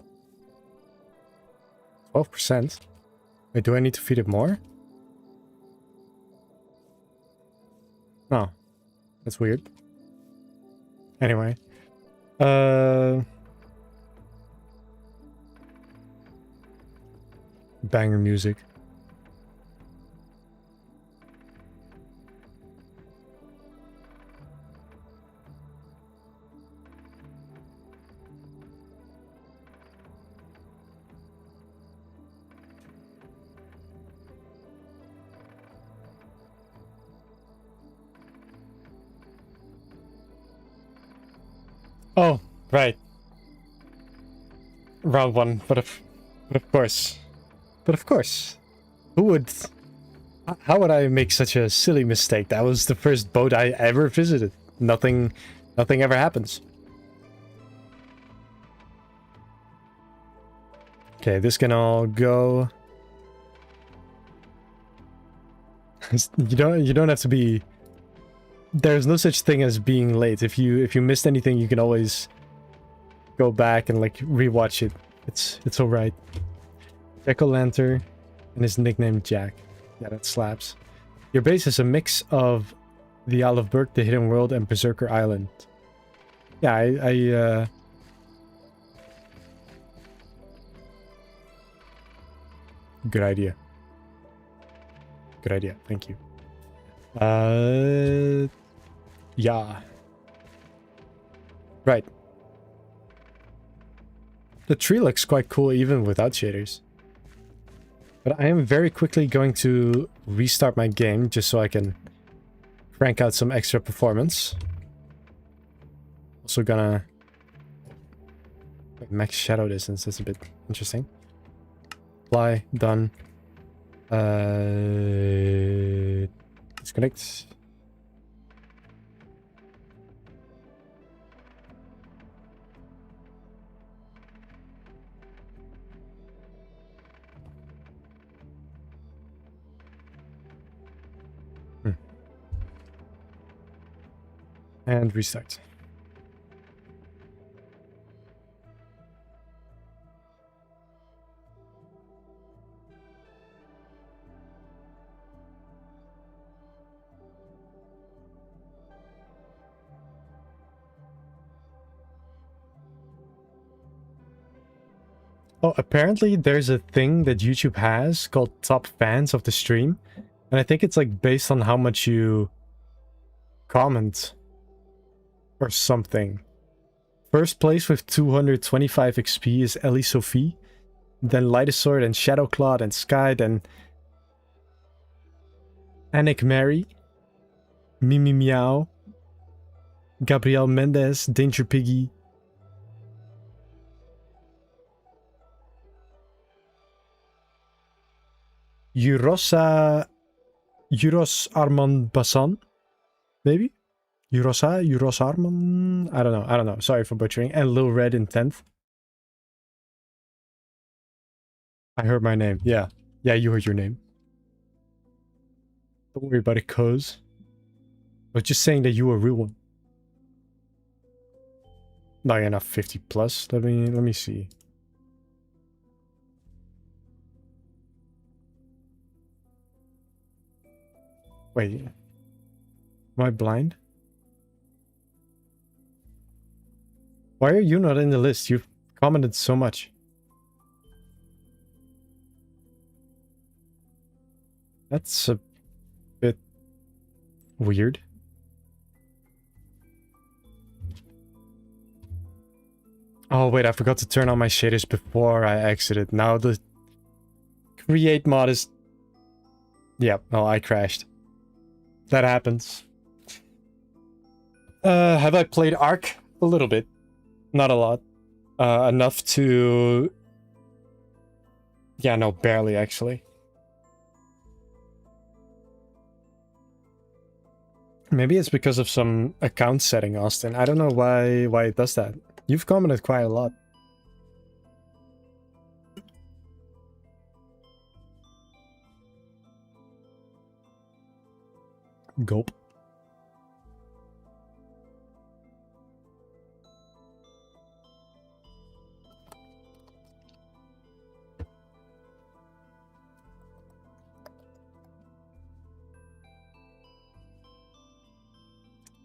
12%? Wait, do I need to feed it more? Oh, that's weird. Anyway. Banger music. Oh, right. Round one, but of course. But of course. Who would... How would I make such a silly mistake? That was the first boat I ever visited. Nothing ever happens. Okay, this can all go. You don't have to be... There's no such thing as being late. If you missed anything, you can always go back and like rewatch it. It's alright. Jack-o'-lantern and his nickname Jack. Yeah, that slaps. Your base is a mix of the Isle of Berk, the Hidden World, and Berserker Island. Yeah, Good idea. Good idea. Thank you. Yeah. Right. The tree looks quite cool even without shaders. But I am very quickly going to restart my game just so I can crank out some extra performance. Also gonna max shadow distance. That's a bit interesting. Fly, done. Disconnect. And restart. Oh, apparently there's a thing that YouTube has called top fans of the stream. And I think it's like based on how much you comment or something. First place with 225 XP is Ellie Sophie. Then Lightest Sword and Shadowclaw and Sky. Then Anik Mary. Mimi Meow. Gabriel Mendez. Danger Piggy. Yuros Armand Bassan. maybe? Eurosarmon? I don't know. Sorry for butchering. And Lil Red in 10th. I heard my name. Yeah. Yeah, you heard your name. Don't worry about it, cuz. I was just saying that you were a real one. Not enough 50 plus. Let me see. Wait. Am I blind? Why are you not in the list? You've commented so much. That's a bit weird. Oh wait, I forgot to turn on my shaders before I exited. Now the create mod is... Yep, oh, I crashed. That happens. Have I played Ark? A little bit. Not a lot. Enough to... Yeah, no, barely actually. Maybe it's because of some account setting, Austin. I don't know why it does that. You've commented quite a lot. Gulp.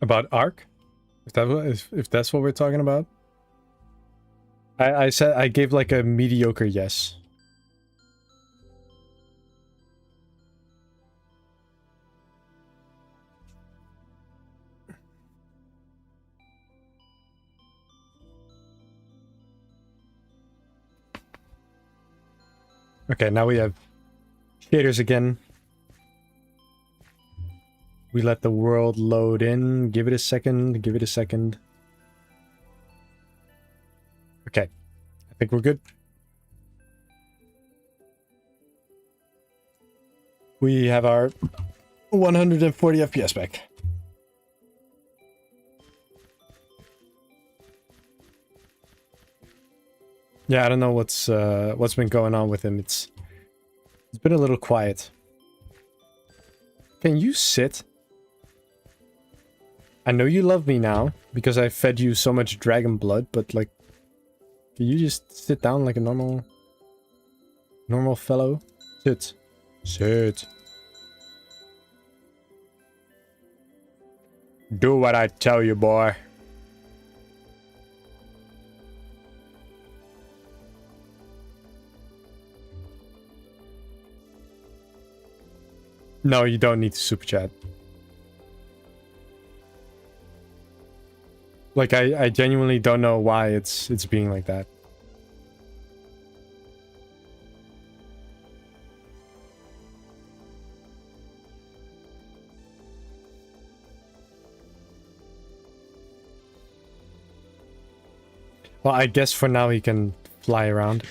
About Ark? If that's what we're talking about? I said I gave like a mediocre yes. Okay, now we have shaders again. We let the world load in. Give it a second. Give it a second. Okay. I think we're good. We have our 140 FPS back. Yeah, I don't know what's been going on with him. It's been a little quiet. Can you sit? I know you love me now because I fed you so much dragon blood, but like, can you just sit down like a normal fellow? Sit. Sit. Do what I tell you, boy. No, you don't need to super chat. Like, I genuinely don't know why it's being like that. Well, I guess for now he can fly around.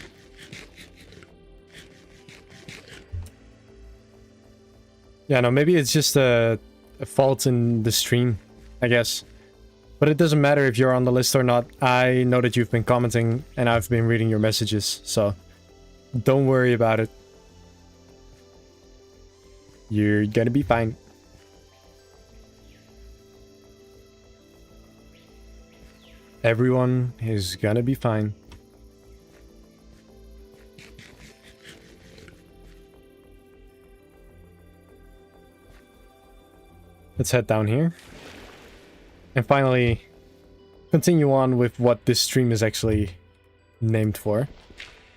Yeah, no, maybe it's just a fault in the stream, I guess. But it doesn't matter if you're on the list or not. I know that you've been commenting and I've been reading your messages, so don't worry about it. You're gonna be fine. Everyone is gonna be fine. Let's head down here. And finally, continue on with what this stream is actually named for.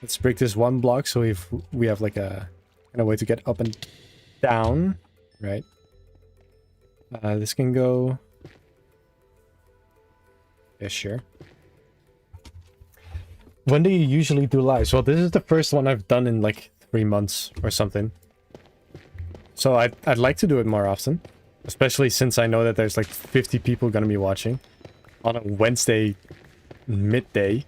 Let's break this one block so we have like a way to get up and down, right? This can go... Yeah, sure. When do you usually do lives? Well, this is the first one I've done in like 3 months or something. So I'd like to do it more often. Especially since I know that there's like 50 people gonna be watching on a Wednesday midday.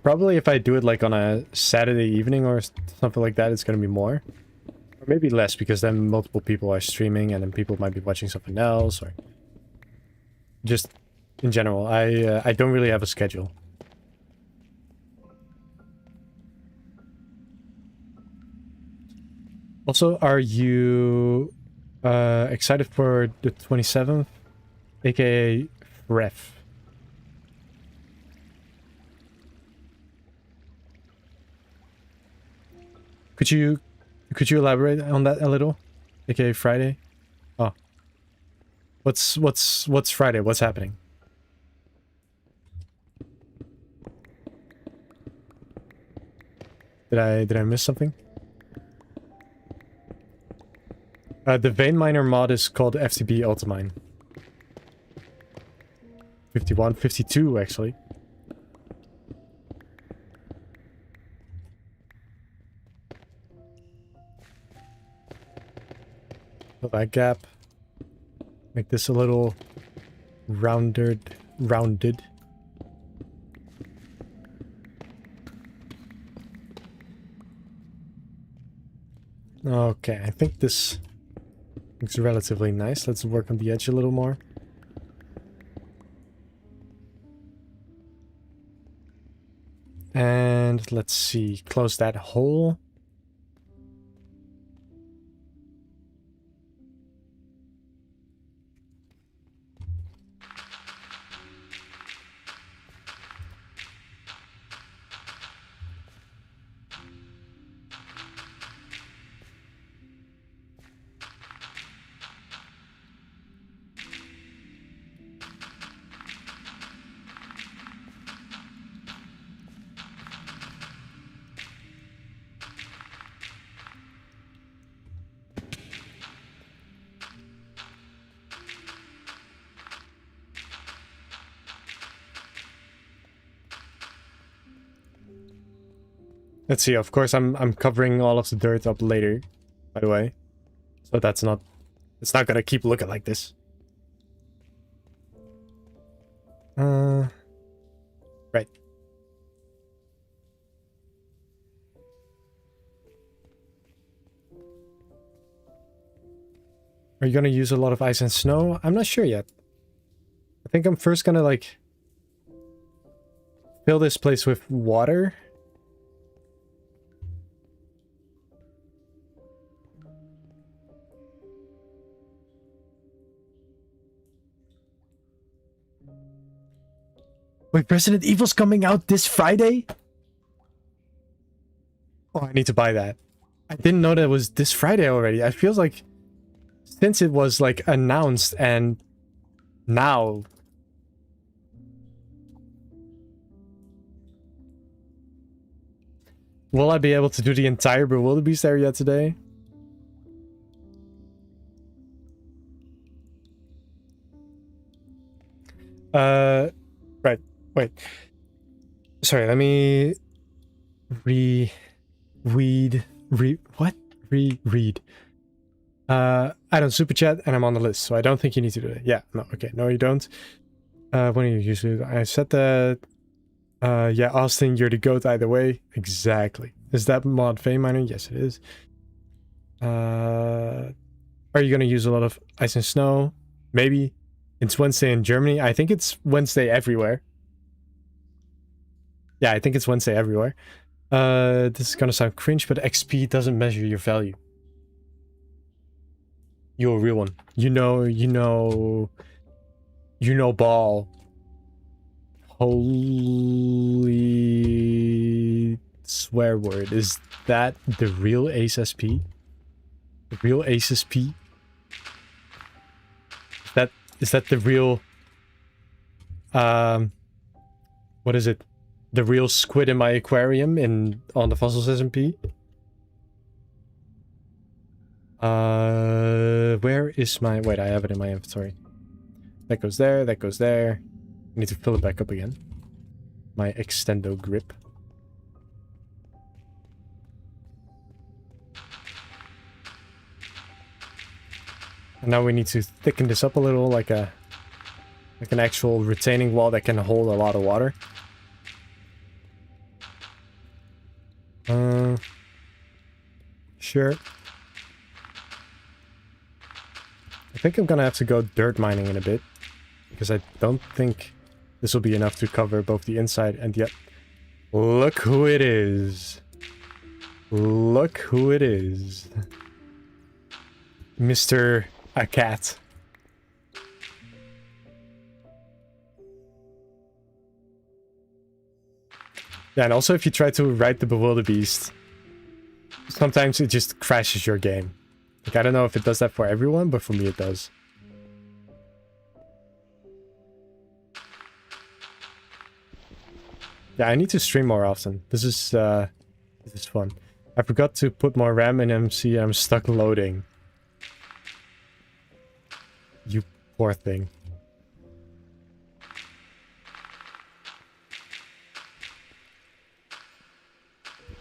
Probably if I do it like on a Saturday evening or something like that, it's gonna be more. Or maybe less, because then multiple people are streaming and then people might be watching something else. Or Just in general, I don't really have a schedule. Also, are you excited for the 27th, aka Ref? Could you elaborate on that a little, aka Friday? Oh, what's Friday? What's happening? Did I miss something? The vein miner mod is called FTB Ultimine. 51, 52 actually. Fill that gap. Make this a little rounded. Okay, I think this looks relatively nice. Let's work on the edge a little more. And let's see, close that hole. Let's see, of course I'm covering all of the dirt up later, by the way. So it's not gonna keep looking like this. Right. Are you gonna use a lot of ice and snow? I'm not sure yet. I think I'm first gonna like fill this place with water. Wait, Resident Evil's coming out this Friday? Oh, I need to buy that. I didn't know that it was this Friday already. I feel like since it was like announced and now. Will I be able to do the entire Bewilderbeast area today? Right. Wait. Sorry, let me read. I don't super chat and I'm on the list, so I don't think you need to do it. Yeah, no, okay, no you don't. When are you usually? I said that. Yeah, Austin, you're the goat either way. Exactly. Is that mod vein miner? Yes, it is. Are you gonna use a lot of ice and snow? Maybe. It's Wednesday in Germany. I think it's Wednesday everywhere. Yeah, I think it's Wednesday everywhere. This is gonna sound cringe, but XP doesn't measure your value. You're a real one. You know ball. Holy swear word. Is that the real Ace SP? The real Ace SP? Is that the real what is it? The real squid in my aquarium on the Fossils SMP? Where is my... Wait, I have it in my inventory. That goes there, that goes there. I need to fill it back up again. My extendo grip. And now we need to thicken this up a little, like an actual retaining wall that can hold a lot of water. Sure. I think I'm gonna have to go dirt mining in a bit. because I don't think this will be enough to cover both the inside and the... Look who it is. Look who it is. Mr. A Cat. Yeah, and also if you try to write the Bewilderbeast, sometimes it just crashes your game. Like, I don't know if it does that for everyone, but for me it does. Yeah, I need to stream more often. This is fun. I forgot to put more RAM in MC and I'm stuck loading. You poor thing.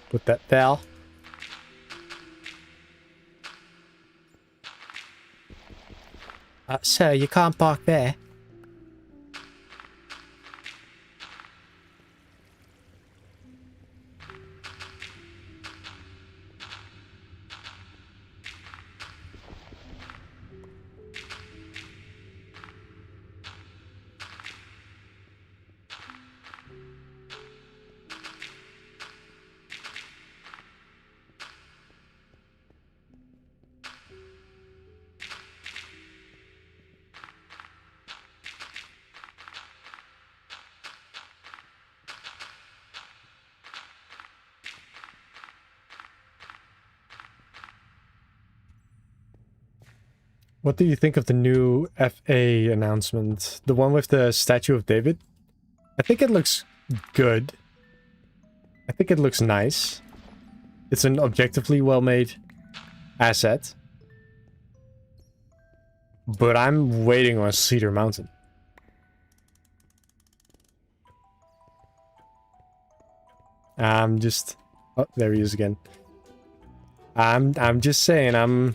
Put that down. Sir, you can't park there. What do you think of the new FA announcement? The one with the statue of David? I think it looks good. I think it looks nice. It's an objectively well-made asset. But I'm waiting on Cedar Mountain. I'm just... Oh, there he is again. I'm just saying, I'm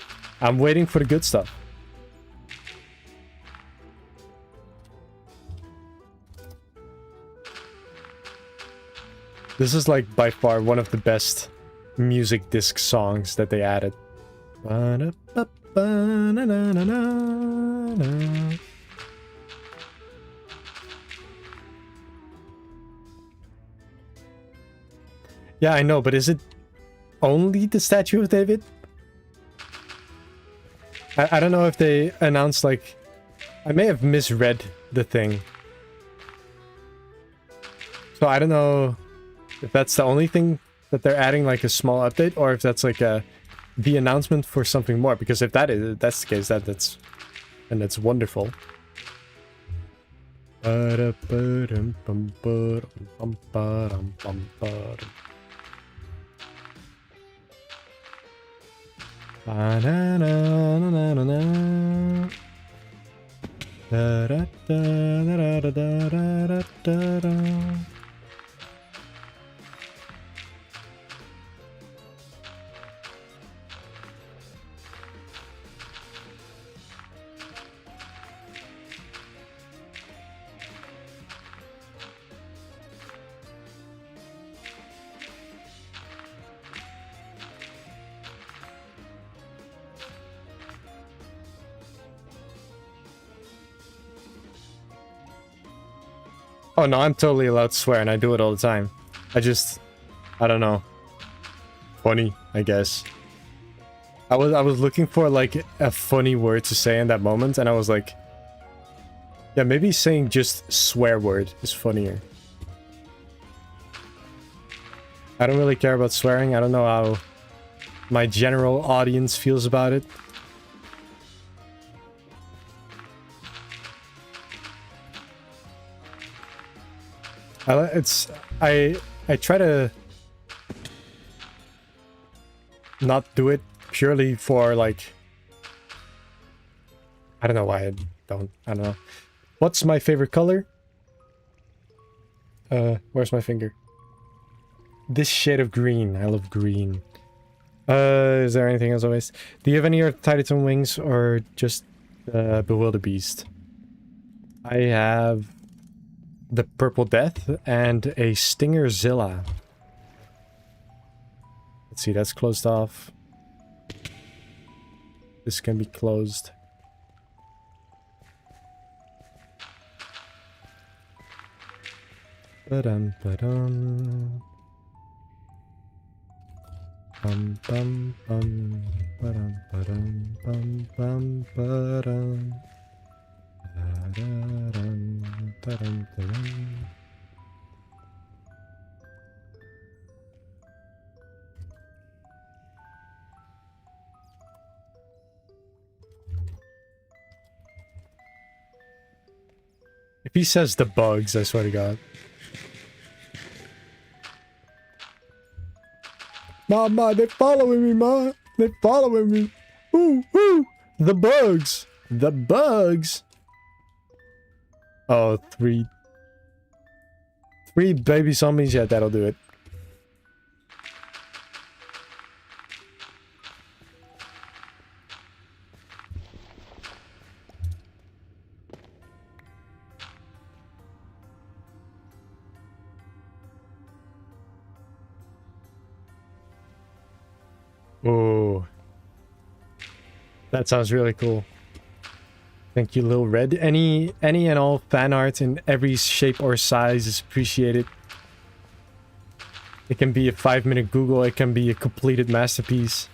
waiting for the good stuff. This is like by far one of the best music disc songs that they added. Yeah, I know, but is it only the statue of David? I don't know if they announced, like... I may have misread the thing. So I don't know if that's the only thing that they're adding, like a small update, or if that's like the announcement for something more. Because if that's the case, that's wonderful. Oh no, I'm totally allowed to swear and I do it all the time. I don't know. Funny, I guess. I was looking for like a funny word to say in that moment and I was like, yeah, maybe saying just swear word is funnier. I don't really care about swearing. I don't know how my general audience feels about it. I try to not do it purely for like, I don't know why I don't know. What's my favorite color? Where's my finger? This shade of green. I love green. Is there anything else always? Do you have any other Titan wings or just Bewilderbeast? I have the Purple Death and a Stingerzilla. Let's see, that's closed off. This can be closed. Ba-dum, ba-dum. Bum, bum, bum. Ba-dum, ba-dum, bum, bum, ba-dum. Da-da-dum, da-dum, da-dum. If he says the bugs, I swear to God. Ma, they're following me, Ma. They're following me. Ooh, ooh. The bugs. The bugs. Oh, three baby zombies. Yeah, that'll do it. Oh, that sounds really cool. Thank you, Lil Red. Any and all fan art in every shape or size is appreciated. It can be a 5-minute Google, it can be a completed masterpiece.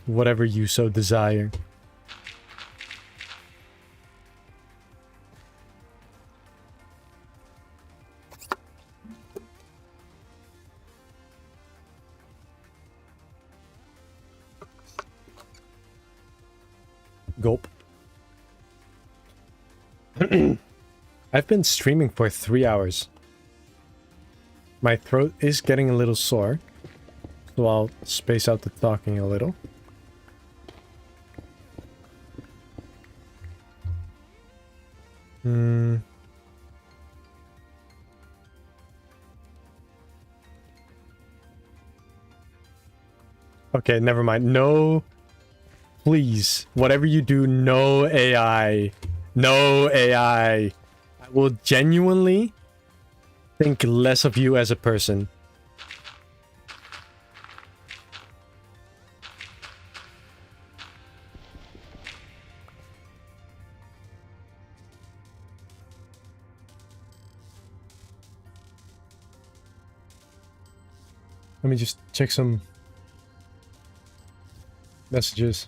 Whatever you so desire. Gulp. I've been streaming for 3 hours. My throat is getting a little sore, so I'll space out the talking a little. Okay, never mind. No, please, whatever you do, no AI. No AI. I will genuinely think less of you as a person. Let me just check some messages.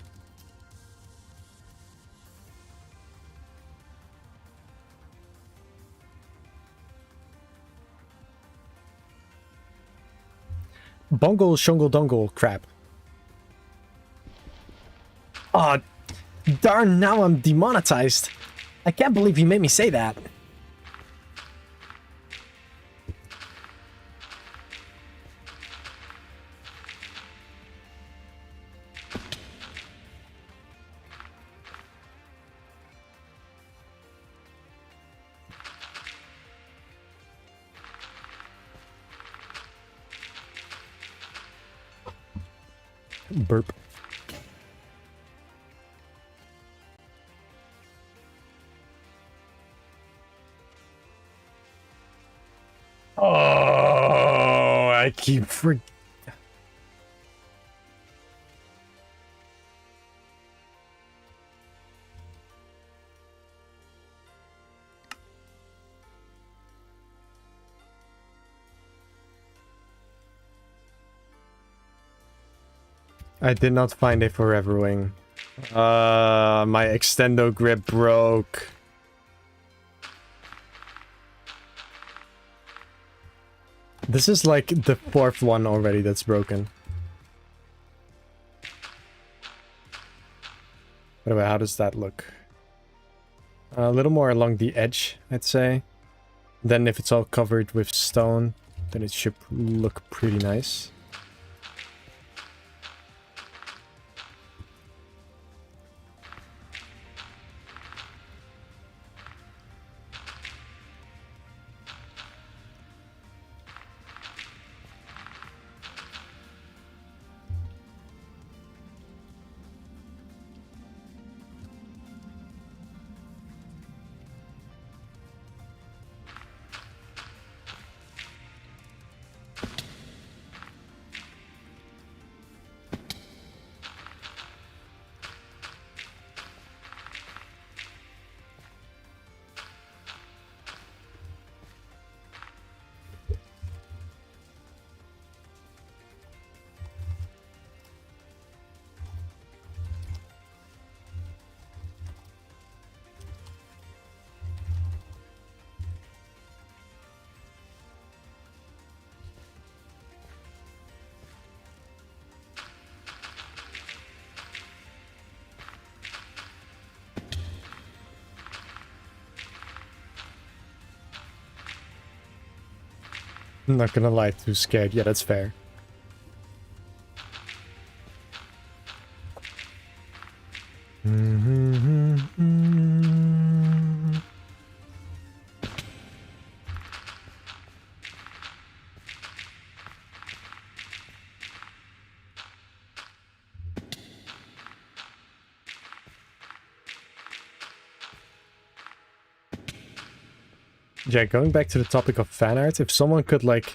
Bungle shungle dungle crap. Aw, darn, now I'm demonetized. I can't believe you made me say that. Burp. Oh, I keep forgetting. I did not find a forever wing. My extendo grip broke. This is like the 4th one already that's broken. By the way, how does that look? A little more along the edge, I'd say. Then if it's all covered with stone, then it should look pretty nice. I'm not gonna lie, too scared. Yeah, that's fair. Yeah, going back to the topic of fan art, if someone could, like,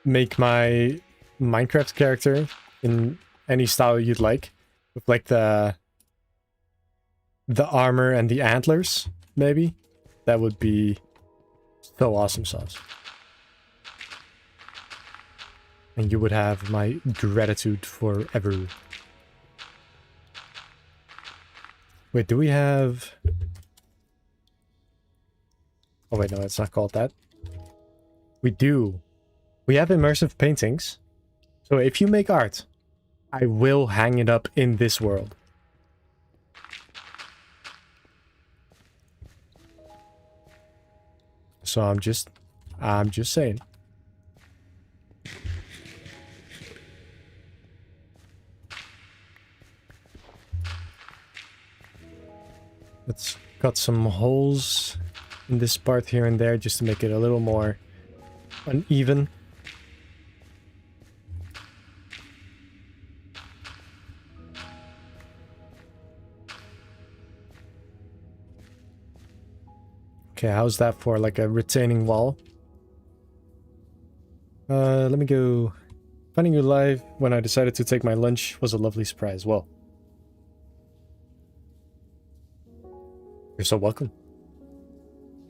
make my Minecraft character in any style you'd like, with, like, the armor and the antlers, maybe, that would be so awesome sauce. And you would have my gratitude forever. Wait, do we have... Oh wait, no, it's not called that. We do. We have immersive paintings. So if you make art, I will hang it up in this world. So I'm just saying. Let's cut some holes in this part here and there just to make it a little more uneven. Okay, how's that for like a retaining wall? Let me go. Finding you live when I decided to take my lunch was a lovely surprise. Well, you're so welcome.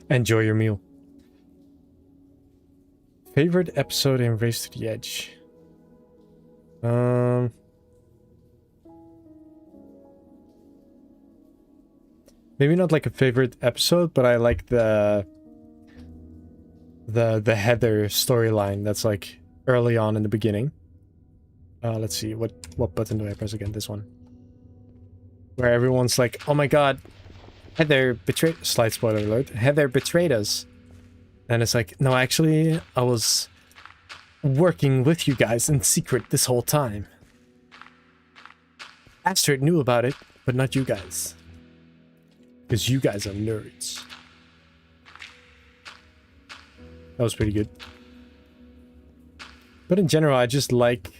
Enjoy your meal. Favorite episode in Race to the Edge? Maybe not like a favorite episode, but I like the Heather storyline that's like early on in the beginning. Let's see, what button do I press again? This one. Where everyone's like, oh my god, Heather betrayed... Slight spoiler alert. Heather betrayed us. And it's like, no, actually, I was working with you guys in secret this whole time. Astrid knew about it, but not you guys. Because you guys are nerds. That was pretty good. But in general, I just like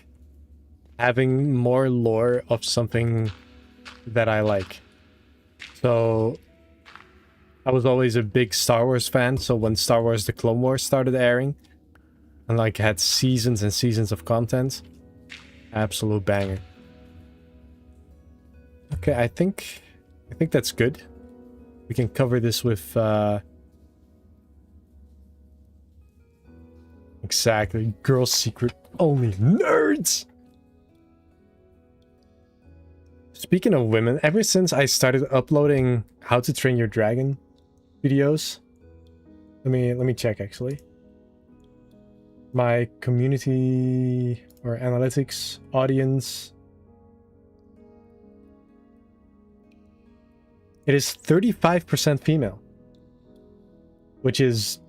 having more lore of something that I like. So I was always a big Star Wars fan, so when Star Wars The Clone Wars started airing, and like had seasons and seasons of content, absolute banger. Okay, I think that's good. We can cover this with exactly, girl secret only, nerds. Speaking of women, ever since I started uploading How to Train Your Dragon videos, let me check actually. My community or analytics audience, it is 35% female, which is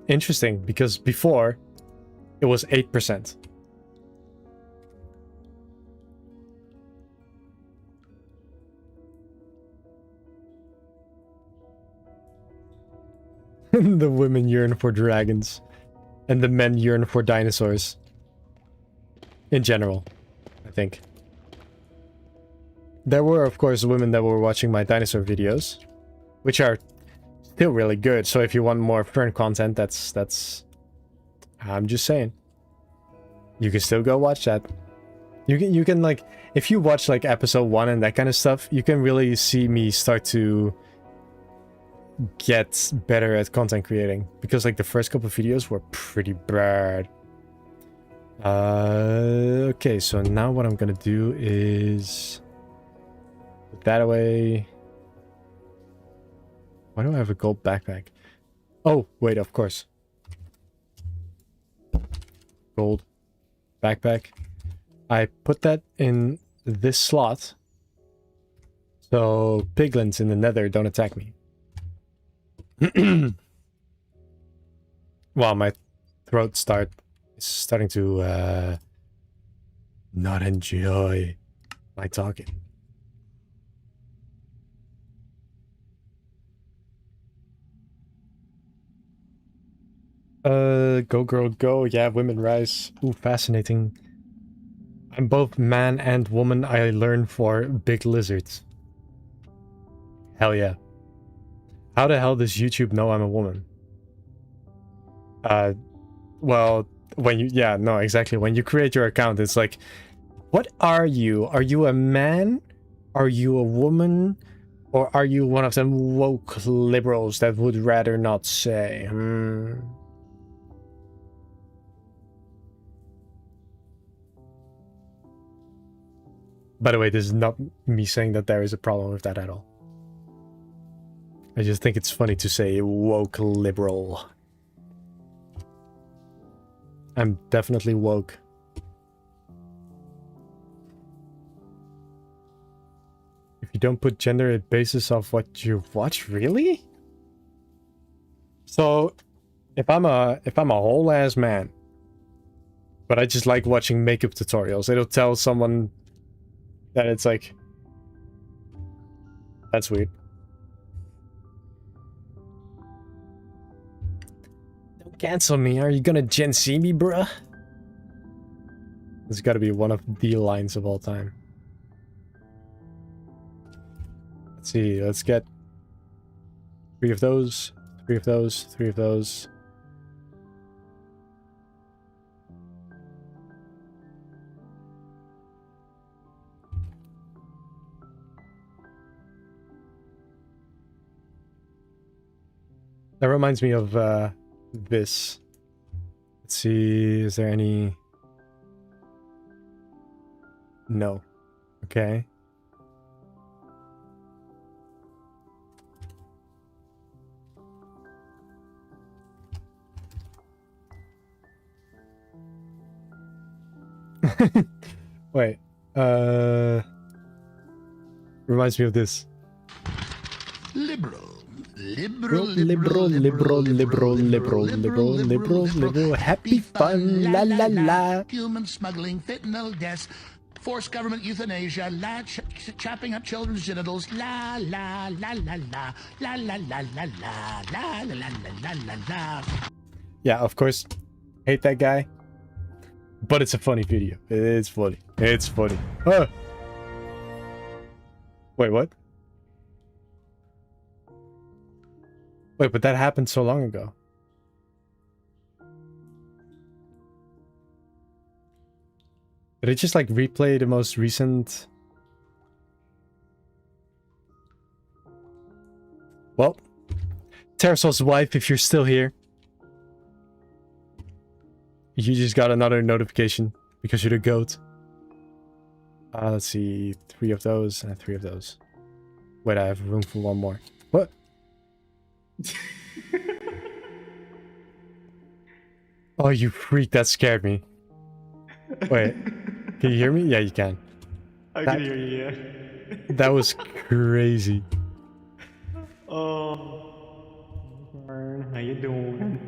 interesting because before it was 8%. The women yearn for dragons, and the men yearn for dinosaurs. In general, I think. There were, of course, women that were watching my dinosaur videos, which are still really good. So if you want more fern content, that's... I'm just saying. You can still go watch that. You can like, if you watch like episode 1 and that kind of stuff, you can really see me start to get better at content creating, because like the first couple of videos were pretty bad. Okay, so now what I'm gonna do is put that away. Why do I have a gold backpack? Oh wait, of course, gold backpack. I put that in this slot so piglins in the nether don't attack me. Wow, my throat is starting to not enjoy my talking. Go girl go. Yeah, women rise. Ooh, fascinating. I'm both man and woman. I learn for big lizards. Hell yeah. How the hell does YouTube know I'm a woman? Well, when you, yeah, no, exactly. When you create your account, it's like, what are you? Are you a man? Are you a woman? Or are you one of them woke liberals that would rather not say? By the way, this is not me saying that there is a problem with that at all. I just think it's funny to say woke liberal. I'm definitely woke. If you don't put gender at basis of what you watch, really? So, if I'm a whole ass man, but I just like watching makeup tutorials, it'll tell someone that it's like, that's weird. Don't cancel me. Are you gonna Gen Z me, bruh? This has got to be one of the lines of all time. Let's see. Let's get 3 of those, 3 of those, 3 of those. That reminds me of this. Let's see. Is there any? No. Okay. Wait. Reminds me of this. Liberal. Happy fun, la la la. Human smuggling, fentanyl deaths, forced government euthanasia, chopping up children's genitals, la la la la la, la la la la la, la la la la la la. Yeah, of course. Hate that guy. But it's a funny video. It's funny. It's funny. Ah! Wait, what? Wait, but that happened so long ago. Did it just like replay the most recent? Well, Terrasol's wife, if you're still here, you just got another notification because you're the goat. Let's see, 3 of those and 3 of those. Wait, I have room for one more. What? Oh, you freak! That scared me. Wait, can you hear me? Yeah, you can. I can hear you, yeah. That was crazy. Oh, how you doing?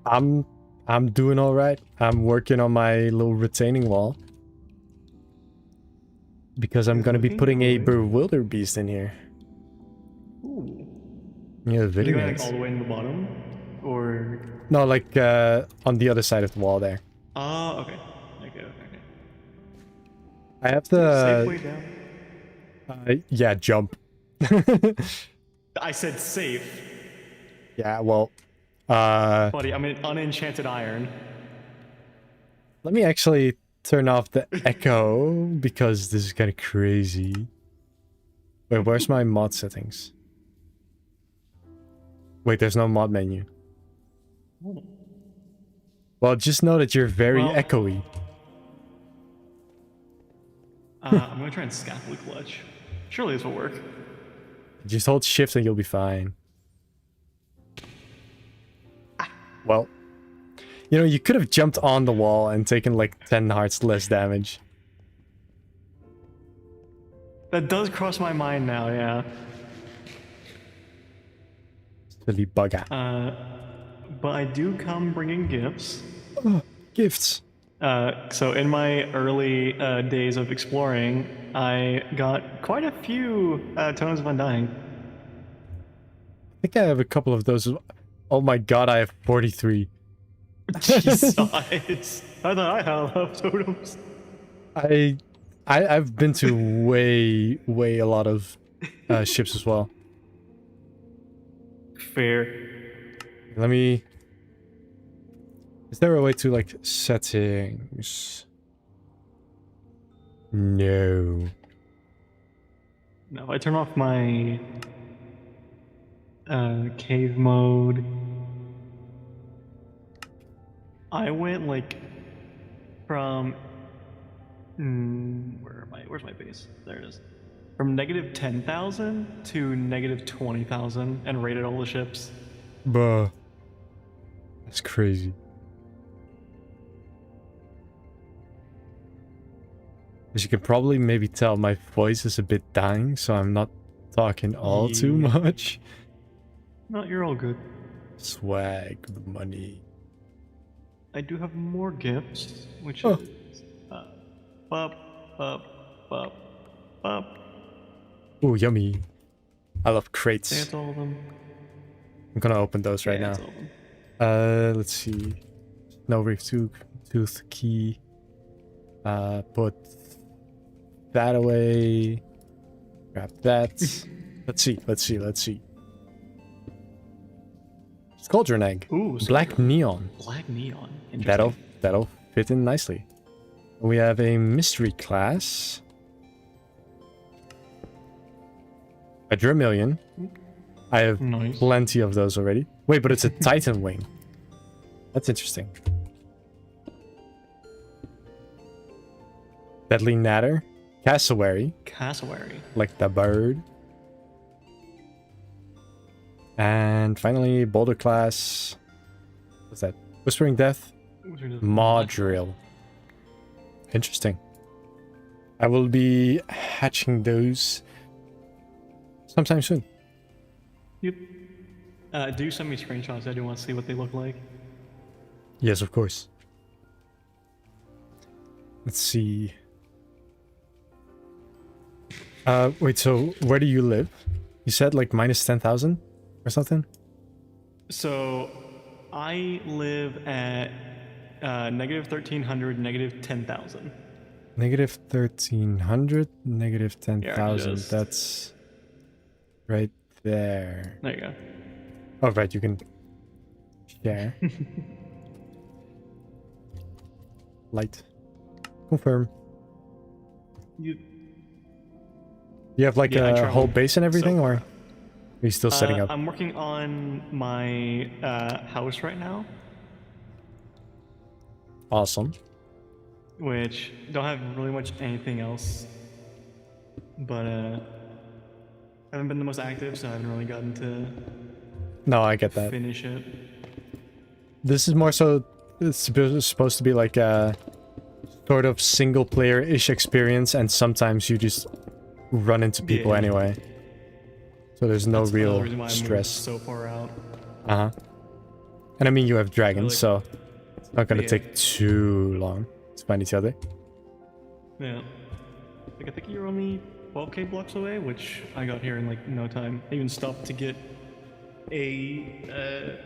I'm doing all right. I'm working on my little retaining wall because I'm gonna be putting a Bewilderbeast in here. Ooh. Yeah, the Are video. you going like all the way in the bottom, or? No, like on the other side of the wall there. Oh, okay. Okay. I have the Safe way down. yeah, jump. I said safe. Yeah, well, Buddy, I'm an unenchanted iron. let me actually turn off the echo because this is kind of crazy. Wait, where's my mod settings? Wait, there's no mod menu. Well, just know that you're very echoey. I'm gonna try and scaffold clutch. Surely this will work. Just hold shift and you'll be fine. Well, you know, you could have jumped on the wall and taken like 10 hearts less damage. That does cross my mind now, yeah. Silly bugger. but I do come bringing gifts. Oh, gifts. So in my early days of exploring, I got quite a few Tones of Undying. I think I have a couple of those. Oh my god, I have 43. Jeez, I thought I had a lot of totems. I've been to way a lot of ships as well. Fair. Let me... Is there a way to, like, settings? No. No, if I turn off my cave mode, I went like from where am I? Where's my base? There it is. From negative 10,000 to negative 20,000 and rated all the ships. Bruh. That's crazy. As you can probably maybe tell, my voice is a bit dying, so I'm not talking all too Yeah. much. No, you're all good. Swag money. I do have more gifts, which Oh. is bop, bop, bop, bop. Ooh, yummy. I love crates. That's all of them. I'm gonna open those right Yeah, now. that's all of them. Let's see. No reef tooth key. Put that away. Grab that. Let's see. It's cauldron egg. Ooh, so Black neon. black neon. Interesting. That'll fit in nicely. We have a mystery class. A Dramillion. I have Nice. plenty of those already. Wait, but it's a Titan wing. That's interesting. Deadly Natter. Cassowary, Cassowary. like the bird. And finally, Boulder class. What's that? Whispering Death. Modrill. Interesting. I will be hatching those sometime soon. Yep. Do send me screenshots. I do want to see what they look like. Yes, of course. Let's see. Wait, so where do you live? You said like minus 10,000 or something? So, I live at negative 1,300, negative 10,000. Negative 1,300, negative 10,000. just- That's right there. There you go. Oh, right, you can share. Light. Confirm. You have like Yeah, I a traveled whole base and everything, so or are you still setting up? I'm working on my house right now, Awesome. which don't have really much anything else. But I haven't been the most active, so I haven't really gotten to No, I get that. finish it. This is more so, it's supposed to be like a sort of single player-ish experience, and sometimes you just run into people Yeah. anyway. So there's no That's another real reason why I moved stress. so far out. Uh-huh. And I mean, you have dragons, Like- so it's not gonna Yeah. take too long to find each other. Yeah. Like, I think you're only 12k blocks away, which I got here in like no time. I even stopped to get a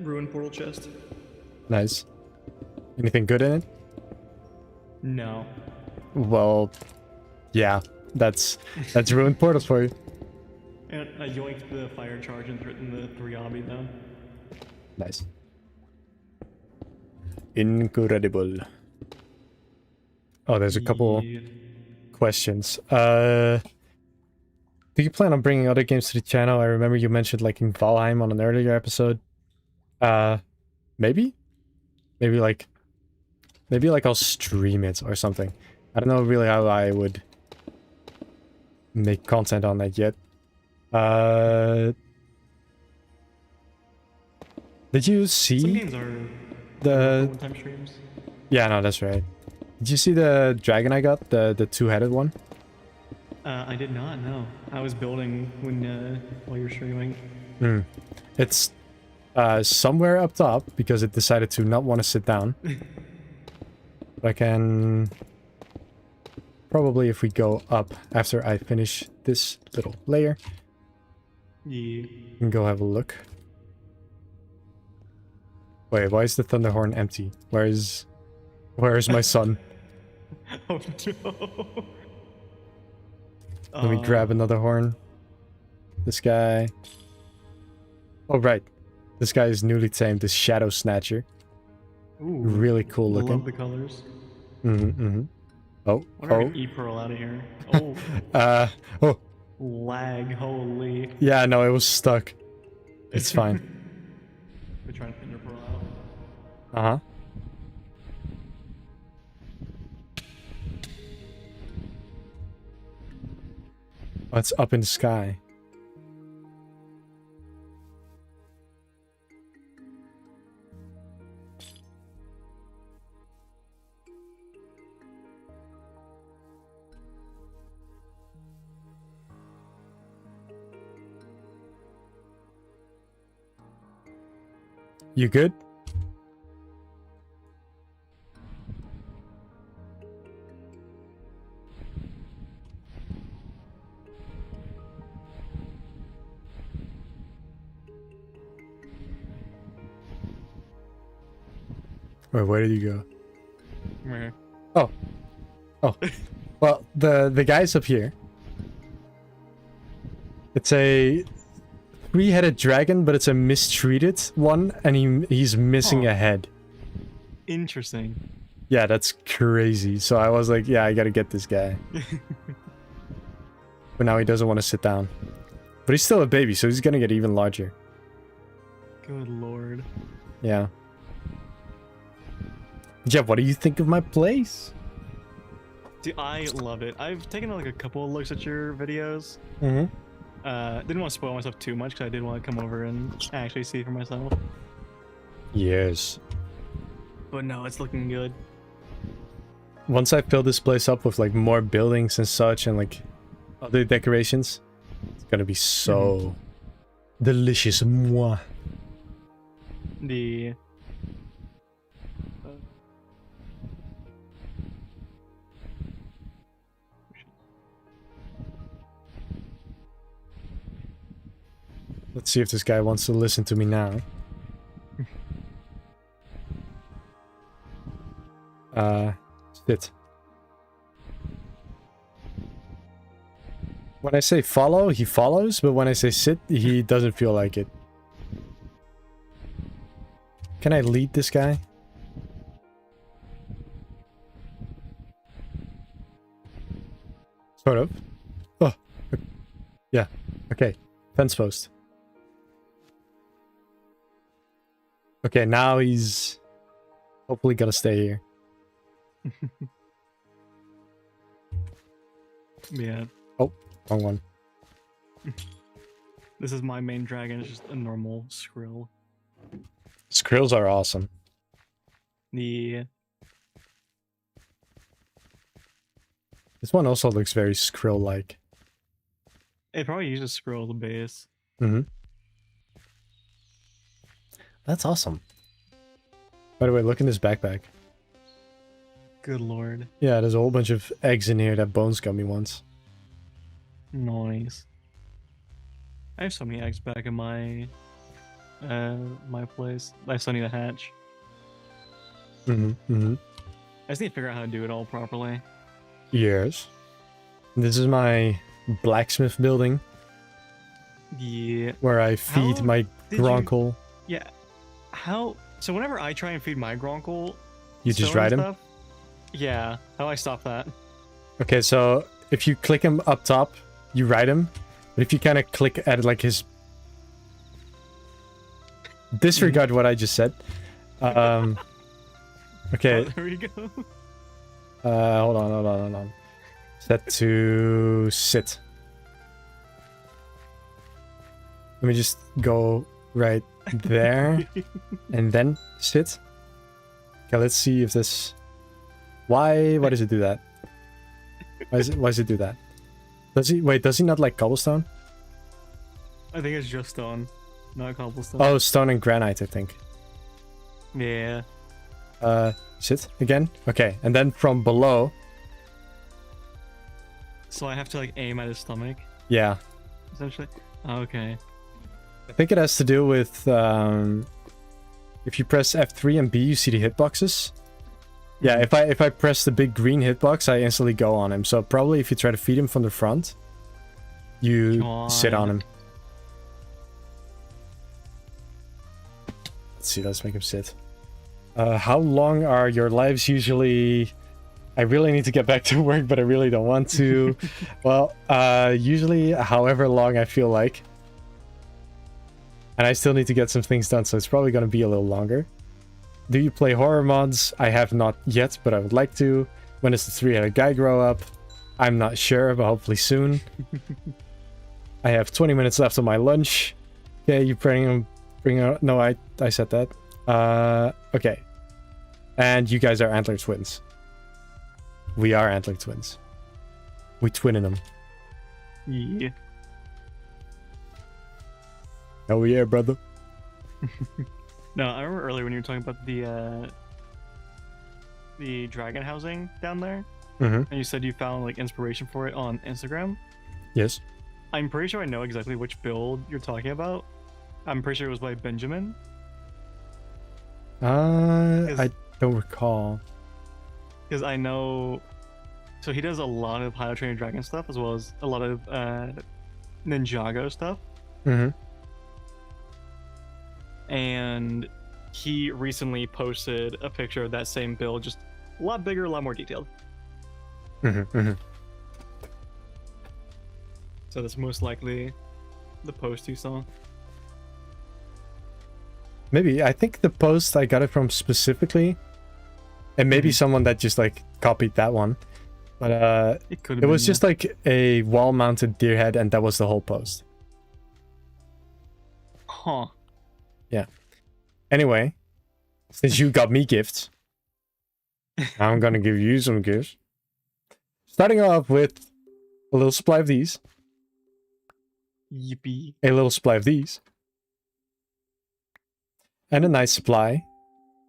ruined portal chest. Nice. Anything good in it? No. Well, yeah. That's ruined portals for you. And I yoinked the fire charge and threatened the 3 obby though. Nice. Incredible. Oh, there's a couple Yeah. questions. Do you plan on bringing other games to the channel? I remember you mentioned like in Valheim on an earlier episode. Maybe like I'll stream it or something. I don't know really how I would make content on that yet. Did you Some see games are the... one-time streams. Yeah, no, that's right. Did you see the dragon I got? The two-headed one? I did not know. I was building when while you're streaming. Hmm. It's somewhere up top because it decided to not want to sit down. I can probably, if we go up after I finish this little layer, Yeah. we can go have a look. Wait, why is the thunder horn empty? Where is my son? Oh no. Let me grab another horn. This guy. Oh right, this guy is newly tamed. This Shadow Snatcher. Ooh, Really cool looking. love the colors. Oh, Wonder if I oh. can E-Pearl out of here. Oh, Oh, lag, holy. yeah, no, it was stuck. It's fine. We're trying to Ender Pearl out. Uh-huh. Oh, it's up in the sky. You good? Wait, where did you go? Right here. Oh. Oh. Well, the guy's up here. It's a three-headed dragon, but it's a mistreated one, and he's missing a head. Interesting. Yeah, that's crazy. So I was like, yeah, I gotta get this guy. But now he doesn't want to sit down. But he's still a baby, so he's gonna get even larger. Good lord. Yeah. Jeff, what do you think of my place? Dude, I love it. I've taken like a couple of looks at your videos. Mm-hmm. Didn't want to spoil myself too much because I did want to come over and actually see for myself. Yes. But no, it's looking good. Once I fill this place up with like more buildings and such and like other decorations, it's gonna be so delicious. Moi. The Let's see if this guy wants to listen to me now. Sit. When I say follow, he follows, but when I say sit, he doesn't feel like it. Can I lead this guy? Sort of. Oh. Yeah. Okay. Fence post. Okay, now he's hopefully gonna stay here. yeah. Oh, wrong one. This is my main dragon. It's just a normal skrill. Skrills are awesome. The This one also looks very skrill-like. it probably uses skrill as a base. Mm-hmm. That's awesome. By the way, look in this backpack. Good lord. Yeah, there's a whole bunch of eggs in here that Bones got me once. Nice. I have so many eggs back in my my place. I still need a hatch. Mm-hmm. I just need to figure out how to do it all properly. Yes. This is my blacksmith building Yeah. where I feed How my did you- Gronkle. Yeah. How? So whenever I try and feed my Gronkle, You just stone ride and him? stuff, yeah. How do I stop that? Okay, so if you click him up top, you ride him. But if you kind of click at like his... Disregard what I just said. Okay. Oh, there we go. Hold on. Set to sit. Let me just go right there and then sit. Okay, let's see if this... Why does it do that? Why does it do that? Does he not like cobblestone? I think it's just stone. not cobblestone. Oh, stone and granite, I think. Yeah. Sit again. Okay, and then from below. So I have to like aim at his stomach, Yeah, essentially. Okay. I think it has to do with if you press F3 and B, you see the hitboxes. Yeah, if I press the big green hitbox, I instantly go on him. So probably if you try to feed him from the front, you sit on him. Let's see, let's make him sit. How long are your lives usually? I really need to get back to work, but I really don't want to. Well, usually however long I feel like. And I still need to get some things done, so it's probably going to be a little longer. Do you play horror mods? I have not yet, but I would like to. When does the three-headed guy grow up? I'm not sure, but hopefully soon. I have 20 minutes left on my lunch. Okay, you bring out... No, I said that. Okay. And you guys are antler twins. We are antler twins. We twinning them. Yeah. Oh yeah, brother. No, I remember earlier when you were talking about the dragon housing down there, and you said you found like inspiration for it on Instagram. Yes. I'm pretty sure I know exactly which build you're talking about. I'm pretty sure it was by Benjamin. I don't recall. Because I know, so he does a lot of How to Train Your Dragon stuff as well as a lot of Ninjago stuff. And he recently posted a picture of that same build, just a lot bigger, a lot more detailed. So that's most likely the post you saw. Maybe. I think the post I got it from specifically, and maybe someone that just like copied that one. But it was just like a wall-mounted deer head, and that was the whole post. Huh. Yeah. Anyway, since you got me gifts, I'm gonna give you some gifts. Starting off with a little supply of these. Yippee. A little supply of these. And a nice supply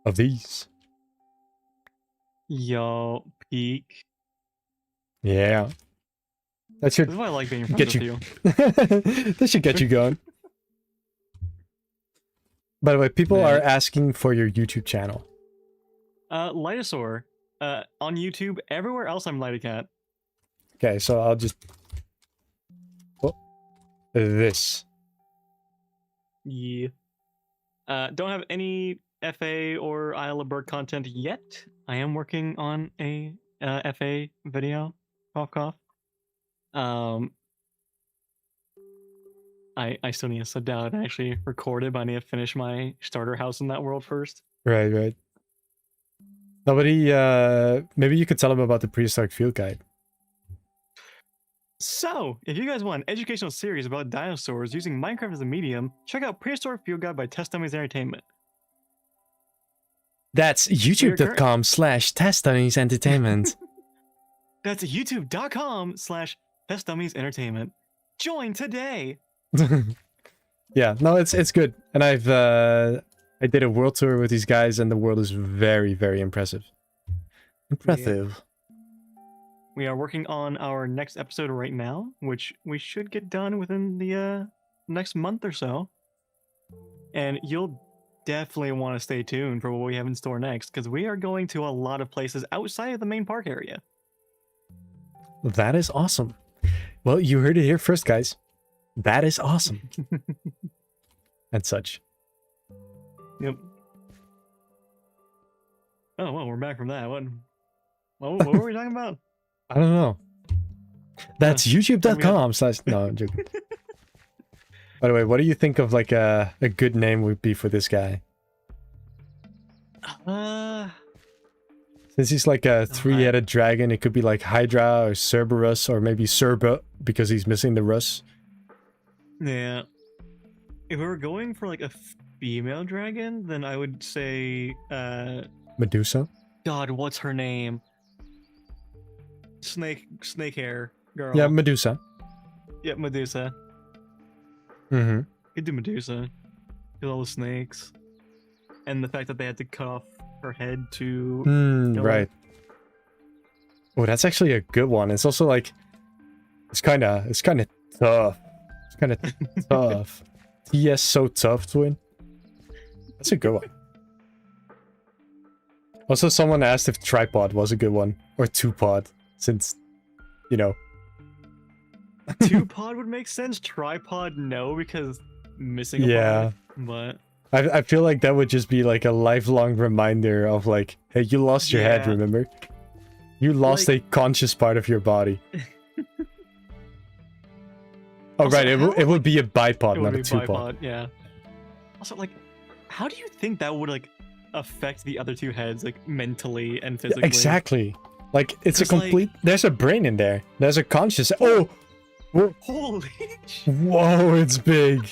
of these. Yo, peak. Yeah. That should This is why I like being friends get with you. you. That should get you going. By the way, people are asking for your YouTube channel. Lightosaur. On YouTube, everywhere else I'm Lightacat. Okay, so I'll just... Oh, this. Yeah. Don't have any FA or Isle of Berk content yet. I am working on a FA video. Cough, cough. I still need to sit down and actually record it, but I need to finish my starter house in that world first. Right, right. Nobody, maybe you could tell them about the prehistoric field guide. So, if you guys want an educational series about dinosaurs using Minecraft as a medium, check out Prehistoric Field Guide by Test Dummies Entertainment. That's youtube.com/testdummies entertainment. That's youtube.com/Test Dummies Entertainment. Join today! Yeah, no, it's good. And I did a world tour with these guys, and the world is very, very impressive. Impressive. Yeah. We are working on our next episode right now, which we should get done within the next month or so. And you'll definitely want to stay tuned for what we have in store next, because we are going to a lot of places outside of the main park area. That is awesome. Well, you heard it here first, guys. That is awesome. And such. Yep. Oh, well, we're back from that. What were we talking about? I don't know. That's youtube.com/ No, I'm joking. By the way, what do you think of like a good name would be for this guy? Since he's like a three-headed dragon, it could be like Hydra or Cerberus or maybe Cerba because he's missing the Rus. Yeah. If we were going for like a female dragon, then I would say Medusa? God, what's her name? Snake hair girl. Yeah, Medusa. Yeah, Medusa. Mm-hmm. Could do Medusa. with all the snakes, and the fact that they had to cut off her head to. Right. Oh, that's actually a good one. It's also like, it's kind of tough. It's kind of tough. TS so tough to win. That's a good one. Also, someone asked if tripod was a good one or two pod, since, you know. Two pod would make sense. Tripod, no, because missing a Yeah. pod. But I feel like that would just be like a lifelong reminder of like, hey, you lost your head, Yeah. remember? You lost Like- a conscious part of your body. Oh, Also, right, it how, would be a bipod, it would not be a two-pod. bipod, yeah. Also, like, how do you think that would like affect the other two heads, like mentally and physically? Exactly. Like, it's a 'Cause, like- complete... There's a brain in there. There's a conscious... Oh! Whoa, Holy shit! whoa, it's big.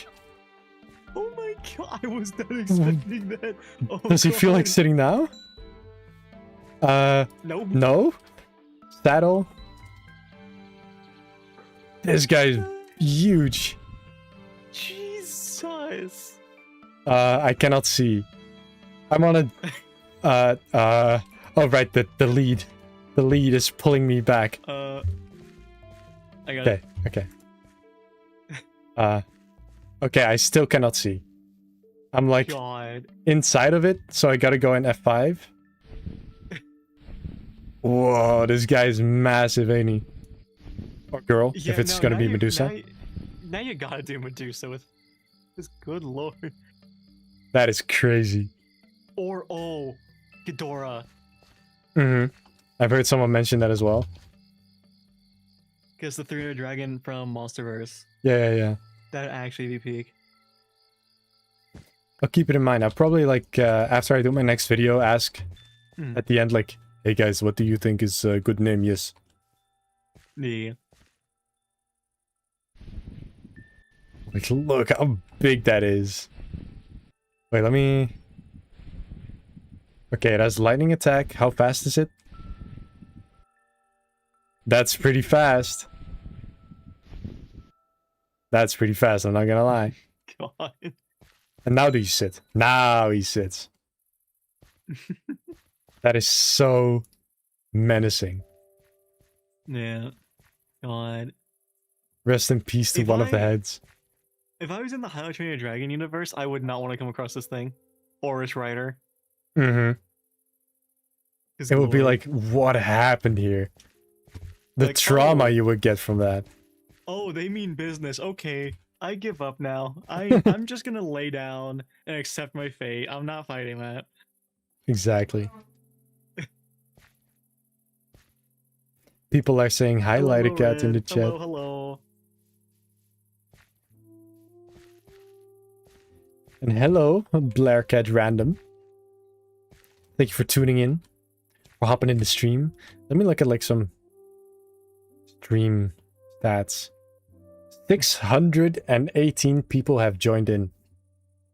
Oh my god, I was not expecting that. Oh, Does he feel like God. sitting now? Nope. No? Saddle? This guy's huge. Jesus. I cannot see. I'm on a... Oh, right, the lead. The lead is pulling me back. I got Okay, it. okay. Okay, I still cannot see. I'm like God. inside of it, so I gotta go in F5. Whoa, this guy is massive, ain't he? Or girl, Yeah, if it's no, gonna now be you- Medusa. Now you gotta do Medusa with this. Good lord. That is crazy. Or oh, Ghidorah. Mm-hmm. I've heard someone mention that as well. Because the three-headed dragon from Monsterverse. Yeah. That'd actually be peak. I'll keep it in mind. I'll probably, like, after I do my next video, ask Mm. at the end, like, hey guys, what do you think is a good name? Yes. Yeah. Like, look how big that is. Wait, let me... Okay, it has lightning attack. How fast is it? That's pretty fast. That's pretty fast, I'm not gonna lie. God. And now do you sit? Now he sits. That is so menacing. Yeah. God. Rest in peace to If one of the I- heads. If I was in the How to Train Your Dragon universe, I would not want to come across this thing. Or its writer. Mm-hmm. 'Cause It would be lord. like, what happened here? The Like, trauma oh. you would get from that. Oh, they mean business. Okay. I give up now. I'm just gonna lay down and accept my fate. I'm not fighting that. Exactly. People are saying hi, Hello, Lighter Cat, in the Red. chat. Hello, hello. And hello, Blair Cat Random. Thank you for tuning in. For hopping in the stream. Let me look at like some stream stats. 618 people have joined in.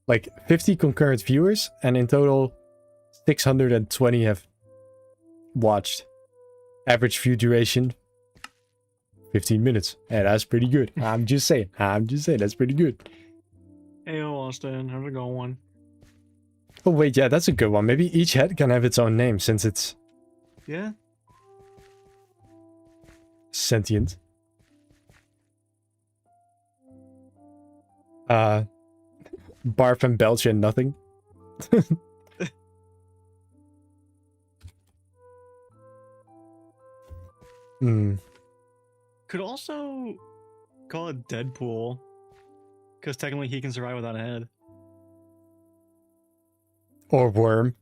Like 50 concurrent viewers, and in total 620 have watched. Average view duration 15 minutes. And that's pretty good. I'm just saying. That's pretty good. Hey, Austin. How's it going? Oh wait, yeah, that's a good one. Maybe each head can have its own name since it's Yeah? sentient. Barf and belch and nothing. Hmm. Could also call it Deadpool. Because technically he can survive without a head. Or worm.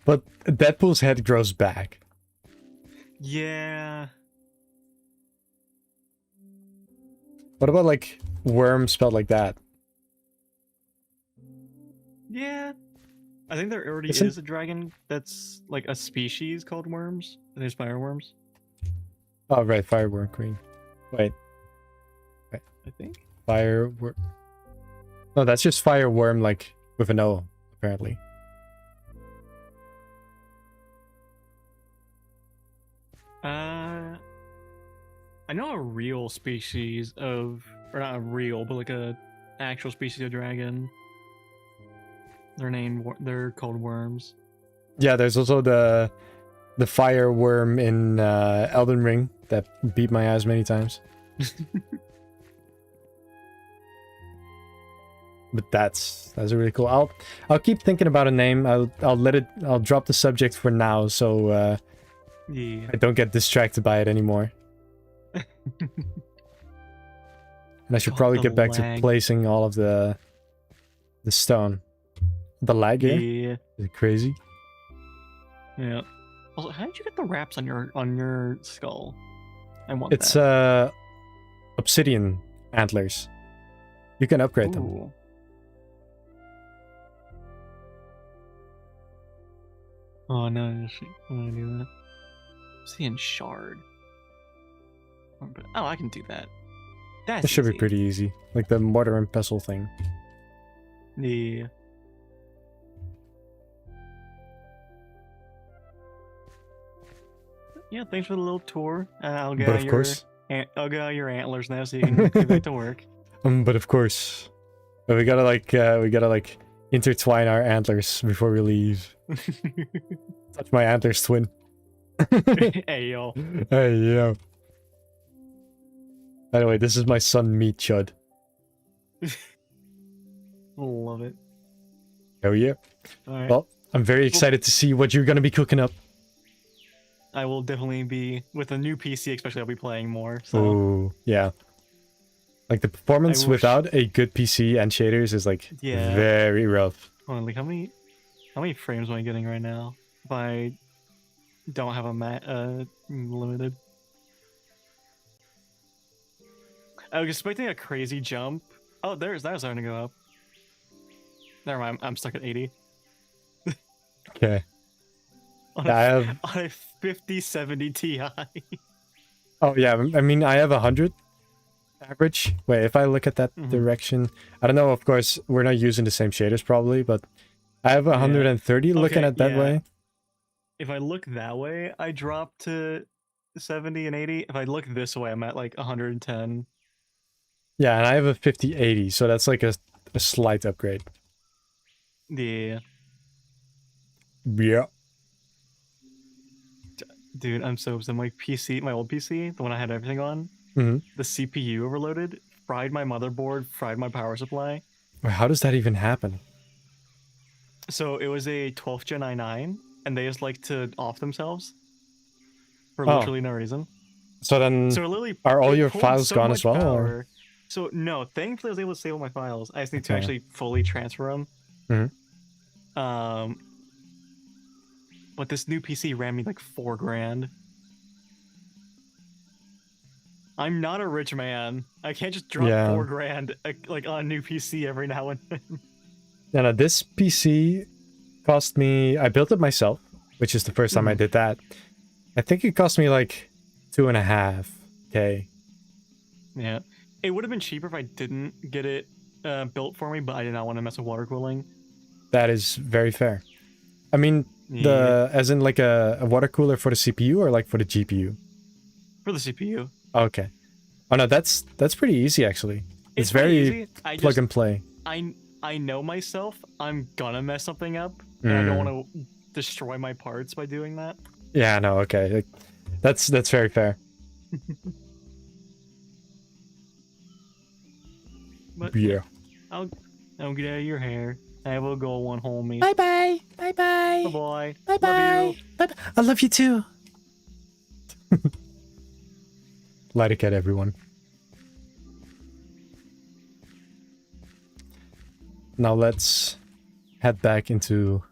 But Deadpool's head grows back. Yeah. What about like worm spelled like that? Yeah. I think there already Isn't- is a dragon that's like a species called worms. And there's fireworms, Oh right, fireworm queen. Wait, I think. fireworm. No, that's just fireworm like with an O, apparently. I know a real species of or not a real, but like a actual species of dragon. They're called worms. Yeah, there's also the fire worm in Elden Ring that beat my ass many times. But that's really cool. I'll keep thinking about a name. I'll drop the subject for now, so Yeah. I don't get distracted by it anymore. And I should God, probably the get back lag. to placing all of the stone. The lag here? Yeah. Is it crazy? Yeah. Also, how did you get the wraps on your skull? I want It's that. obsidian antlers. You can upgrade them. Ooh. Oh no, I'm gonna do that. Seeing shard. Oh, I can do that. That's It should be easy. pretty easy. Like the mortar and pestle thing. Yeah. Yeah, thanks for the little tour. I'll get But out of your course. I'll get out your antlers now so you can get back to work. But of course. But we gotta like intertwine our antlers before we leave. Touch my antlers, twin. Hey yo. Hey yo. By the way, this is my son Meat Chud. Love it. Oh yeah. Alright. Well, I'm very excited to see what you're gonna be cooking up. I will definitely be with a new PC, especially I'll be playing more. So Oh yeah. Like the performance wish- without a good PC and shaders is like Yeah. very rough. hold on, like how many frames am I getting right now? If I don't have a limited. I was expecting a crazy jump. Oh, that was starting to go up. Never mind, I'm stuck at 80. Okay. On, Yeah, I a, have. on a 5070 Ti. Oh yeah, I mean I have 100 average. Wait, if I look at that Mhm. direction, I don't know. Of course, we're not using the same shaders probably, but I have 130 looking Okay, at that yeah. way. If I look that way, I drop to 70 and 80. If I look this way, I'm at like 110. Yeah, and I have a 5080, so that's like a slight upgrade. Yeah. Yeah. Dude, I'm so upset. My PC, my old PC, the one I had everything on, Mhm. the CPU overloaded, fried my motherboard, fried my power supply. Wait, how does that even happen? So it was a 12th Gen i9, and they just like to off themselves for Oh. literally no reason. So then, So it literally are all it your pulled files so gone much as well, or? power. So no, thankfully I was able to save all my files. I just need to Okay. actually fully transfer them. Mhm. But this new PC ran me like $4 grand. I'm not a rich man. I can't just drop Yeah. $4 grand like on a new PC every now and then. Yeah, no, this PC cost me. I built it myself, which is the first time I did that. I think it cost me like 2.5K. Yeah, it would have been cheaper if I didn't get it built for me, but I did not want to mess with water cooling. That is very fair. I mean, Yeah. as in like a water cooler for the CPU or like for the GPU? For the CPU. Okay. Oh no, that's pretty easy actually. It's pretty very easy. I plug just, and play. I know myself. I'm gonna mess something up, and I don't want to destroy my parts by doing that. Yeah, no, okay. Like, that's very fair. But Yeah. I'll get out of your hair. I will go one homie. Bye bye. Bye bye. Bye bye. Bye Love bye. you. Bye bye. I love you too. Light a cat, everyone. Now let's head back into.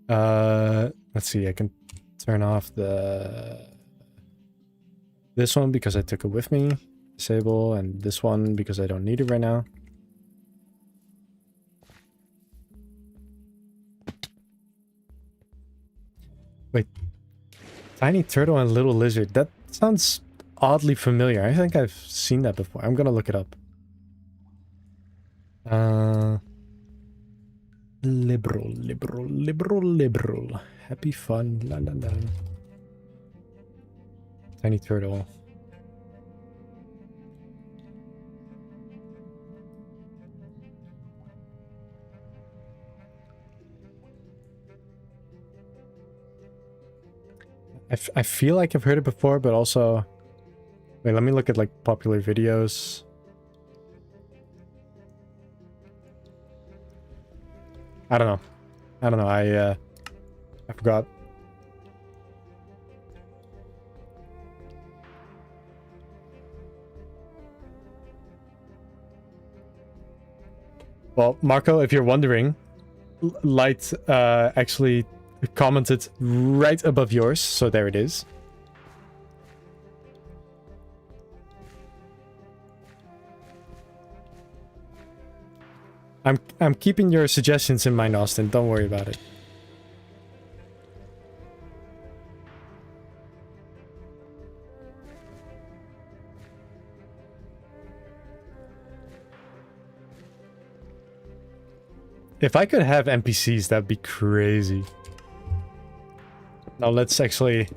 Let's see. I can turn off this one because I took it with me. Disable, and this one because I don't need it right now. Wait, tiny turtle and little lizard. That sounds oddly familiar. I think I've seen that before. I'm gonna look it up. Liberal. Happy fun. La la la. Tiny turtle. I feel like I've heard it before, but also... Wait, let me look at like popular videos. I don't know. I don't know. I forgot. Well, Marco, if you're wondering, Light actually commented right above yours, so there it is. I'm keeping your suggestions in mind, Austin. Don't worry about it. If I could have NPCs, that'd be crazy. Now let's actually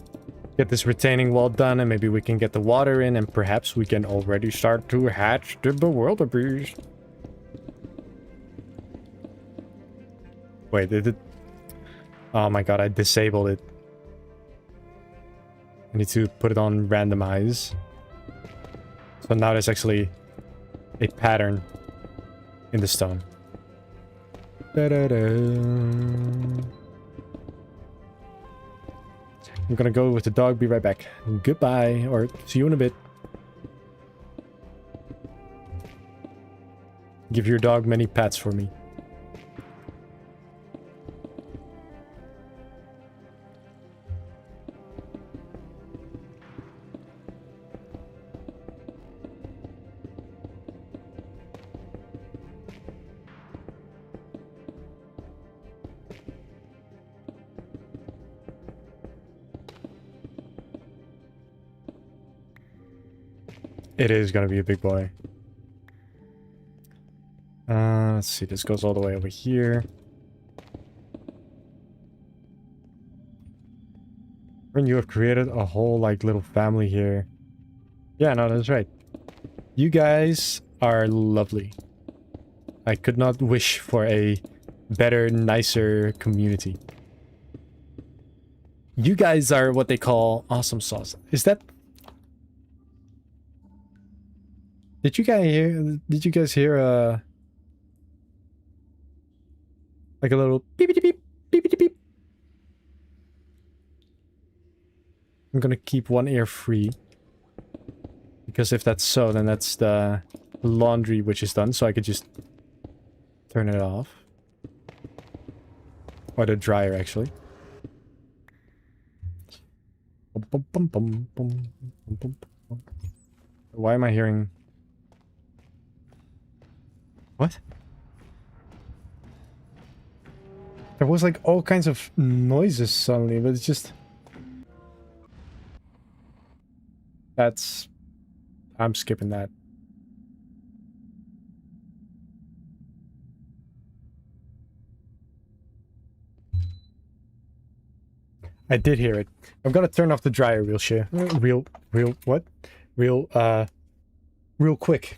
get this retaining wall done, and maybe we can get the water in, and perhaps we can already start to hatch the Bewilderbeast. Wait, did it... Oh my god, I disabled it. I need to put it on randomize. So now there's actually a pattern in the stone. Da-da-da. I'm gonna go with the dog, be right back. Goodbye, or see you in a bit. Give your dog many pats for me. It is gonna be a big boy. Let's see, this goes all the way over here. And you have created a whole, like, little family here. Yeah, no, that's right. You guys are lovely. I could not wish for a better, nicer community. You guys are what they call awesome sauce. Is that... Did you guys hear like a little beep beep beep beep beep beep? I'm gonna keep one ear free. Because if that's so, then that's the laundry which is done, so I could just turn it off. Or the dryer, actually. Why am I hearing... What? There was like all kinds of noises suddenly, but it's just... That's... I'm skipping that. I did hear it. I'm gonna turn off the dryer real quick.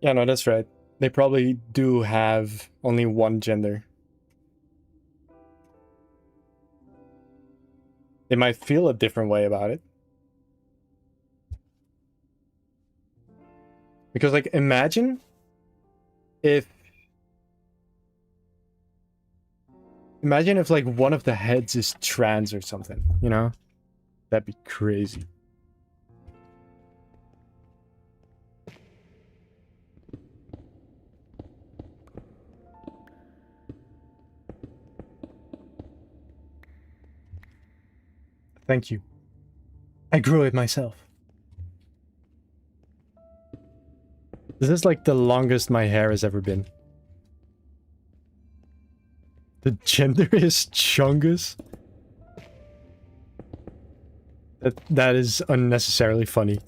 Yeah, no, that's right. They probably do have only one gender. They might feel a different way about it. Because, like, imagine if... Imagine if, like, one of the heads is trans or something, you know? That'd be crazy. Thank you. I grew it myself. This is like the longest my hair has ever been. The gender is Chungus. That is unnecessarily funny.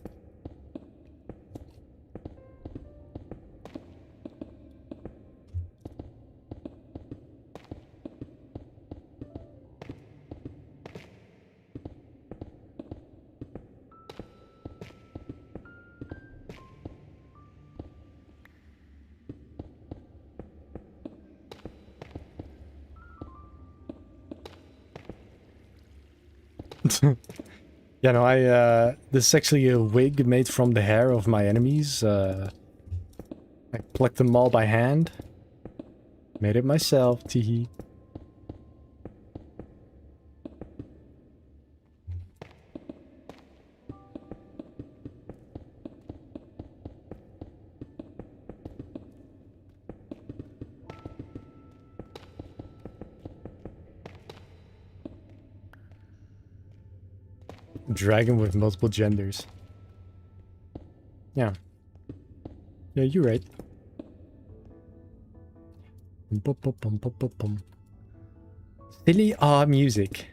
Yeah, no, this is actually a wig made from the hair of my enemies. I plucked them all by hand. Made it myself, teehee. Dragon with multiple genders. Yeah. Yeah, you're right. Bum, bum, bum, bum, bum, bum. Silly music.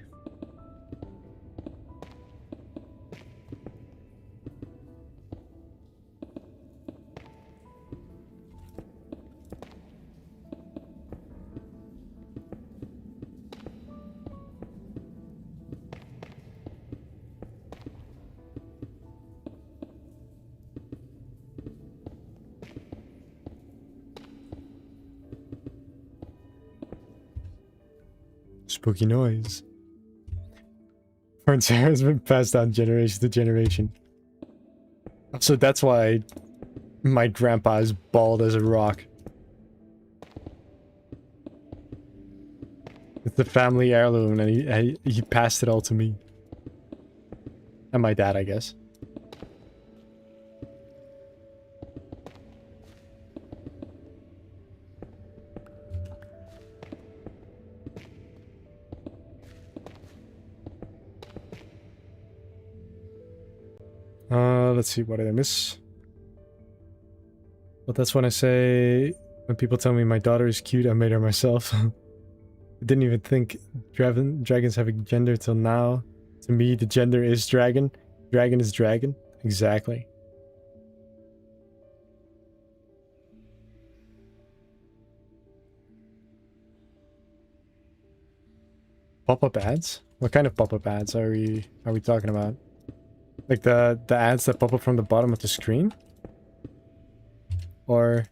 Spooky noise. Horn's hair has been passed down generation to generation. So that's why my grandpa is bald as a rock. It's the family heirloom, and he passed it all to me. And my dad, I guess. Let's see, what did I miss? But that's when I say, when people tell me my daughter is cute, I made her myself. I didn't even think dragons have a gender till now. To me, the gender is dragon. Dragon is dragon. Exactly. Pop-up ads? What kind of pop-up ads are we talking about? Like the ads that pop up from the bottom of the screen? Or...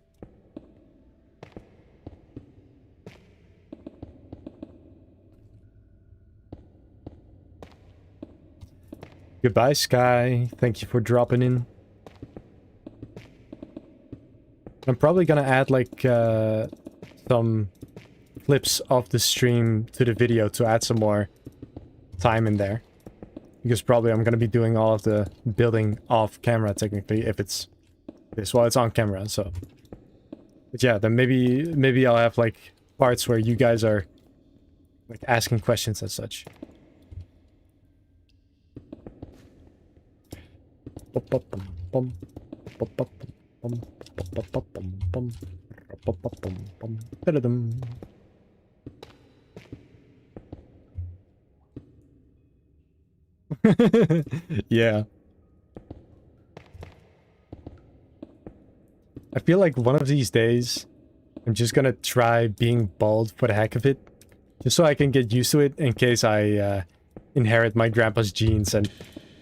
Goodbye, Sky. Thank you for dropping in. I'm probably gonna add, like, some clips of the stream to the video to add some more time in there. Because probably I'm gonna be doing all of the building off camera, technically, if it's this. Well, it's on camera, so... But yeah, then maybe I'll have, like, parts where you guys are, like, asking questions and such. Yeah. I feel like one of these days, I'm just gonna try being bald for the heck of it. Just so I can get used to it in case I inherit my grandpa's genes and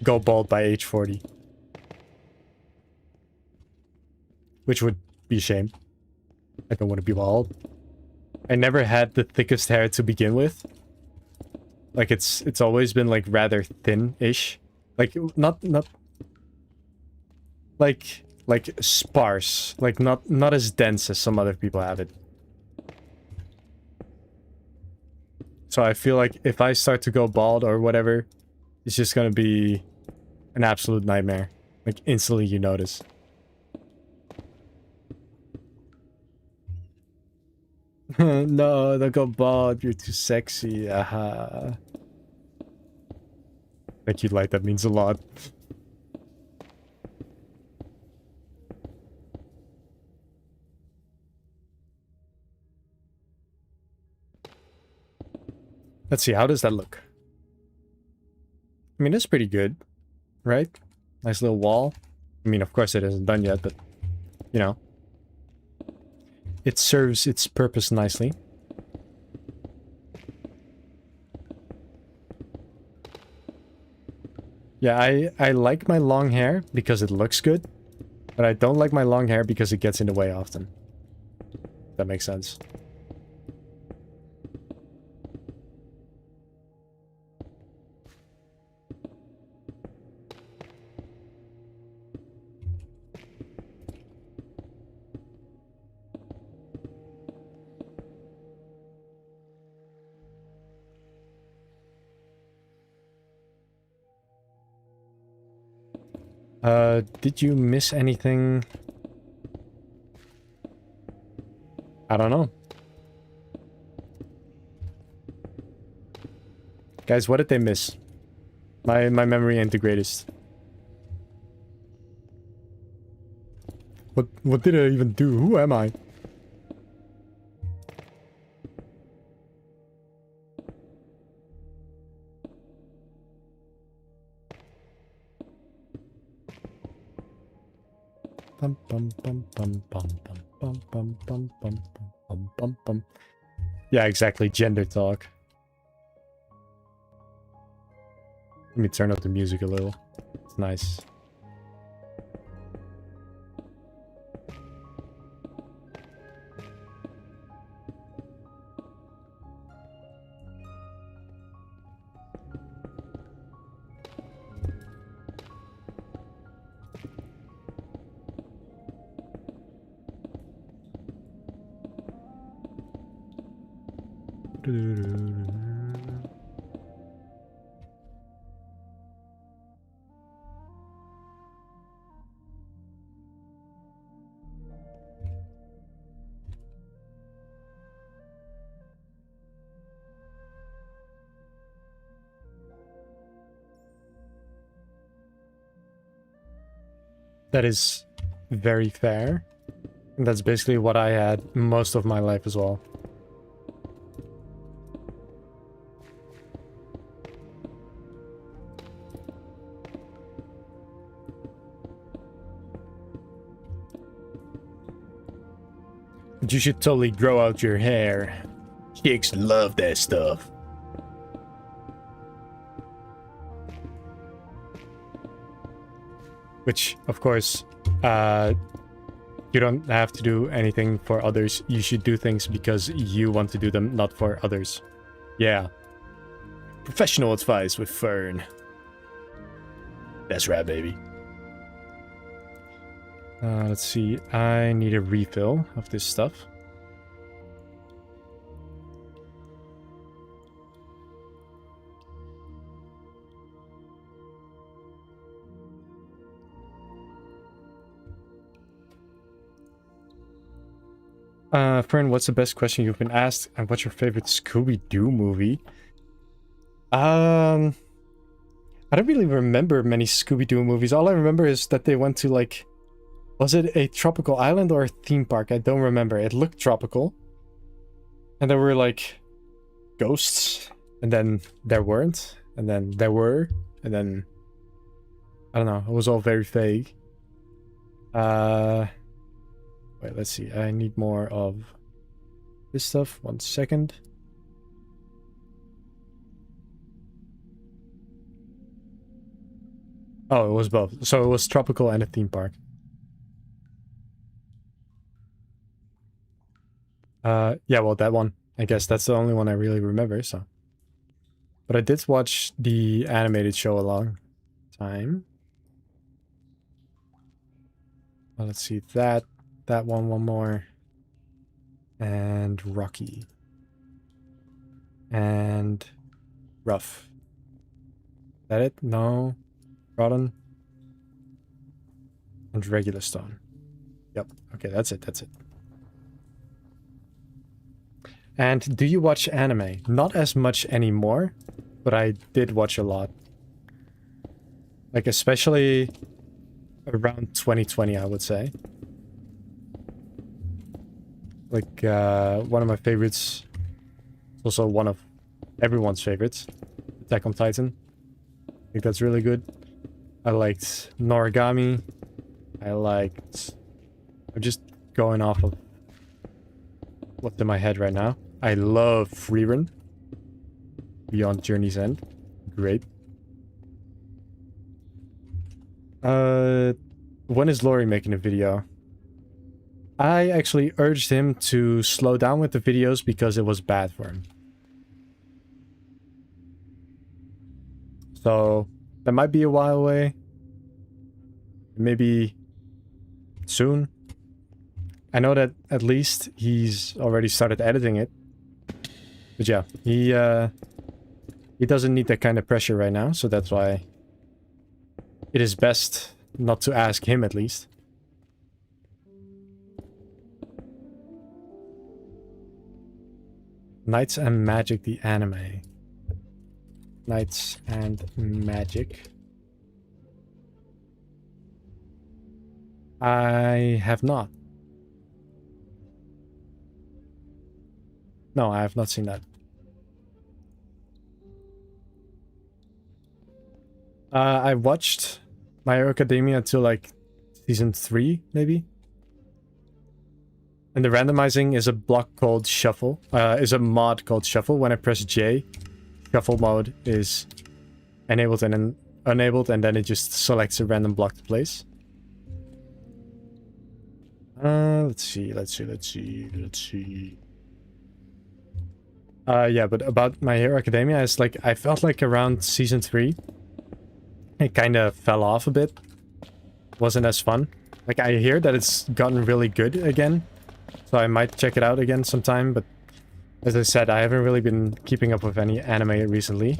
go bald by age 40. Which would be a shame. I don't want to be bald. I never had the thickest hair to begin with. Like, it's always been, like, rather thin-ish. Like, not... Like, sparse. Like, not as dense as some other people have it. So I feel like if I start to go bald or whatever, it's just gonna be an absolute nightmare. Like, instantly you notice. No, don't go bald. You're too sexy. Aha. Thank you, Light. That means a lot. Let's see. How does that look? I mean, that's pretty good, right? Nice little wall. I mean, of course it isn't done yet, but, you know. It serves its purpose nicely. Yeah, I like my long hair because it looks good, but I don't like my long hair because it gets in the way often. If that makes sense. Did you miss anything? I don't know. Guys, what did they miss? My memory ain't the greatest. What did I even do? Who am I? Bum bum bum bum bum bum bum bum bum bum bum bum. Yeah, exactly. Gender talk. Let me turn up the music a little. It's nice. That is very fair. And that's basically what I had most of my life as well. But you should totally grow out your hair. Chicks love that stuff. Which, of course, you don't have to do anything for others. You should do things because you want to do them, not for others. Yeah. Professional advice with Fern. That's right, baby. Let's see. I need a refill of this stuff. Fern, what's the best question you've been asked, and what's your favorite Scooby-Doo movie? I don't really remember many Scooby-Doo movies. All I remember is that they went to, like, was it a tropical island or a theme park? I don't remember. It looked tropical. And there were, like, ghosts. And then there weren't. And then there were. And then, I don't know. It was all very vague. Wait, let's see. I need more of this stuff. 1 second. Oh, it was both. So it was tropical and a theme park. Yeah, well, that one. I guess that's the only one I really remember, so. But I did watch the animated show a long time. Well, let's see. That one more. And Rocky. And Rough. Is that it? No. Rotten. And Regular Stone. Yep. Okay, that's it. That's it. And do you watch anime? Not as much anymore, but I did watch a lot. Like, especially around 2020, I would say. Like, one of my favorites, also one of everyone's favorites, Attack on Titan. I think that's really good. I liked Noragami. I liked... I'm just going off of what's in my head right now. I love Freerun. Beyond Journey's End. Great. When is Laurie making a video? I actually urged him to slow down with the videos because it was bad for him. So, that might be a while away. Maybe soon. I know that at least he's already started editing it. But yeah, he doesn't need that kind of pressure right now, so that's why it is best not to ask him at least. Knights and Magic, the anime. Knights and Magic. I have not. No, I have not seen that. I watched My Hero Academia until like season 3, maybe. And the randomizing is a block called Shuffle. Is a mod called Shuffle. When I press J, Shuffle mode is enabled and then unenabled, and then it just selects a random block to place. Let's see. Yeah, but about My Hero Academia, it's like I felt like around season 3, it kind of fell off a bit. Wasn't as fun. Like I hear that it's gotten really good again, so I might check it out again sometime. But as I said, I haven't really been keeping up with any anime recently.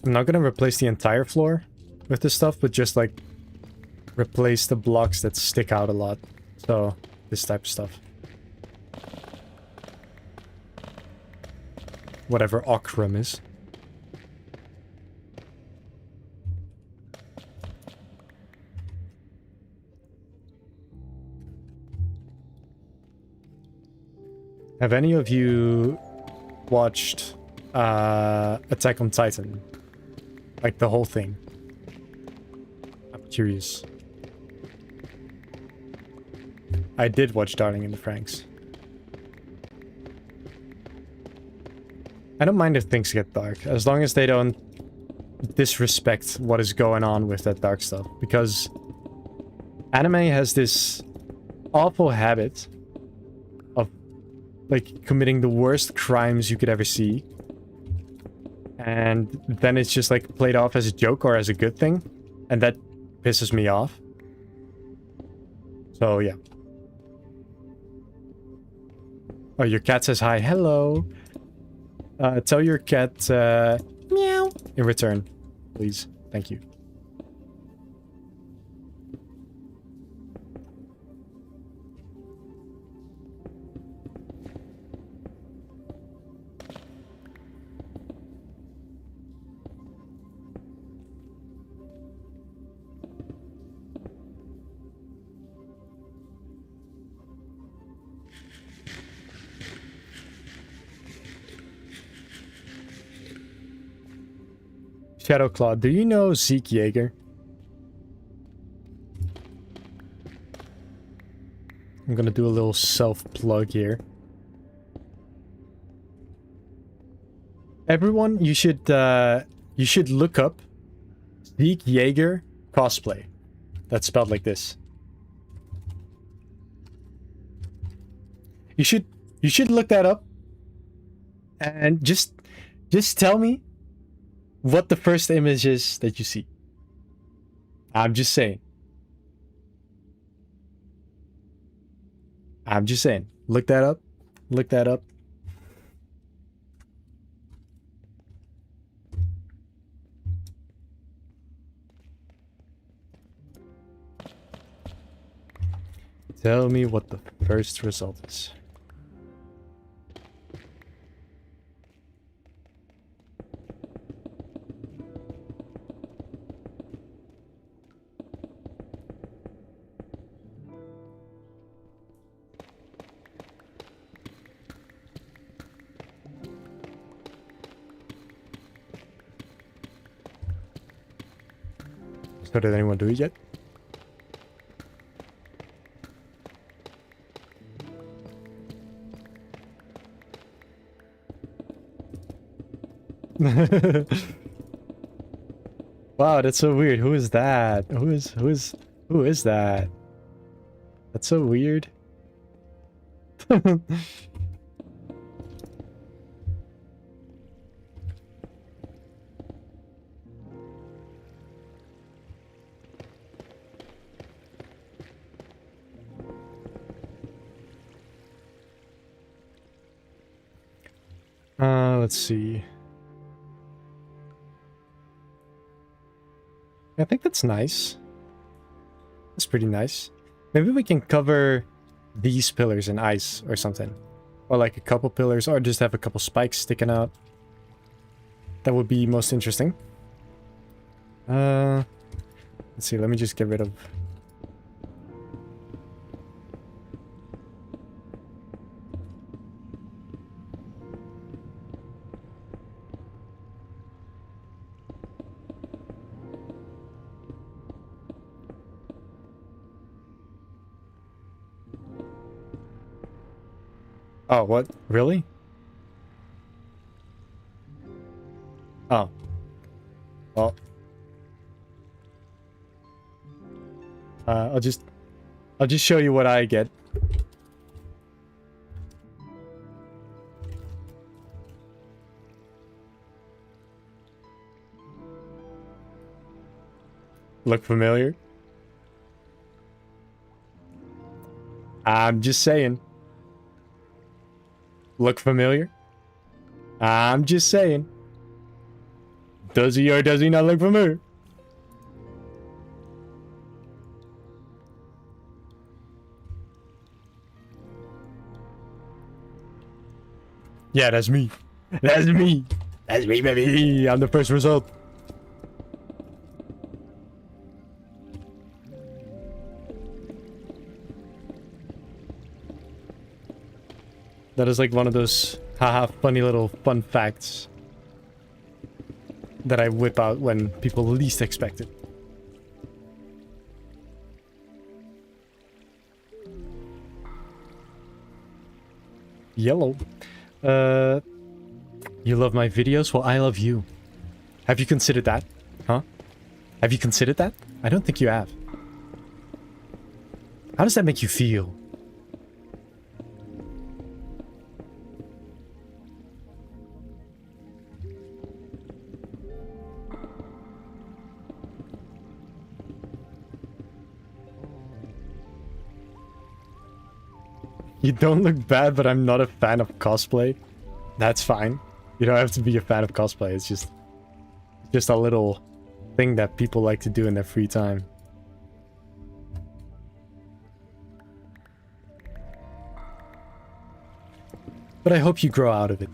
I'm not gonna replace the entire floor with this stuff, but just like replace the blocks that stick out a lot. So, this type of stuff. Whatever ochrum is. Have any of you watched Attack on Titan? Like the whole thing? I'm curious. I did watch Darling in the Franxx. I don't mind if things get dark, as long as they don't disrespect what is going on with that dark stuff. Because anime has this awful habit of like committing the worst crimes you could ever see. And then it's just like played off as a joke or as a good thing. And that pisses me off. So yeah. Oh, your cat says hi. Hello. Tell your cat meow in return, please. Thank you. Shadowclaw, do you know Zeke Yeager? I'm gonna do a little self-plug here. Everyone, you should look up Zeke Yeager cosplay. That's spelled like this. You should look that up. And just tell me what the first image is that you see. I'm just saying. Look that up. Look that up. Tell me what the first result is. So did anyone do it yet? Wow, that's so weird. Who is that? Who is that? That's so weird. Let's see. I think that's nice. That's pretty nice. Maybe we can cover these pillars in ice or something. Or like a couple pillars, or just have a couple spikes sticking out. That would be most interesting. Let's see, let me just get rid of... Oh, what? Really? Oh. Well. I'll just show you what I get. Look familiar? I'm just saying. Look familiar? I'm just saying. Does he or does he not look familiar? Yeah, that's me. That's me. That's me, baby. I'm the first result. That is like one of those haha funny little fun facts that I whip out when people least expect it. Yellow. You love my videos? Well, I love you. Have you considered that? Huh? Have you considered that? I don't think you have. How does that make you feel? You don't look bad, but I'm not a fan of cosplay. That's fine. You don't have to be a fan of cosplay. It's just a little thing that people like to do in their free time. But I hope you grow out of it.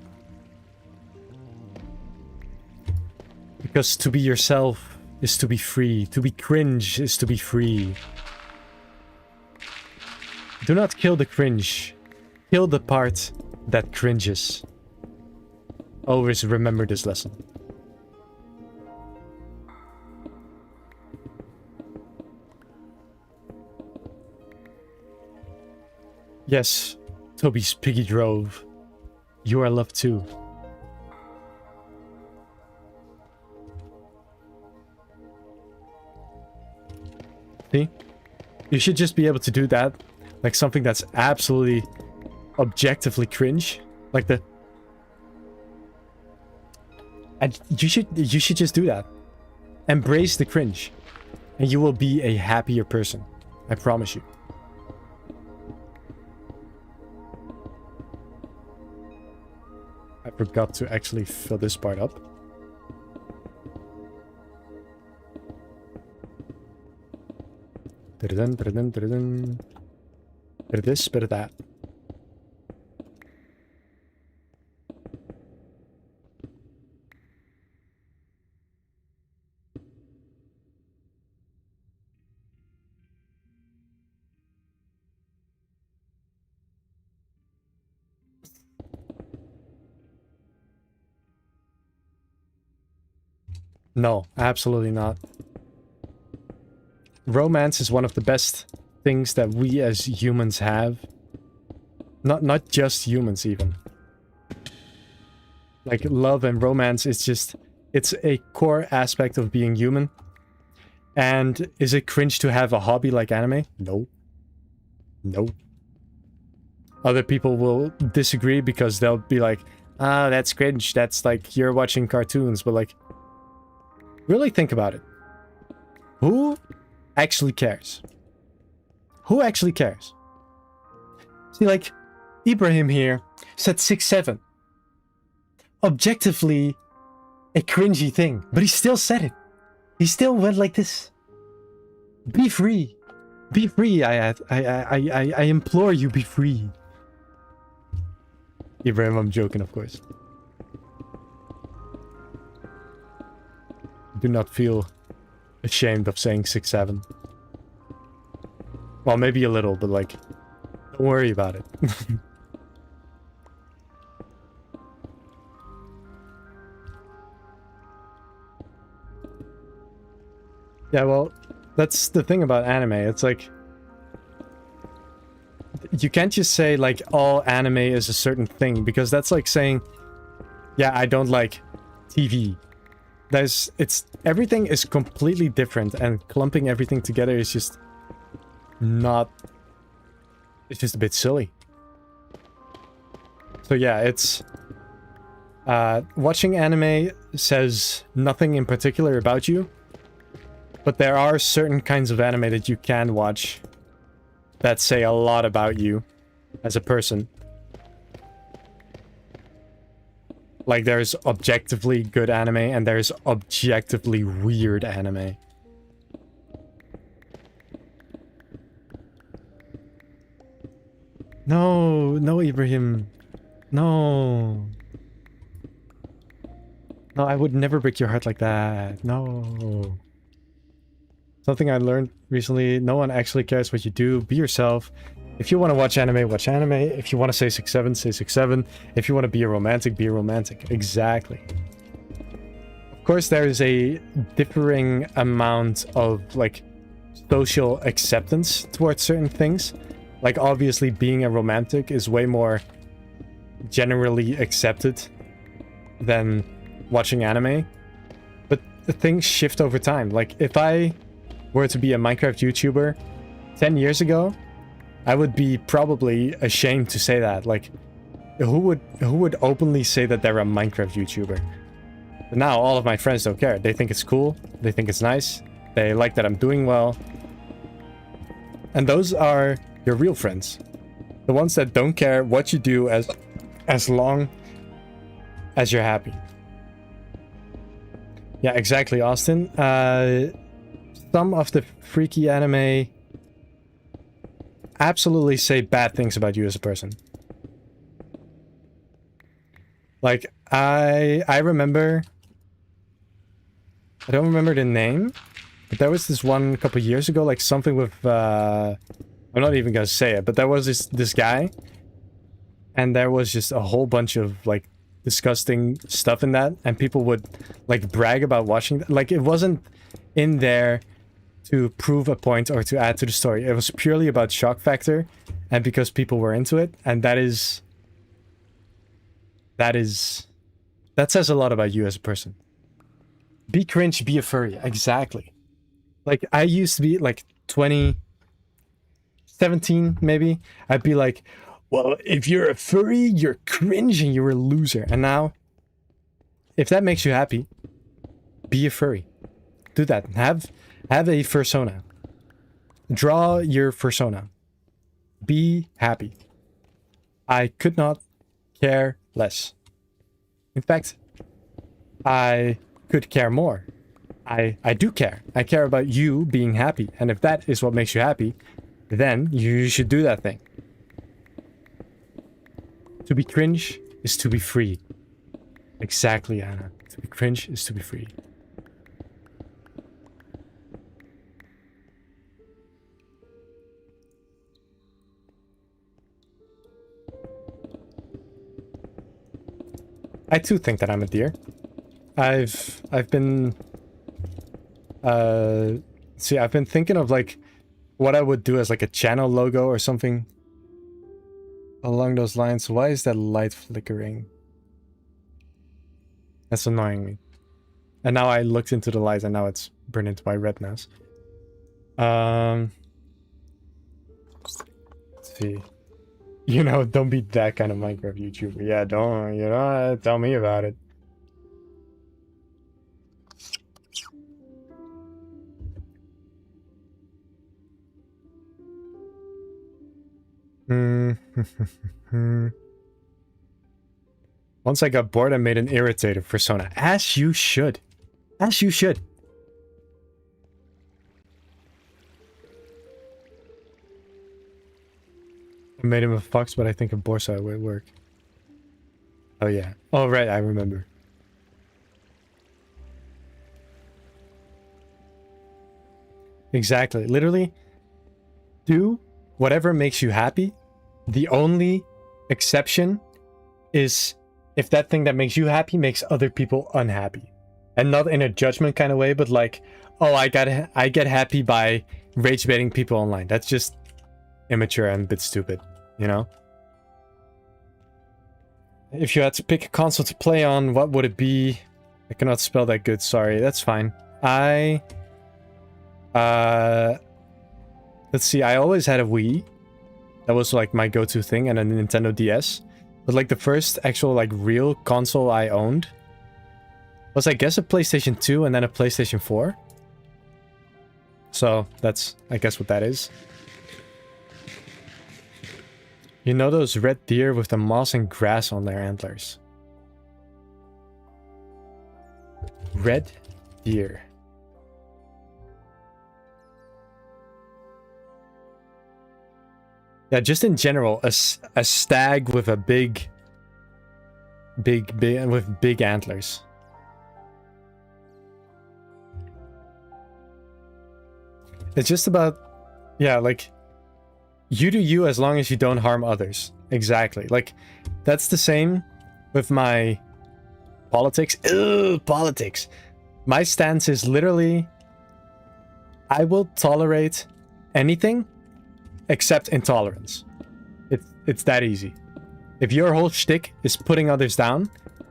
Because to be yourself is to be free. To be cringe is to be free. Do not kill the cringe. Kill the part that cringes. Always remember this lesson. Yes, Toby's piggy drove. You are loved too. See? You should just be able to do that. Like something that's absolutely objectively cringe. Like the... And you should just do that. Embrace the cringe. And you will be a happier person. I promise you. I forgot to actually fill this part up. Bit of this, bit of that. No, absolutely not. romance is one of the best things that we as humans have. Not just humans even. Like love and romance is just, it's a core aspect of being human. And is it cringe to have a hobby like anime? No. No. Other people will disagree because they'll be like, ah, that's cringe. That's like you're watching cartoons. But like, really think about it. Who actually cares? Who actually cares? See, like, Ibrahim here said 6'7". Objectively, a cringy thing, but he still said it. He still went like this. Be free. Be free. I implore you, be free. Ibrahim, I'm joking, of course. Do not feel ashamed of saying 6'7". Well, maybe a little, but like, don't worry about it. Yeah, well, that's the thing about anime. It's like, you can't just say like all anime is a certain thing, because that's like saying, yeah, I don't like TV. Everything is completely different, and clumping everything together is just not, it's just a bit silly. So yeah, it's watching anime says nothing in particular about you, but there are certain kinds of anime that you can watch that say a lot about you as a person. Like, there's objectively good anime and there's objectively weird anime. No, no, Ibrahim. No. No, I would never break your heart like that. No. Something I learned recently, no one actually cares what you do. Be yourself. If you want to watch anime, watch anime. If you want to say 6'7", say 6'7". If you want to be a romantic, be a romantic. Exactly. Of course, there is a differing amount of, like, social acceptance towards certain things. Like, obviously, being a romantic is way more generally accepted than watching anime. But the things shift over time. Like, if I were to be a Minecraft YouTuber 10 years ago, I would be probably ashamed to say that. Like, who would openly say that they're a Minecraft YouTuber? But now all of my friends don't care. They think it's cool. They think it's nice. They like that I'm doing well. And those are your real friends. The ones that don't care what you do as long as you're happy. Yeah, exactly, Austin. Some of the freaky anime absolutely say bad things about you as a person. Like, I remember, I don't remember the name, but there was this one a couple years ago, like something with, I'm not even gonna say it, but there was this guy, and there was just a whole bunch of, like, disgusting stuff in that, and people would, like, brag about watching that. Like, it wasn't in there to prove a point or to add to the story. It was purely about shock factor, and because people were into it, and that says a lot about you as a person. Be cringe, be a furry. Exactly. Like, I used to be, like, 2017 maybe, I'd be like, well, if you're a furry, you're cringe and you're a loser. And now, if that makes you happy, be a furry. Do that. Have a fursona. Draw your fursona. Be happy. I could not care less. In fact, I could care more. I do care. I care about you being happy. And if that is what makes you happy, then you should do that thing. To be cringe is to be free. Exactly, Anna. To be cringe is to be free. I too think that I'm a deer. I've been See, I've been thinking of like what I would do as like a channel logo or something along those lines. Why is that light flickering? That's annoying me. And now I looked into the light and now it's burned into my retinas. Let's see. You know, don't be that kind of Minecraft YouTuber. Yeah, don't, you know, tell me about it. Once I got bored, I made an irritated persona. As you should. As you should. I made him a fox, but I think a borsai would work. Oh yeah. Oh right, I remember. Exactly. Literally, do whatever makes you happy. The only exception is if that thing that makes you happy makes other people unhappy. And not in a judgment kind of way, but like, oh, I get happy by rage baiting people online. That's just immature and a bit stupid, you know? If you had to pick a console to play on, what would it be? I cannot spell that good, sorry. That's fine. Let's see, I always had a Wii. That was like my go-to thing, and a Nintendo DS. But like the first actual like real console I owned was, I guess, a PlayStation 2 and then a PlayStation 4. So that's, I guess, what that is. You know those red deer with the moss and grass on their antlers? Red deer. Yeah, just in general, a stag with a big with big antlers. It's just about, yeah, like, you do you as long as you don't harm others. Exactly. Like, that's the same with my politics. Ugh, politics. My stance is literally, I will tolerate anything except intolerance. It's that easy. If your whole shtick is putting others down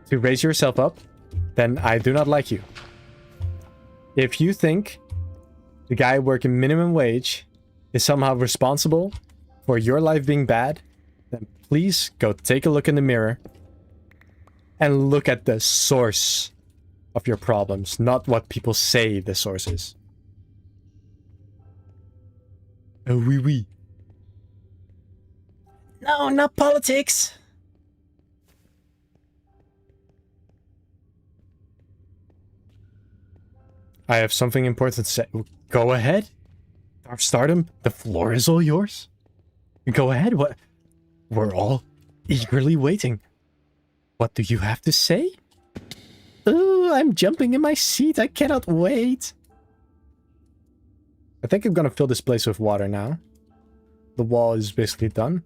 to raise yourself up, then I do not like you. If you think the guy working minimum wage is somehow responsible for your life being bad, then please go take a look in the mirror and look at the source of your problems, not what people say the source is. Oh, oui, oui. No, not politics. I have something important to say. Go ahead. Dark Stardom, the floor is all yours. Go ahead. What? We're all eagerly waiting. What do you have to say? Ooh, I'm jumping in my seat. I cannot wait. I think I'm gonna fill this place with water now. The wall is basically done.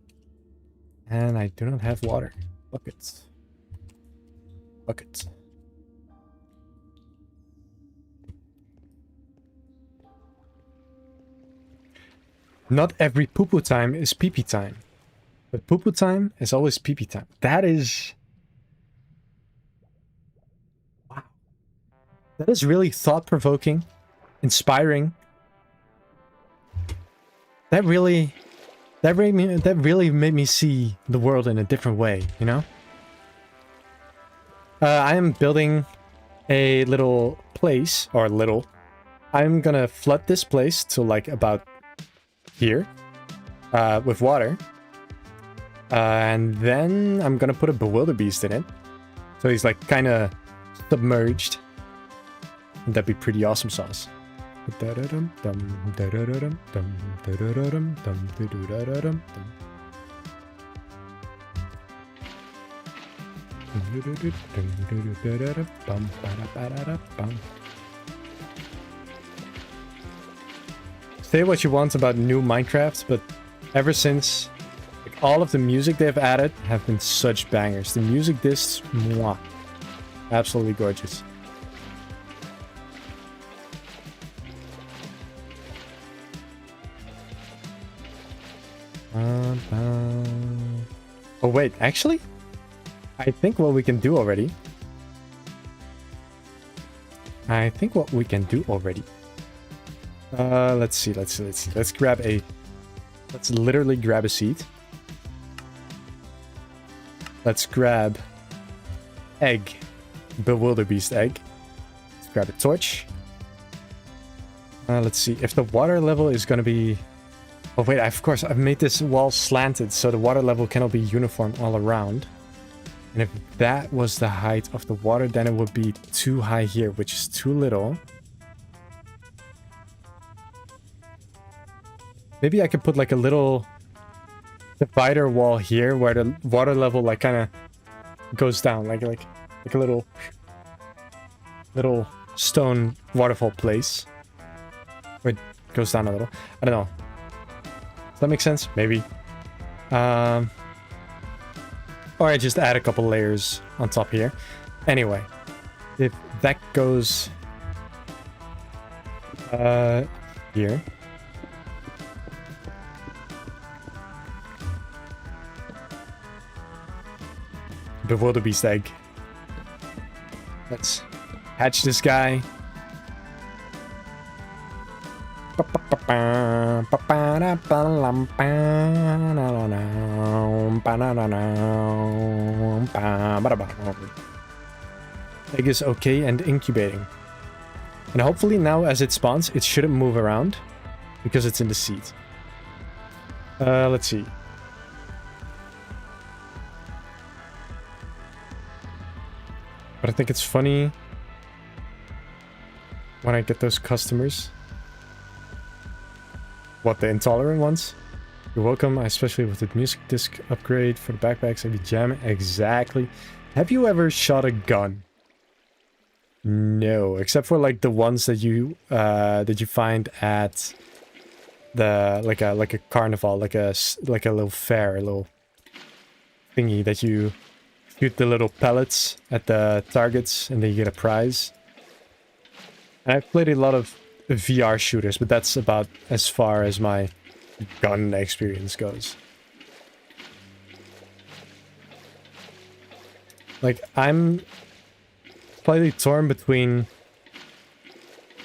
And I do not have water. Buckets. Buckets. Not every poo-poo time is pee-pee time. But poo-poo time is always pee-pee time. That is... Wow. That is really thought-provoking, inspiring. That really made me see the world in a different way, you know? I am building a little place, or little. I'm gonna flood this place to like about here, with water. And then I'm gonna put a Bewilderbeast in it. So he's like kind of submerged. That'd be pretty awesome sauce. Say what you want about new Minecraft, but ever since, like, all of the music they've added have been such bangers. The music discs, mwah, absolutely gorgeous. Oh wait, actually, I think what we can do already. Let's see. Let's grab a. Let's literally grab a seat. Let's grab egg, Bewilderbeast egg. Let's grab a torch. Let's see if the water level is gonna be. Oh wait, of course I've made this wall slanted, so the water level cannot be uniform all around. And if that was the height of the water, then it would be too high here, which is too little. Maybe I could put like a little divider wall here where the water level like kind of goes down, like a little stone waterfall place. Where it goes down a little. I don't know. Does that make sense? Maybe. Or I just add a couple layers on top here. Anyway, if that goes here. Bewilderbeast egg. Let's hatch this guy. Egg is okay and incubating. And hopefully now as it spawns, it shouldn't move around because it's in the seed. Let's see. But I think it's funny when I get those customers. What, the intolerant ones? You're welcome, especially with the music disc upgrade for the backpacks and the jam. Exactly. Have you ever shot a gun? No, except for like the ones that you find at the like a carnival, like a little fair, a little thingy that you shoot the little pellets at the targets and then you get a prize. And I've played a lot of VR shooters, but that's about as far as my gun experience goes. Like, I'm slightly torn between...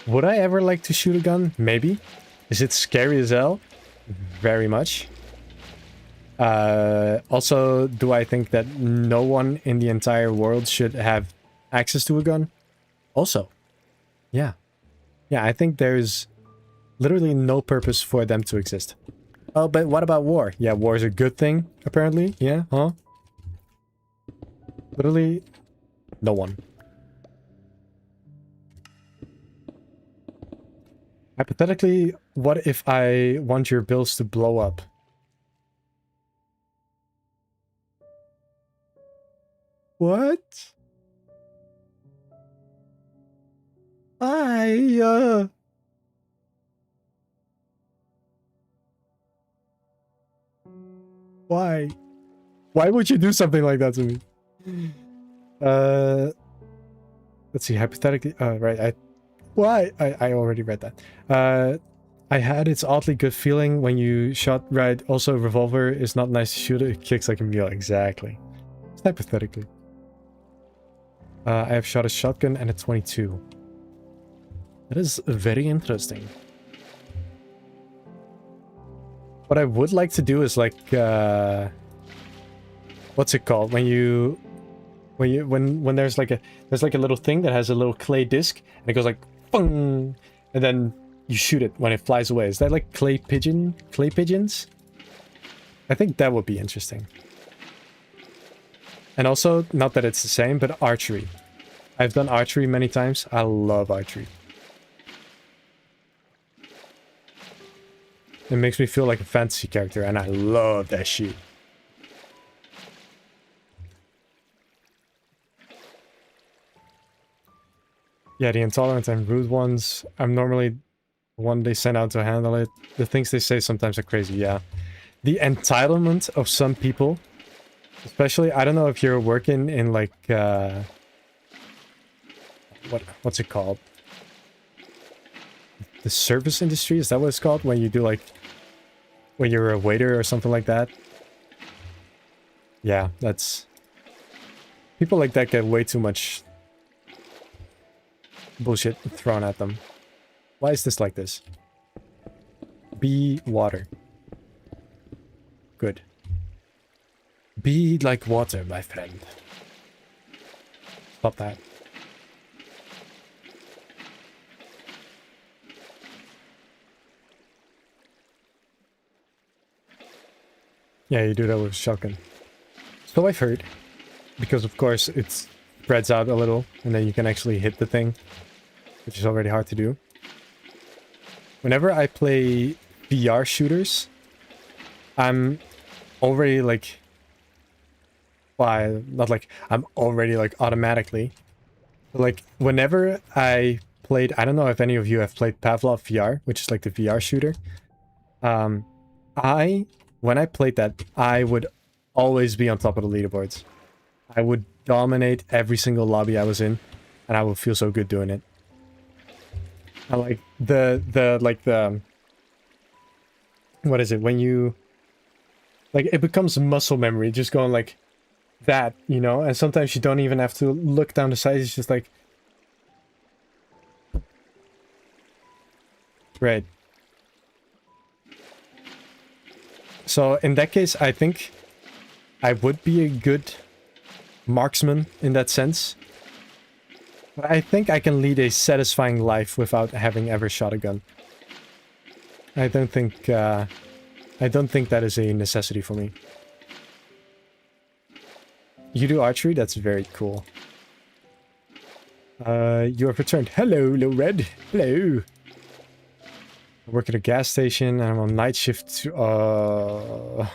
Would I ever like to shoot a gun? Maybe. Is it scary as hell? Very much. Also, do I think that no one in the entire world should have access to a gun? Also. Yeah. Yeah, I think there's literally no purpose for them to exist. Oh, but what about war? Yeah, war is a good thing, apparently. Yeah, huh? Literally, no one. Hypothetically, what if I want your bills to blow up? What? Why? Why would you do something like that to me? Let's see, hypothetically, right, why? I already read that. I had its oddly good feeling when you shot right. Also, revolver is not nice to shoot, it kicks like a mule. Exactly. It's hypothetically. I have shot a shotgun and a 22. That is very interesting. What I would like to do is like, what's it called? When there's like a little thing that has a little clay disc and it goes like, boom, and then you shoot it when it flies away. Is that like clay pigeons? I think that would be interesting. And also, not that it's the same, but archery. I've done archery many times. I love archery. It makes me feel like a fantasy character, and I love that shit. Yeah, the intolerant and rude ones, I'm normally the one they send out to handle it. The things they say sometimes are crazy, yeah. The entitlement of some people, especially, I don't know if you're working in like, what's it called? The service industry, is that what it's called? When you do like when you're a waiter or something like that. Yeah, that's... People like that get way too much bullshit thrown at them. Why is this like this? Be water. Good. Be like water, my friend. Stop that. Yeah, you do that with shotgun. So I've heard. Because of course it spreads out a little and then you can actually hit the thing. Which is already hard to do. Whenever I play VR shooters, I'm already like... Well, not like... I'm already like automatically... Like, whenever I played... I don't know if any of you have played Pavlov VR, which is like the VR shooter. When I played that, I would always be on top of the leaderboards. I would dominate every single lobby I was in, and I would feel so good doing it. I like the what is it when you like it becomes muscle memory, just going like that, you know, and sometimes you don't even have to look down the sides, it's just like right. So in that case, I think I would be a good marksman in that sense. But I think I can lead a satisfying life without having ever shot a gun. I don't think that is a necessity for me. You do archery? That's very cool. You have returned. Hello, Low Red. Hello. I work at a gas station and I'm on night shift. All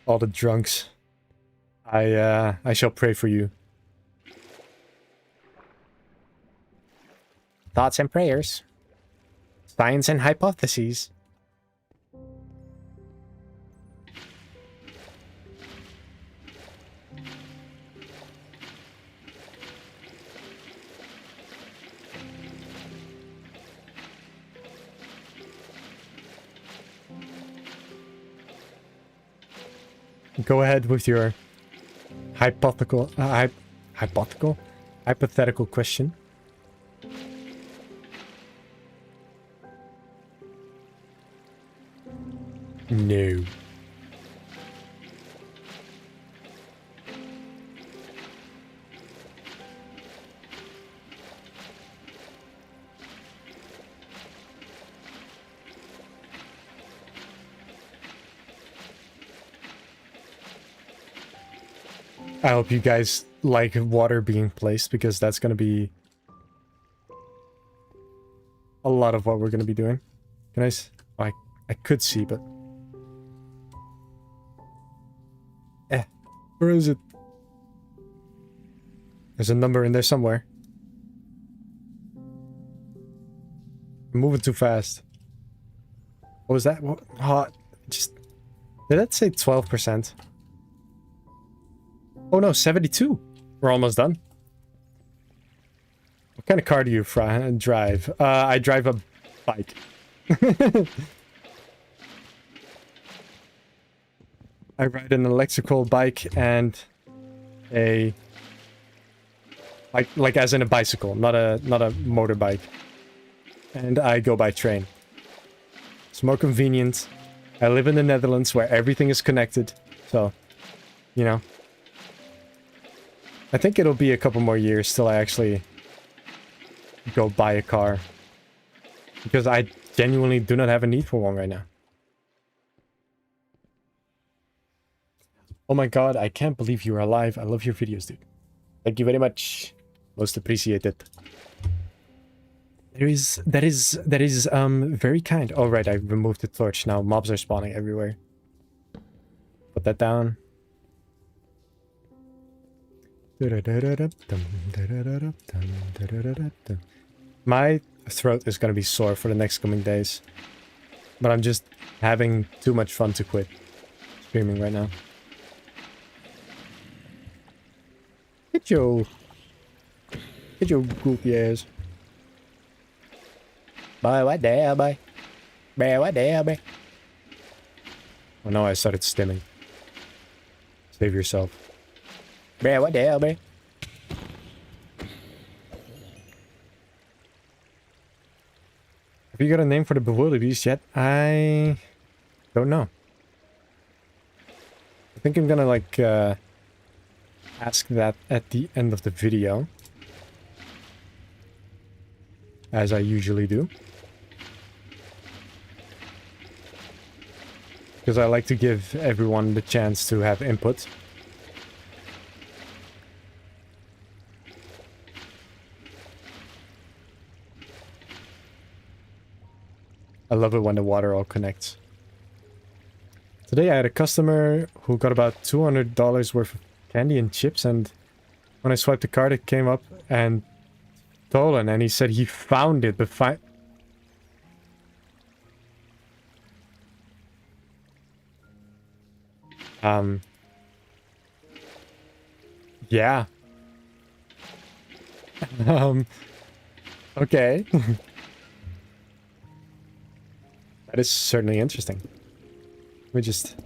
the drunks. I shall pray for you. Thoughts and prayers. Science and hypotheses. Go ahead with your hypothetical question. No. I hope you guys like water being placed, because that's going to be a lot of what we're going to be doing. Can I... I could see, but... Where is it? There's a number in there somewhere. I'm moving too fast. What was that? What? Oh, just... Did that say 12%? Oh no, 72. We're almost done. What kind of car do you drive? I drive a bike. I ride an electrical bike and a like as in a bicycle, not a motorbike. And I go by train. It's more convenient. I live in the Netherlands where everything is connected. So, you know. I think it'll be a couple more years till I actually go buy a car. Because I genuinely do not have a need for one right now. Oh my god, I can't believe you are alive. I love your videos, dude. Thank you very much. Most appreciated. That is very kind. Oh right, I removed the torch. Now mobs are spawning everywhere. Put that down. My throat is gonna be sore for the next coming days. But I'm just having too much fun to quit streaming right now. Get your goofy ass. Boy, what the hell, boy? Bear, what the hell, boy? Oh no, I started stimming. Save yourself. Man, what the hell, man? Have you got a name for the Bewilderbeast yet? I don't know. I think I'm gonna like ask that at the end of the video. As I usually do. Because I like to give everyone the chance to have input. I love it when the water all connects. Today I had a customer who got about $200 worth of candy and chips, and when I swiped the card it came up and stolen, and he said he found it, but yeah. Okay. That is certainly interesting. Let me just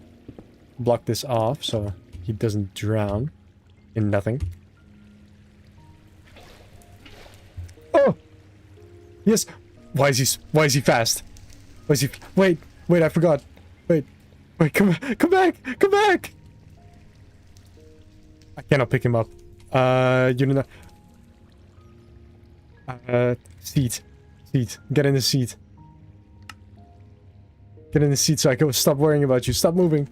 block this off so he doesn't drown in nothing. Oh! Yes! Why is he fast? Why is he... Wait! Wait, I forgot. Wait, come back! Come back! I cannot pick him up. You know... Seat. Seat. Get in the seat. Get in the seat so I can stop worrying about you. Stop moving.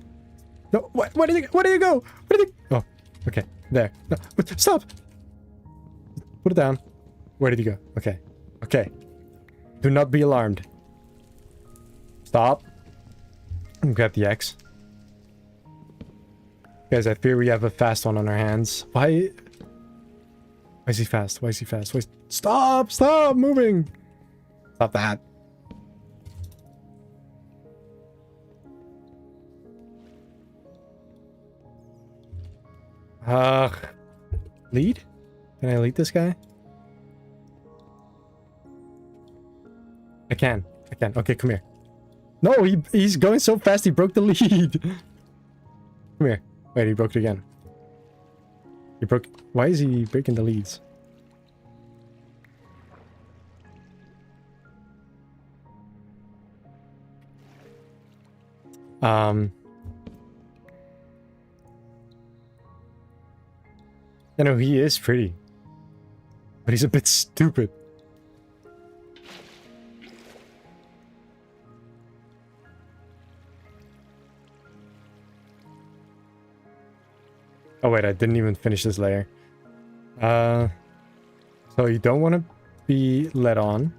No, where did you go? Oh, okay. There. No, stop! Put it down. Where did he go? Okay. Okay. Do not be alarmed. Stop. Grab the axe. Guys, I fear we have a fast one on our hands. Why is he fast? Why is he fast? Stop! Stop moving! Stop that. Lead? Can I lead this guy? I can. Okay, come here. No, he's going so fast he broke the lead. Come here. Wait, he broke it again. He broke... Why is he breaking the leads? You know, he is pretty. But he's a bit stupid. Oh wait, I didn't even finish this layer. So you don't want to be led on.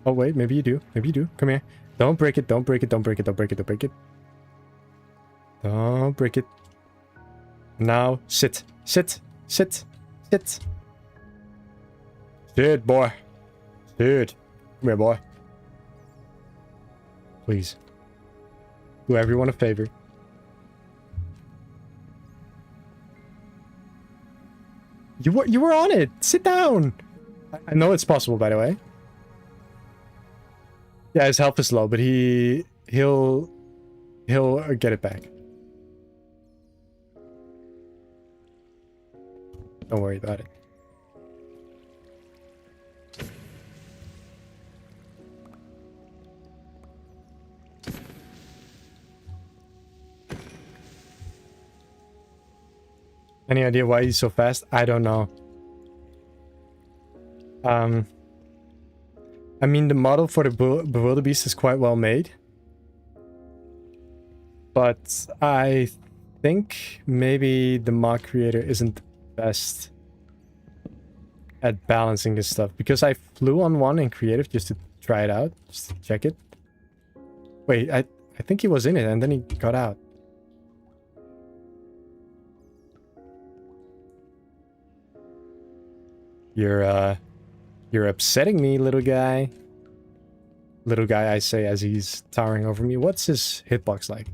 Oh wait, maybe you do. Maybe you do. Come here. Don't break it. Don't break it. Don't break it. Don't break it. Don't break it. Don't break it. Now sit. Sit. Sit. Sit. Sit, boy. Sit. Come here, boy. Please. Do everyone a favor. You were on it. Sit down. I know it's possible, by the way. Yeah, his health is low, but he'll get it back. Don't worry about it. Any idea why he's so fast? I don't know. I mean, the model for the Bewilderbeast is quite well made. But I think maybe the mod creator isn't the best at balancing this stuff. Because I flew on one in creative just to try it out. Just to check it. Wait, I think he was in it and then he got out. You're upsetting me, little guy. Little guy, I say as he's towering over me. What's his hitbox like?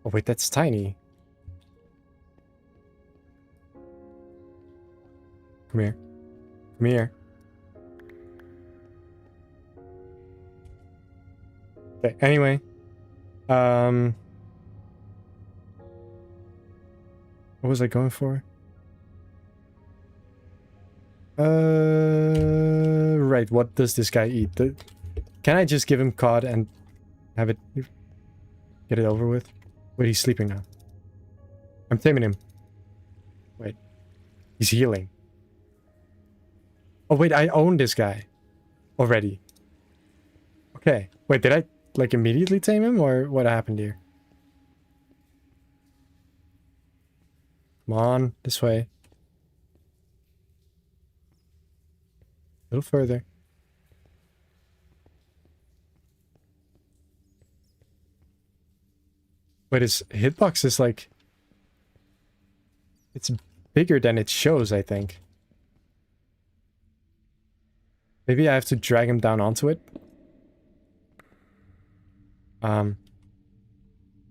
Oh wait, that's tiny. Come here. Come here. Okay, anyway. What was I going for? Right. What does this guy eat? Can I just give him cod and have it get it over with? Wait, he's sleeping now. I'm taming him. Wait, he's healing. Oh wait, I own this guy already. Okay. Wait, did I like immediately tame him or what happened here? Come on, this way. A little further. Wait, his hitbox is like... It's bigger than it shows, I think. Maybe I have to drag him down onto it.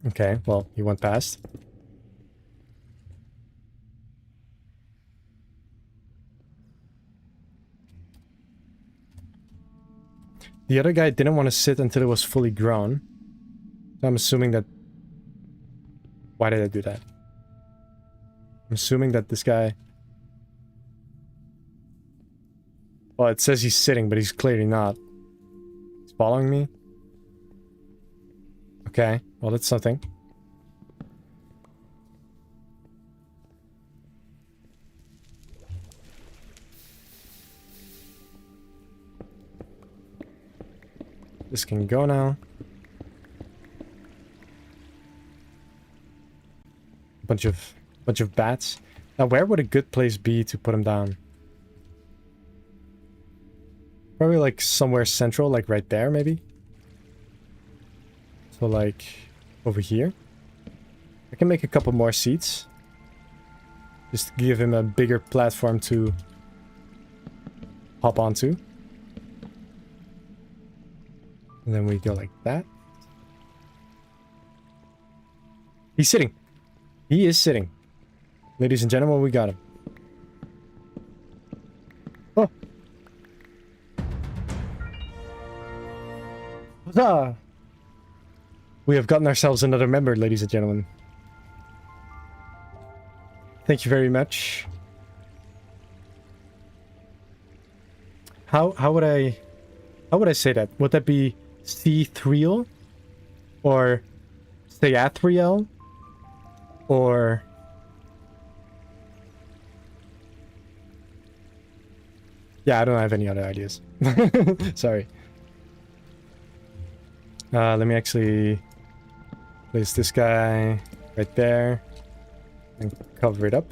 Okay, well, he went past. The other guy didn't want to sit until it was fully grown. So I'm assuming that... Why did I do that? I'm assuming that this guy... Well, it says he's sitting, but he's clearly not. He's following me. Okay, well, that's something. This can go now. Bunch of bats. Now, where would a good place be to put them down? Probably like somewhere central, like right there, maybe. So like over here. I can make a couple more seats. Just to give him a bigger platform to hop onto. And then we go like that. He's sitting. He is sitting. Ladies and gentlemen, we got him. Oh. Huzzah! We have gotten ourselves another member, ladies and gentlemen. Thank you very much. How would I say that? Would that be C3L? Or Theatriel? Or... Yeah, I don't have any other ideas. Sorry. Let me actually place this guy right there and cover it up.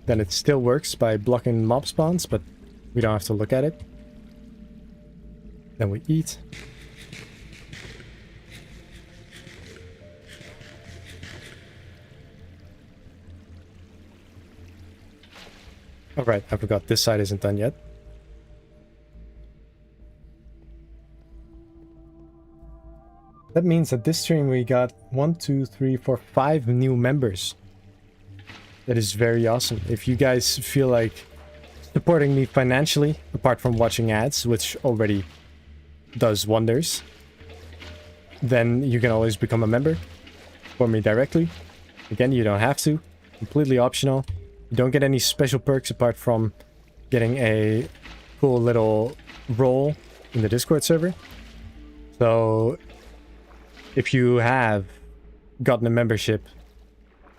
Then it still works by blocking mob spawns, but we don't have to look at it. Then we eat. Alright, I forgot this side isn't done yet. That means that this stream we got 1, 2, 3, 4, 5 new members. That is very awesome. If you guys feel like supporting me financially, apart from watching ads, which already does wonders, then you can always become a member for me directly. Again, you don't have to. Completely optional. You don't get any special perks apart from getting a cool little role in the Discord server. So if you have gotten a membership,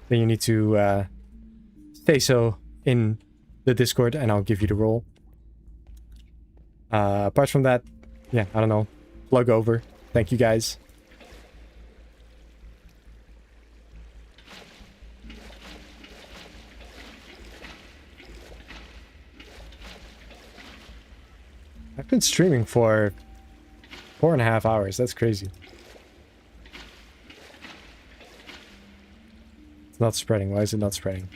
then you need to say so in the Discord and I'll give you the role. Apart from that, yeah, I don't know. Plug over. Thank you guys. I've been streaming for 4.5 hours. That's crazy. It's not spreading. Why is it not spreading?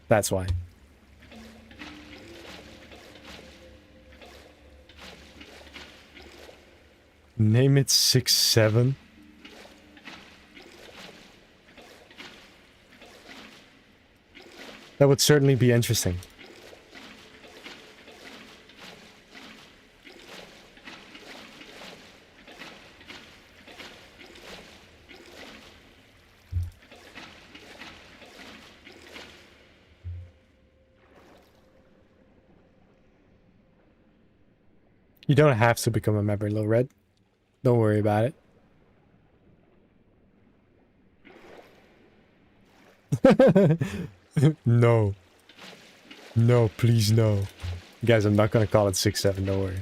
That's why. Name it 6-7. That would certainly be interesting. You don't have to become a member, Lil Red. Don't worry about it. No. No, please no. Guys, I'm not gonna call it 6-7, don't worry.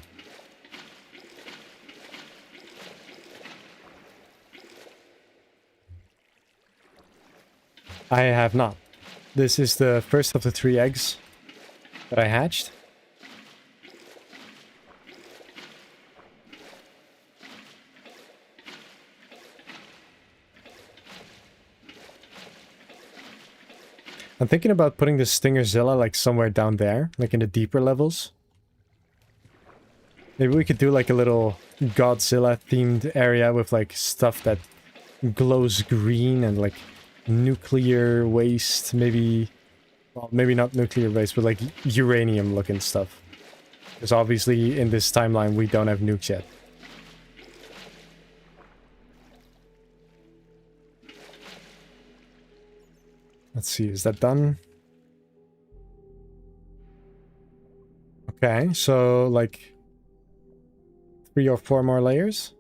I have not. This is the first of the 3 eggs that I hatched. I'm thinking about putting the Stingerzilla like somewhere down there, like in the deeper levels. Maybe we could do like a little Godzilla themed area with like stuff that glows green and like nuclear waste, maybe, well, maybe not nuclear waste, but like uranium looking stuff. Because obviously in this timeline we don't have nukes yet. Let's see, is that done? Okay, so like 3 or 4 more layers.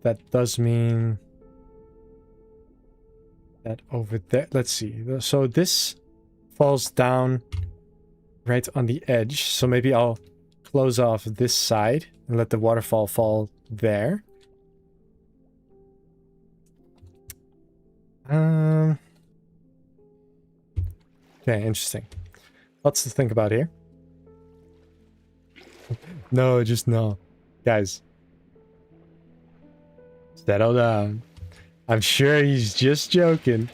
That does mean that over there, let's see. So this falls down right on the edge. So maybe I'll close off this side and let the waterfall fall there. Okay, interesting. Lots to think about here. No, just no. Guys. Settle down. I'm sure he's just joking.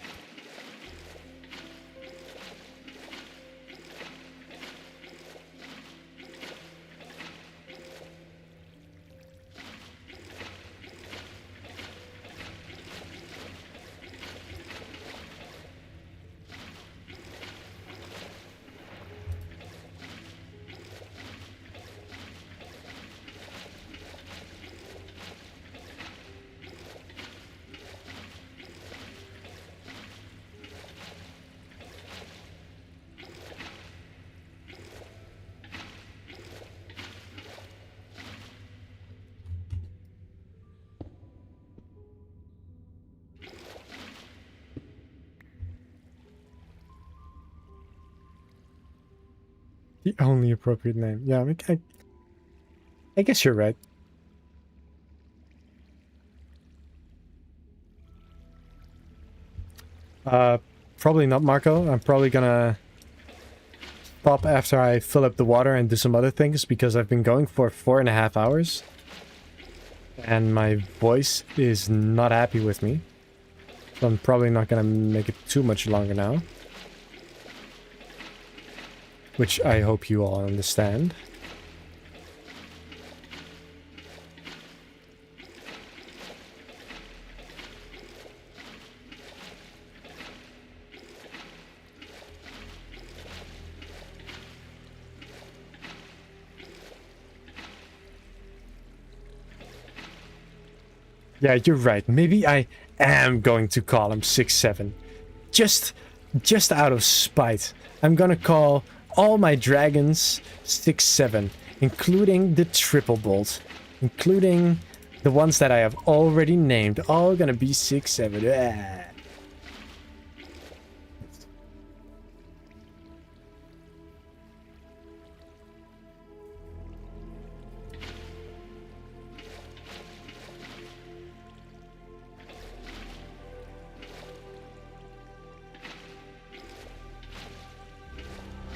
The only appropriate name. Yeah, I guess you're right. Probably not Marco. I'm probably gonna stop after I fill up the water and do some other things because I've been going for 4.5 hours. And my voice is not happy with me. So I'm probably not gonna make it too much longer now. Which I hope you all understand. Yeah, you're right. Maybe I am going to call him 6-7. Just out of spite. I'm gonna call all my dragons 6-7, including the triple bolt, including the ones that I have already named, all gonna be 6-7. Ah.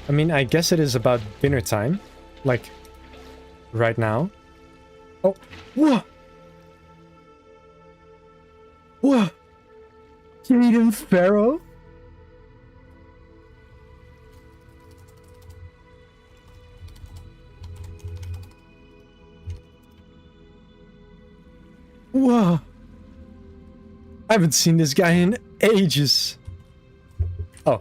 I mean, I guess it is about dinner time. Like, right now. Oh, whoa! Whoa! Jaden Pharaoh? Whoa! I haven't seen this guy in ages. Oh.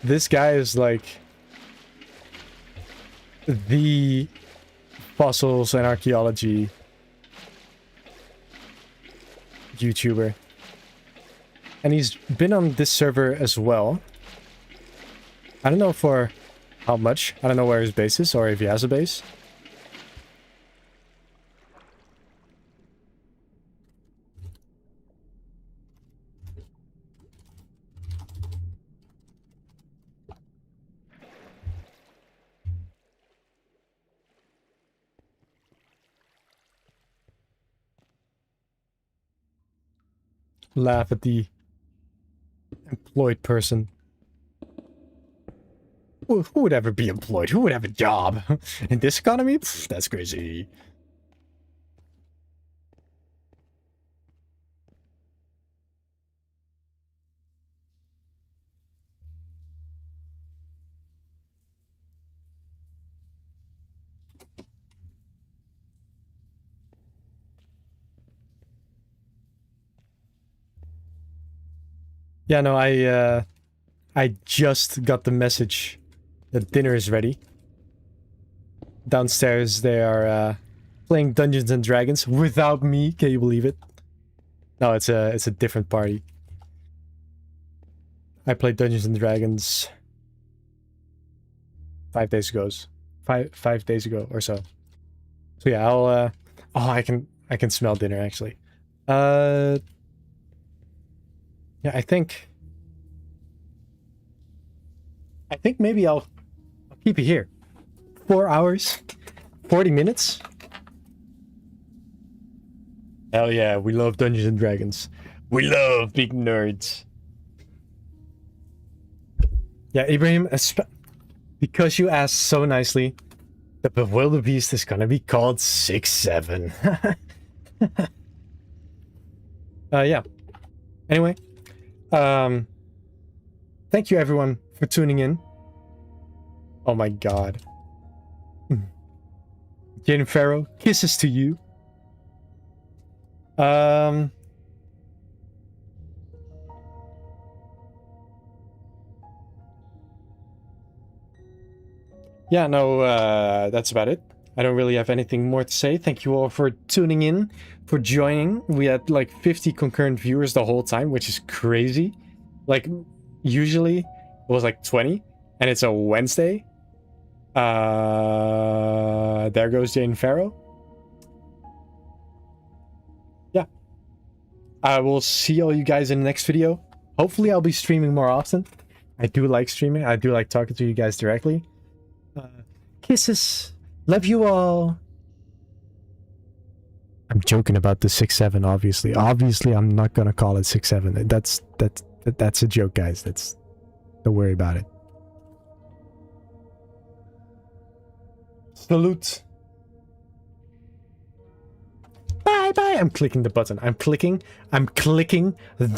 This guy is like the fossils and archaeology YouTuber. And he's been on this server as well. I don't know for how much. I don't know where his base is or if he has a base. Laugh at the employed person. Who would ever be employed? Who would have a job? In this economy? Pff, that's crazy. Yeah, no, I just got the message that dinner is ready. Downstairs they are playing Dungeons and Dragons without me. Can you believe it? No, it's a different party. I played Dungeons and Dragons 5 days ago. Five days ago or so. So yeah, I'll oh, I can smell dinner actually. Yeah, I think maybe I'll keep it here. 4 hours, 40 minutes. Hell yeah, we love Dungeons and Dragons. We love big nerds. Yeah, Ibrahim, because you asked so nicely, the Bewilderbeast is gonna be called 6-7. Yeah. Anyway, thank you everyone for tuning in. Oh my god. Jaden Farrow, kisses to you. Yeah, no, that's about it. I don't really have anything more to say. Thank you all for tuning in, for joining. We had like 50 concurrent viewers the whole time, which is crazy. Like, usually it was like 20, and it's a Wednesday. There goes Jane Farrow. Yeah. I will see all you guys in the next video. Hopefully I'll be streaming more often. I do like streaming. I do like talking to you guys directly. Kisses. Love you all. I'm joking about the 6-7, obviously. Obviously, I'm not gonna call it 6-7. That's a joke, guys. Don't worry about it. Salute. Bye bye. I'm clicking the button. I'm clicking